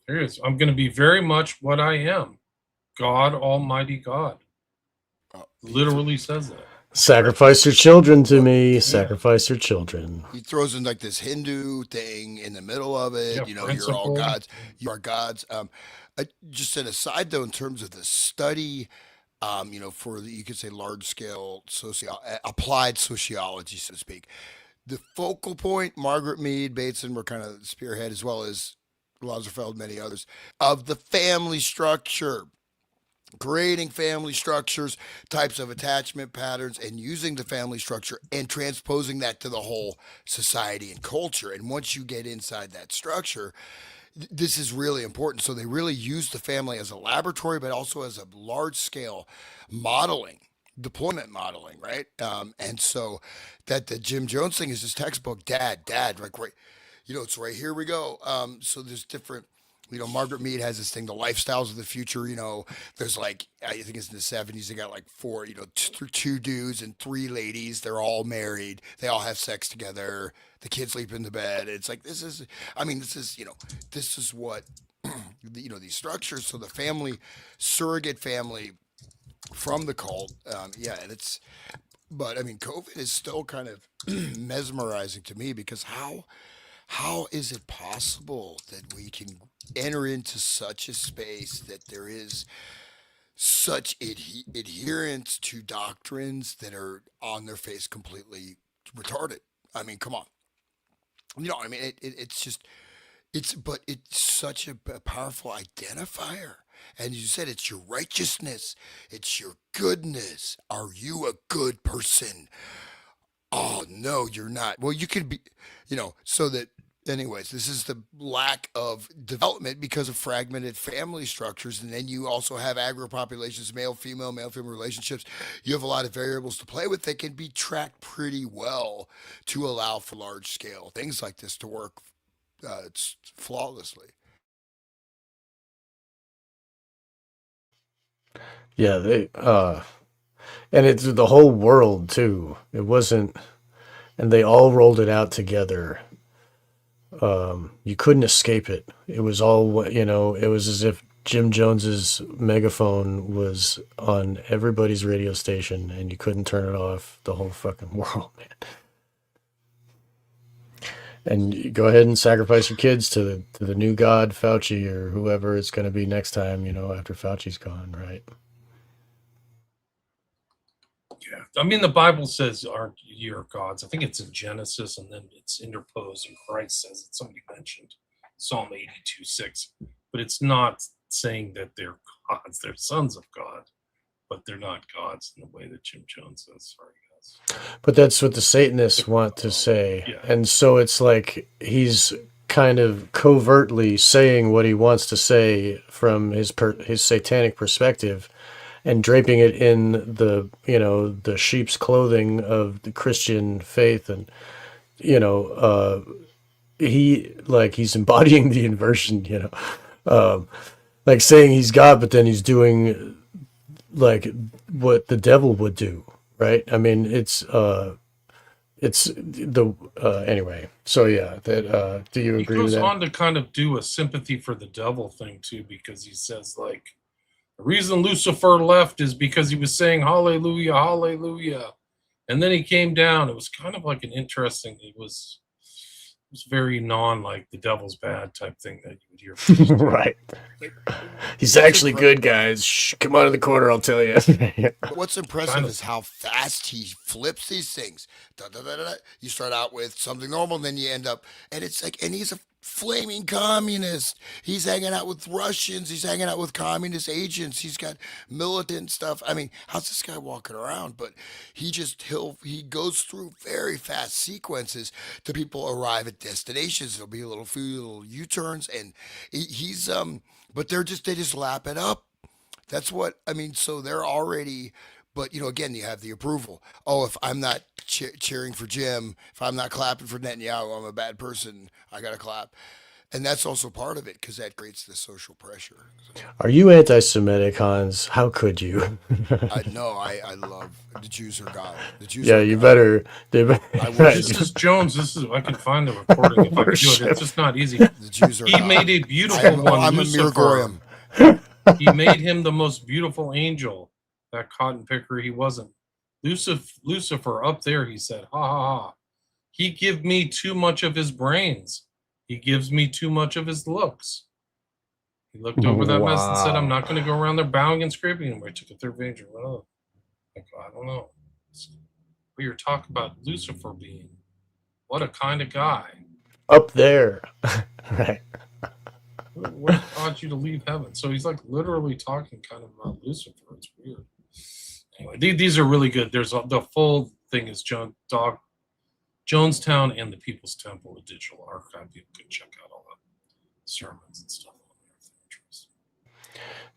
There it is. I'm going to be very much what I am. God, Almighty God. Literally says that. Sacrifice your children to me. Sacrifice your children. He throws in like this Hindu thing in the middle of it. Yeah, You know, you're all principle. gods. You are gods. Just an aside though, in terms of the study, you know, for the, you could say large scale applied sociology, so to speak. The focal point, Margaret Mead, Bateson were kind of spearhead, as well as Lazarsfeld, many others, of the family structure, creating family structures, types of attachment patterns, and using the family structure and transposing that to the whole society and culture. And once you get inside that structure, this is really important. So they really use the family as a laboratory, but also as a large scale modeling, deployment modeling, right? And so that the Jim Jones thing is his textbook, dad, like right, you know, it's right here we go. So there's different, you know, Margaret Mead has this thing, the lifestyles of the future. You know, there's like, I think it's in the 70s, they got like four, you know, two dudes and three ladies. They're all married. They all have sex together. The kids sleep in the bed. It's like, this is, I mean, this is, you know, this is what, you know, these structures. So the family, surrogate family from the cult. Yeah. And it's, but I mean, COVID is still kind of mesmerizing to me because how is it possible that we can enter into such a space that there is such adherence to doctrines that are on their face completely retarded? I mean, come on. You know, I mean, it's just, but it's such a powerful identifier. And you said it's your righteousness, it's your goodness. Are you a good person? Oh, no, you're not. Well, you could be, you know, so that, anyways, this is the lack of development because of fragmented family structures. And then you also have agro-populations, male female relationships. You have a lot of variables to play with that can be tracked pretty well to allow for large scale things like this to work flawlessly. Yeah, and it's the whole world too. It wasn't, and they all rolled it out together. You couldn't escape it. It was all, you know, it was as if Jim Jones's megaphone was on everybody's radio station and you couldn't turn it off. The whole fucking world, man. And you go ahead and sacrifice your kids to the new god, Fauci, or whoever it's going to be next time, you know, after Fauci's gone, right? Yeah, I mean, the Bible says, "Aren't your gods?" I think it's in Genesis, and then it's interposed, and Christ says it. Somebody mentioned Psalm 82:6, but it's not saying that they're gods. They're sons of God, but they're not gods in the way that Jim Jones says. Sorry, guys. But that's what the Satanists want to say, Yeah. and so it's like he's kind of covertly saying what he wants to say from his satanic perspective, and draping it in the, you know, the sheep's clothing of the Christian faith. And, you know, he's embodying the inversion, you know, like saying he's God, but then he's doing like what the devil would do. Right. I mean, it's anyway. So yeah, that, do you agree with that? He goes on to kind of do a sympathy for the devil thing too, because he says like, the reason Lucifer left is because he was saying hallelujah, hallelujah. And then he came down. It was kind of like an interesting, it was very like the devil's bad type thing that you would hear. Right. He's actually good, guys. Shh, come out of the corner, I'll tell you. What's impressive is how fast he flips these things. You start out with something normal, and then you end up, and it's like, and he's a flaming communist. He's hanging out with Russians. He's hanging out with communist agents. He's got militant stuff. I mean, how's this guy walking around? But he goes through very fast sequences to people arrive at destinations. There'll be a few little U-turns, and he's but they just lap it up. That's what I mean. So they're already. But, you know, again, you have the approval. Oh, if I'm not cheering for Jim, if I'm not clapping for Netanyahu, I'm a bad person. I got to clap. And that's also part of it because that creates the social pressure. So, are you anti-Semitic, Hans? How could you? No, I love the Jews are God. The Jews yeah, are you God. better. This is Jones. I can find the recording if I can do it. It's just not easy. The Jews are He God. made a beautiful one. I'm a Lucifer. Mir Goyim. He made him the most beautiful angel. That cotton picker, he wasn't. Lucifer up there, he said, ha ha ha. He give me too much of his brains. He gives me too much of his looks. He looked over that mess and said, I'm not going to go around there bowing and scraping anymore. He took a third page. Oh, I don't know. We were talking about Lucifer being what a kind of guy. Up there. Right. What caused you to leave heaven? So he's like literally talking kind of about Lucifer. It's weird. Anyway, these are really good. There's the full thing is Jonestown and the People's Temple, a digital archive. People can check out all the sermons and stuff.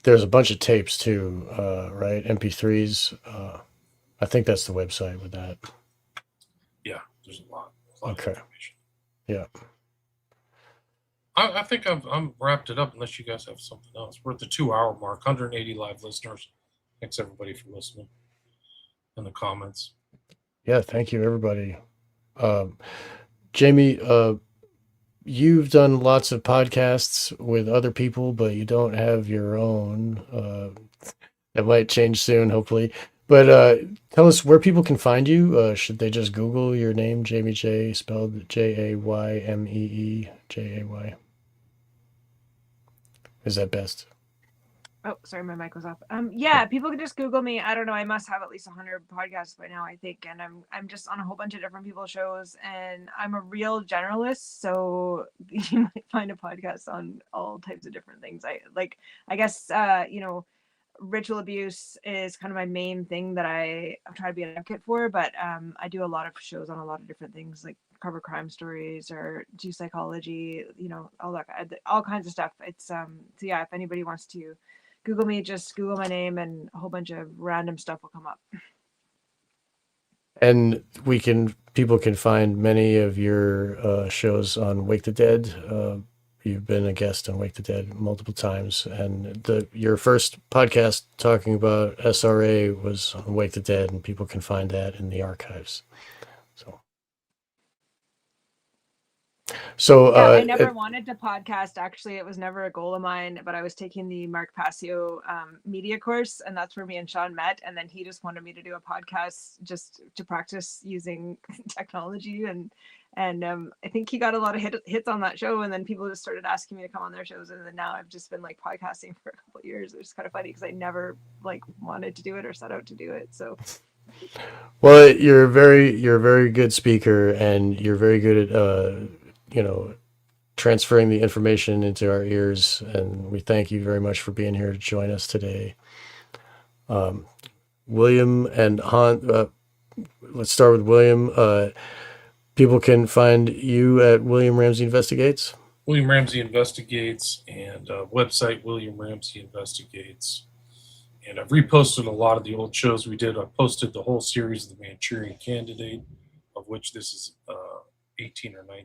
There's a bunch of tapes too, right? MP3s. I think that's the website with that. Yeah, there's a lot okay. Of information. Yeah. I think I'm wrapped it up unless you guys have something else. We're at the 2-hour mark, 180 live listeners. Thanks everybody for listening and the comments. Yeah, thank you everybody. Jamie, you've done lots of podcasts with other people, but you don't have your own. That might change soon, hopefully. But tell us where people can find you. Should they just Google your name, Jamie J, spelled Jaymee Jay? Is that best? Oh, sorry, my mic was off. Yeah, people can just Google me. I don't know. I must have at least 100 podcasts by now, I think, and I'm just on a whole bunch of different people's shows, and I'm a real generalist, so you might find a podcast on all types of different things. I guess ritual abuse is kind of my main thing that I'm trying to be an advocate for, but I do a lot of shows on a lot of different things, like cover crime stories or do psychology, all kinds of stuff. It's so yeah, if anybody wants to Google me, just Google my name and a whole bunch of random stuff will come up. And people can find many of your shows on Wake the Dead. You've been a guest on Wake the Dead multiple times, and your first podcast talking about SRA was on Wake the Dead, and people can find that in the archives. So yeah, I never wanted to podcast. Actually, it was never a goal of mine, but I was taking the Mark Passio media course, and that's where me and Sean met. And then he just wanted me to do a podcast just to practice using technology. And I think he got a lot of hits on that show. And then people just started asking me to come on their shows. And then now I've just been like podcasting for a couple of years. It's kind of funny because I never wanted to do it or set out to do it. So. Well, you're a very good speaker, and you're very good at transferring the information into our ears, and we thank you very much for being here to join us today. William and Han, let's start with William. People can find you at William Ramsey Investigates. William Ramsey Investigates, and website William Ramsey Investigates. And I've reposted a lot of the old shows we did. I posted the whole series of the Manchurian Candidate, of which this is 18 or 19,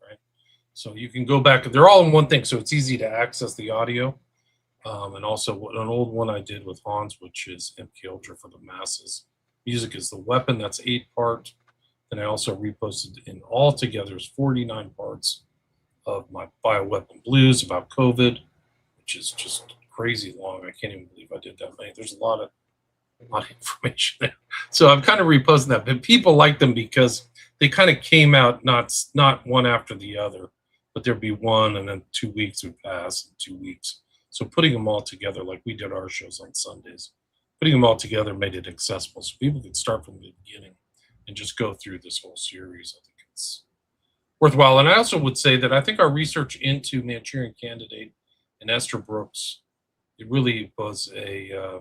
right? So you can go back. They're all in one thing, so it's easy to access the audio. And also an old one I did with Hans, which is MK Ultra for the Masses. Music is the Weapon. That's 8-part. Then I also reposted in all together is 49 parts of my Bioweapon Blues about COVID, which is just crazy long. I can't even believe I did that many. There's a lot of information there. So I'm kind of reposting that. But people like them because they kind of came out not one after the other, but there'd be one and then 2 weeks would pass and 2 weeks. So putting them all together, like we did our shows on Sundays, putting them all together made it accessible so people could start from the beginning and just go through this whole series. I think it's worthwhile. And I also would say that I think our research into Manchurian Candidate and Esther Brooks, it really was a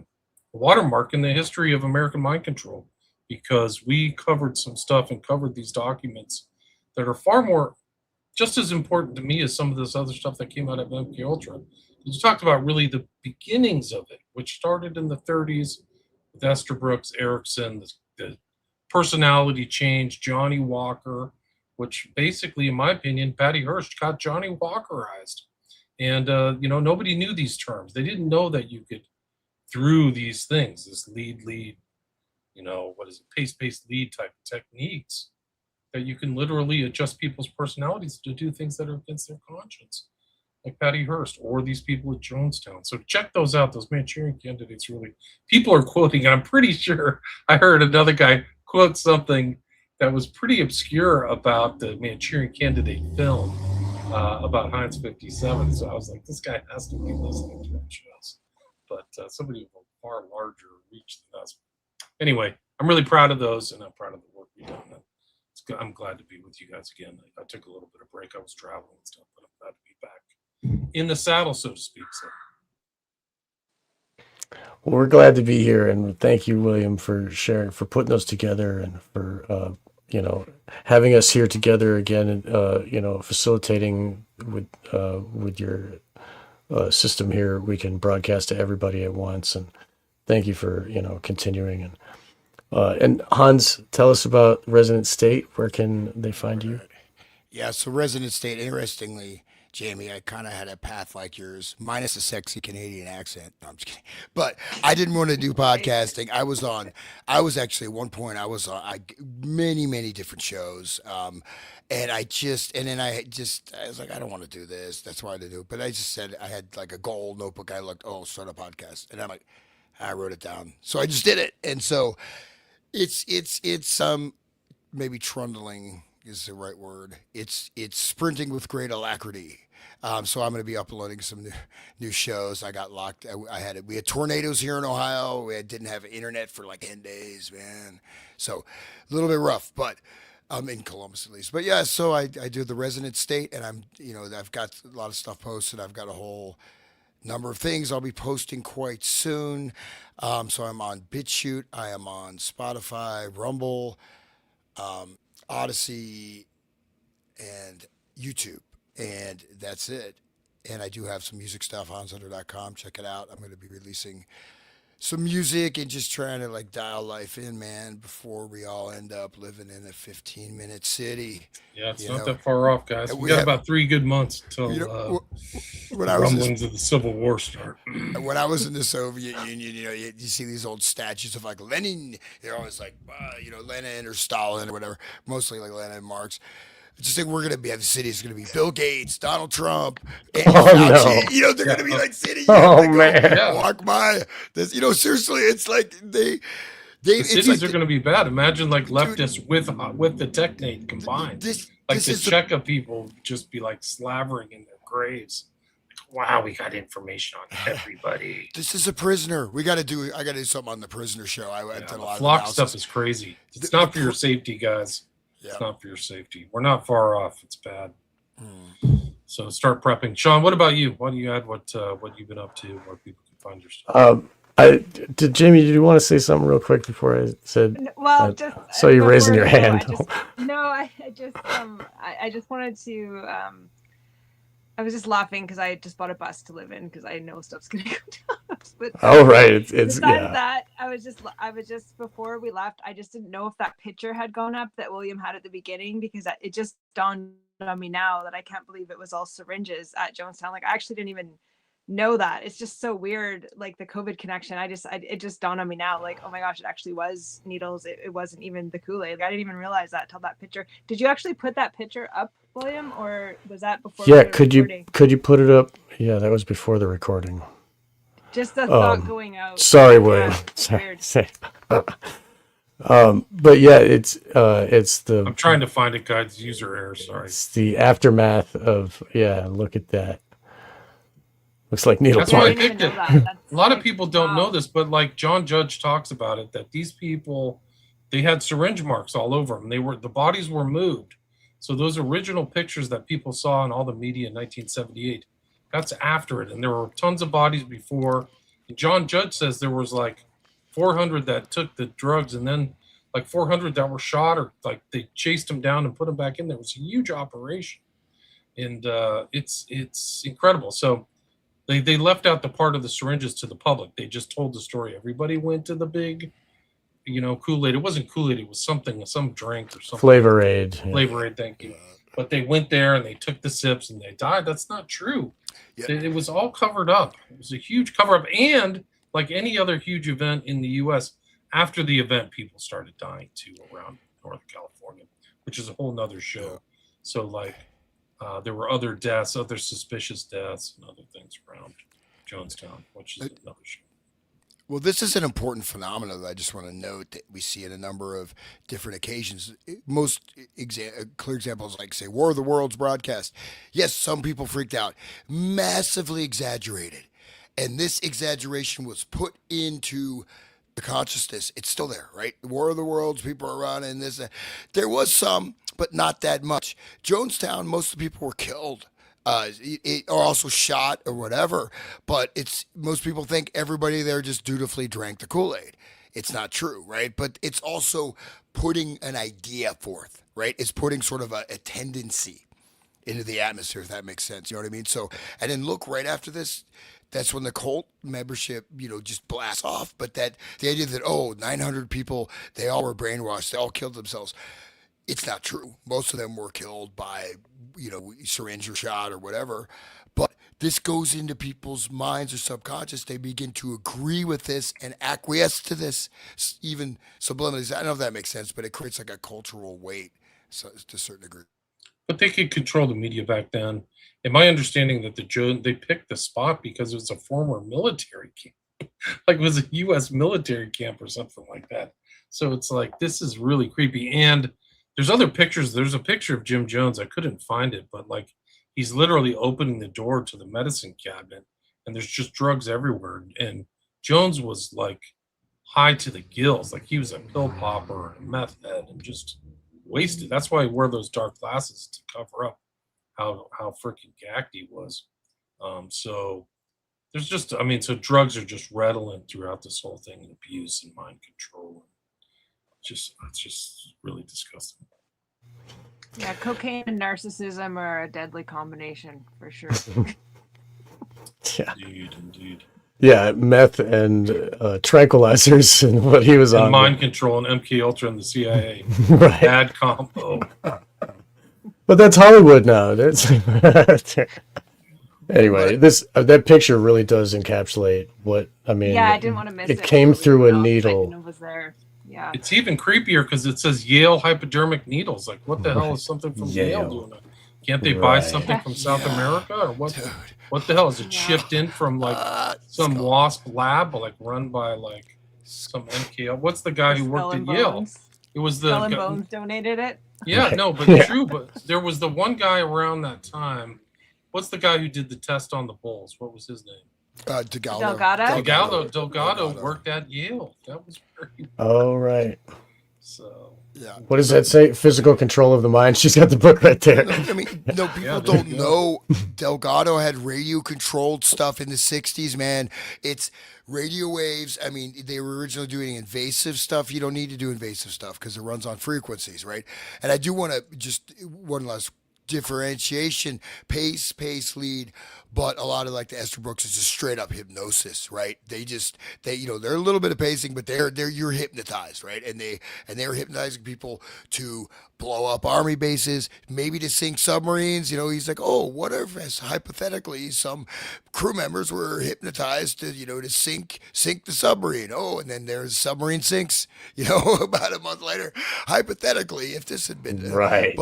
watermark in the history of American mind control, because we covered some stuff and covered these documents that are far more, just as important to me as some of this other stuff that came out of MK Ultra. We talked about really the beginnings of it, which started in the 30s with Esther Brooks, Erickson, the personality change, Johnny Walker, which basically, in my opinion, Patty Hearst got Johnny Walkerized. And, nobody knew these terms. They didn't know that you could, through these things, this lead, pace lead type techniques, that you can literally adjust people's personalities to do things that are against their conscience. like Patty Hearst or these people at Jonestown. So check those out. Those Manchurian candidates really, people are quoting, and I'm pretty sure I heard another guy quote something that was pretty obscure about the Manchurian Candidate film about Heinz 57. So I was like, this guy has to be listening to our shows. But somebody with a far larger reach than us. Anyway, I'm really proud of those, and I'm proud of the work we've done. I'm glad to be with you guys again. I took a little bit of break. I was traveling and stuff, but I'm glad to be back in the saddle, so to speak. So. Well, we're glad to be here, and thank you, William, for sharing, for putting those together, and for having us here together again, and facilitating with your system here. We can broadcast to everybody at once, and thank you for continuing. And Hans, tell us about Resonant State. Where can they find you? Yeah, so Resonant State, interestingly, Jamie, I kind of had a path like yours, minus a sexy Canadian accent. No, I'm just kidding. But I didn't want to do podcasting. I was actually at one point, I was on many different shows. And I was like, I don't want to do this. That's why I didn't do it. But I just said, I had like a goal notebook. I looked, start a podcast. And I'm like, I wrote it down. So I just did it. And so it's maybe trundling is the right word. It's sprinting with great alacrity. So I'm going to be uploading some new shows. I got locked. We had tornadoes here in Ohio. We didn't have internet for like 10 days, man. So a little bit rough, but in Columbus at least. But yeah, so I do the Resonant State, and I've got a lot of stuff posted. I've got a whole number of things I'll be posting quite soon. So I'm on BitChute. I am on Spotify, Rumble, Odyssey, and YouTube, and that's it. And I do have some music stuff, hanshunter.com. Check it out. I'm going to be releasing some music and just trying to like dial life in, man, before we all end up living in a 15-minute city. Yeah, it's not that far off, guys. We got about 3 good months until rumblings of the Civil War start. When I was in the Soviet Union, you see these old statues of like Lenin. They're always like, Lenin or Stalin or whatever. Mostly like Lenin and Marx. I just think we're going to be, the city's going to be Bill Gates, Donald Trump, Andy Fauci. No. They're going to be like sitting here. Man. Walk by. This, seriously, it's like the cities are going to be bad. Imagine like leftists with the technate combined. The Cheka people just be like slavering in their graves. Wow, we got information on everybody. This is a prisoner. I got to do something on the prisoner show. I did a lot of flock stuff is crazy. It's not for your safety, guys. Yeah. It's not for your safety. We're not far off. It's bad. So start prepping. Sean, what about you? Why don't you add what you've been up to, where people can find your stuff? Jamie, did you want to say something real quick before I said? Well, saw you raising your hand. I just wanted to. I was just laughing because I just bought a bus to live in because I know stuff's gonna go down. But right, it's that I was just before we left, I just didn't know if that picture had gone up that William had at the beginning, because it just dawned on me now that I can't believe it was all syringes at Jonestown. Like I actually didn't even know that. It's just so weird, like the COVID connection. It just dawned on me now, like, oh my gosh, it actually was needles. It wasn't even the Kool-Aid. I didn't even realize that till that picture. Did you actually put that picture up, William, or was that before? Yeah, could you put it up? Yeah, that was before the recording. Just the thought going out. Sorry, William. Sorry. But yeah, it's the. I'm trying to find it, guys. User error. Sorry. It's the aftermath of. Yeah, look at that. Looks like needle That's porn. why I picked it. A lot of people don't know this, but like John Judge talks about it, that these people, they had syringe marks all over them. The bodies were moved. So those original pictures that people saw in all the media in 1978, that's after it. And there were tons of bodies before. And John Judge says there was like 400 that took the drugs, and then like 400 that were shot, or like they chased them down and put them back in. There was a huge operation. And it's incredible. So they left out the part of the syringes to the public. They just told the story. Everybody went to the big, Kool-Aid. It wasn't Kool-Aid. It was some drink or something. Flavor Aid. Flavor Aid, thank you. But they went there and they took the sips and they died. That's not true. Yeah. It was all covered up. It was a huge cover-up. And like any other huge event in the U.S., after the event, people started dying too around Northern California, which is a whole nother show. So like, There were other deaths, other suspicious deaths, and other things around Jonestown, which is another show. Well, this is an important phenomenon that I just want to note that we see in a number of different occasions. Most clear examples, like, say, War of the Worlds broadcast. Yes, some people freaked out. Massively exaggerated. And this exaggeration was put into the consciousness. It's still there, right? War of the Worlds, people are running this. There was some, but not that much. Jonestown, most of the people were killed. Or also shot or whatever, but it's most people think everybody there just dutifully drank the Kool-Aid. It's not true, right? But it's also putting an idea forth, right? It's putting sort of a tendency into the atmosphere, if that makes sense. You know what I mean? So, and then look, right after this, that's when the cult membership, just blasts off. But that the idea that, 900 people, they all were brainwashed, they all killed themselves. It's not true. Most of them were killed by, syringe or shot or whatever. But this goes into people's minds or subconscious. They begin to agree with this and acquiesce to this, even subliminally. I don't know if that makes sense, but it creates like a cultural weight to a certain degree. But they could control the media back then. And my understanding that they picked the spot because it was a former military camp, like it was a U.S. military camp or something like that. So it's like, this is really creepy. And there's other pictures. There's a picture of Jim Jones. I couldn't find it, but like he's literally opening the door to the medicine cabinet, and there's just drugs everywhere. And Jones was like high to the gills, like he was a pill popper and a meth head and just wasted. That's why he wore those dark glasses to cover up how freaking gagged he was. So there's just, so drugs are just redolent throughout this whole thing, and abuse and mind control. It's just really disgusting. Yeah, cocaine and narcissism are a deadly combination for sure. Yeah. Indeed. Yeah, meth and tranquilizers and what he was on. Mind control and MK Ultra and the CIA. Right. Bad combo. But that's Hollywood now. Anyway, that picture really does encapsulate what Yeah, I didn't want to miss it. It came through a needle. It was there. Yeah. It's even creepier because it says Yale hypodermic needles. Like, what the hell is something from Yale doing that? Can't they buy something from South America or what? Dude. What the hell is it shipped in from like some WASP lab, like run by like some MKL? What's the guy who worked at Yale? It was the Skull and Bones donated it. Yeah, no, but true. But there was the one guy around that time. What's the guy who did the test on the bulls? What was his name? Delgado worked at Yale. That was very. Oh, right. So yeah. What does that say? Physical control of the mind. She's got the book right there. People don't know Delgado had radio controlled stuff in the 60s, man. It's radio waves. They were originally doing invasive stuff. You don't need to do invasive stuff because it runs on frequencies, right? And I do want to just one last differentiation, pace, lead, but a lot of like the Esther Brooks is just straight up hypnosis, right? They're a little bit of pacing, but you're hypnotized, right? And they're hypnotizing people to blow up army bases, maybe to sink submarines. He's like, what if hypothetically some crew members were hypnotized to to sink the submarine? And then there's submarine sinks, about a month later. Hypothetically, if this had been right,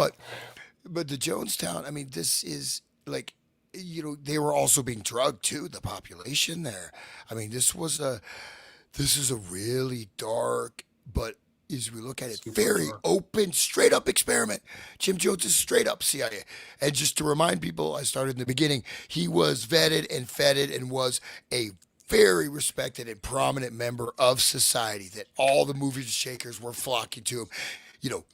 But the Jonestown, this is like, they were also being drugged too, the population there. This is a really dark, but as we look at it, very open, straight up experiment. Jim Jones is straight up CIA. And just to remind people, I started in the beginning, he was vetted and feted and was a very respected and prominent member of society that all the movie shakers were flocking to him.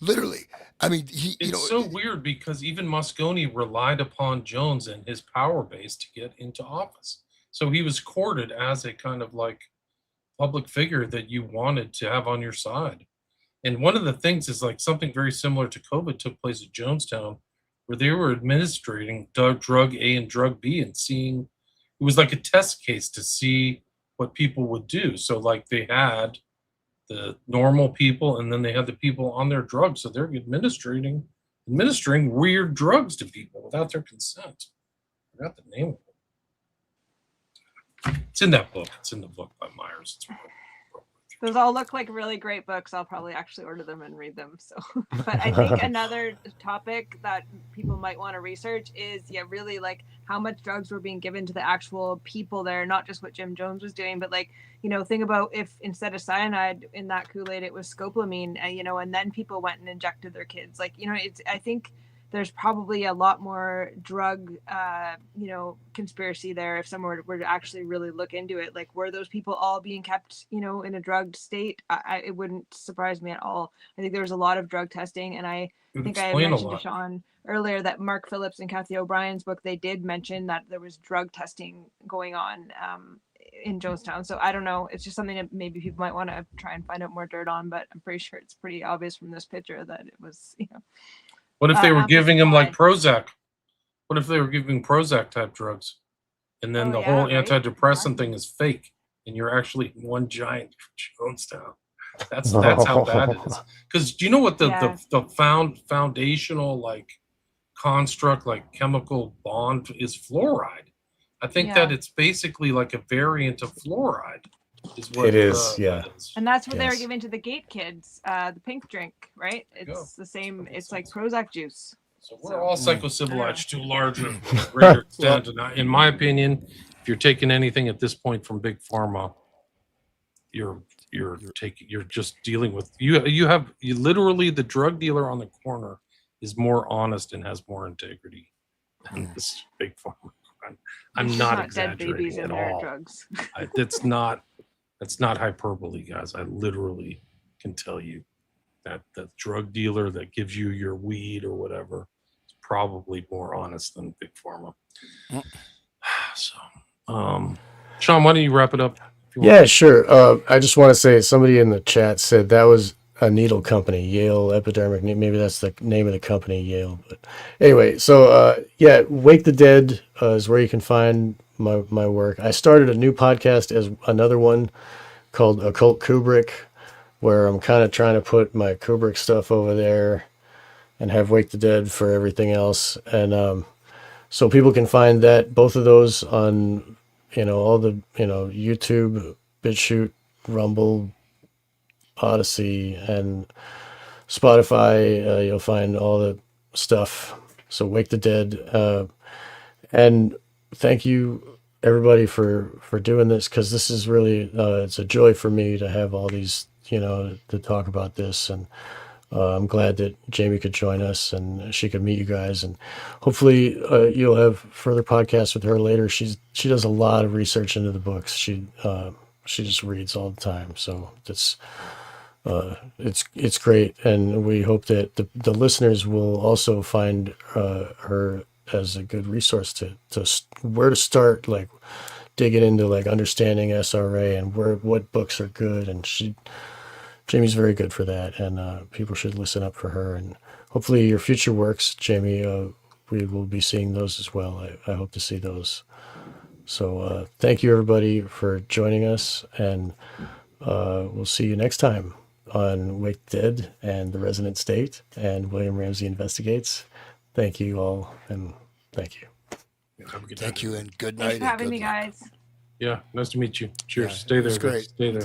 Literally. It's so weird because even Moscone relied upon Jones and his power base to get into office. So he was courted as a kind of like public figure that you wanted to have on your side. And one of the things is like something very similar to COVID took place at Jonestown, where they were administering drug A and drug B and seeing, it was like a test case to see what people would do. So like they had the normal people, and then they had the people on their drugs. So they're administering weird drugs to people without their consent. I forgot the name of it. It's in that book. It's in the book by Myers. It's Those all look like really great books. I'll probably actually order them and read them. So, but I think another topic that people might want to research is, really like how much drugs were being given to the actual people there, not just what Jim Jones was doing, but like, think about if instead of cyanide in that Kool-Aid, it was scopolamine, and then people went and injected their kids. Like, I think there's probably a lot more drug, conspiracy there if someone were to actually really look into it. Like, were those people all being kept, in a drugged state? It wouldn't surprise me at all. I think there was a lot of drug testing, and I think I mentioned to Sean earlier that Mark Phillips and Kathy O'Brien's book, they did mention that there was drug testing going on in Jonestown. So I don't know. It's just something that maybe people might want to try and find out more dirt on, but I'm pretty sure it's pretty obvious from this picture that it was, What if they were giving him like Prozac? What if they were giving Prozac type drugs? And then the whole antidepressant thing is fake, and you're actually one giant Jonestown. That's how bad it is. Because do you know what the foundational like construct, like chemical bond is? Fluoride. I think that it's basically like a variant of fluoride. Is what it is, yeah. And that's what they were giving to the gate kids, the pink drink, right? It's the same. It's like Prozac juice. So we're all psycho-civilized to a larger, greater extent. And in my opinion, if you're taking anything at this point from Big Pharma, you're just dealing with you literally the drug dealer on the corner is more honest and has more integrity than this Big Pharma. I'm not exaggerating at all. Drugs. That's not hyperbole, guys. I literally can tell you that the drug dealer that gives you your weed or whatever is probably more honest than Big Pharma. So, Sean, why don't you wrap it up? Yeah, sure. I just want to say somebody in the chat said that was a needle company, Yale Epidermic. Maybe that's the name of the company, Yale. But anyway, so Wake the Dead is where you can find my work. I started a new podcast as another one called Occult Kubrick, where I'm kind of trying to put my Kubrick stuff over there and have Wake the Dead for everything else. And so people can find that, both of those on, all the, YouTube, BitChute, Rumble, Odyssey, and Spotify. You'll find all the stuff. So Wake the Dead. And thank you everybody for doing this, because this is really it's a joy for me to have all these to talk about this, and I'm glad that Jamie could join us and she could meet you guys, and hopefully you'll have further podcasts with her later. She does a lot of research into the books. She just reads all the time, so it's great, and we hope that the listeners will also find her as a good resource to where to start, like digging into like understanding SRA and what books are good. And Jamie's very good for that, and people should listen up for her. And hopefully your future works, Jamie, we will be seeing those as well. I hope to see those. So thank you everybody for joining us, and we'll see you next time on Wake the Dead and the Resonant State and William Ramsey Investigates. Thank you all, and thank you. Thank you, and good night. Thanks for having me, guys. Yeah, nice to meet you. Cheers. Stay there. It's great. Stay there.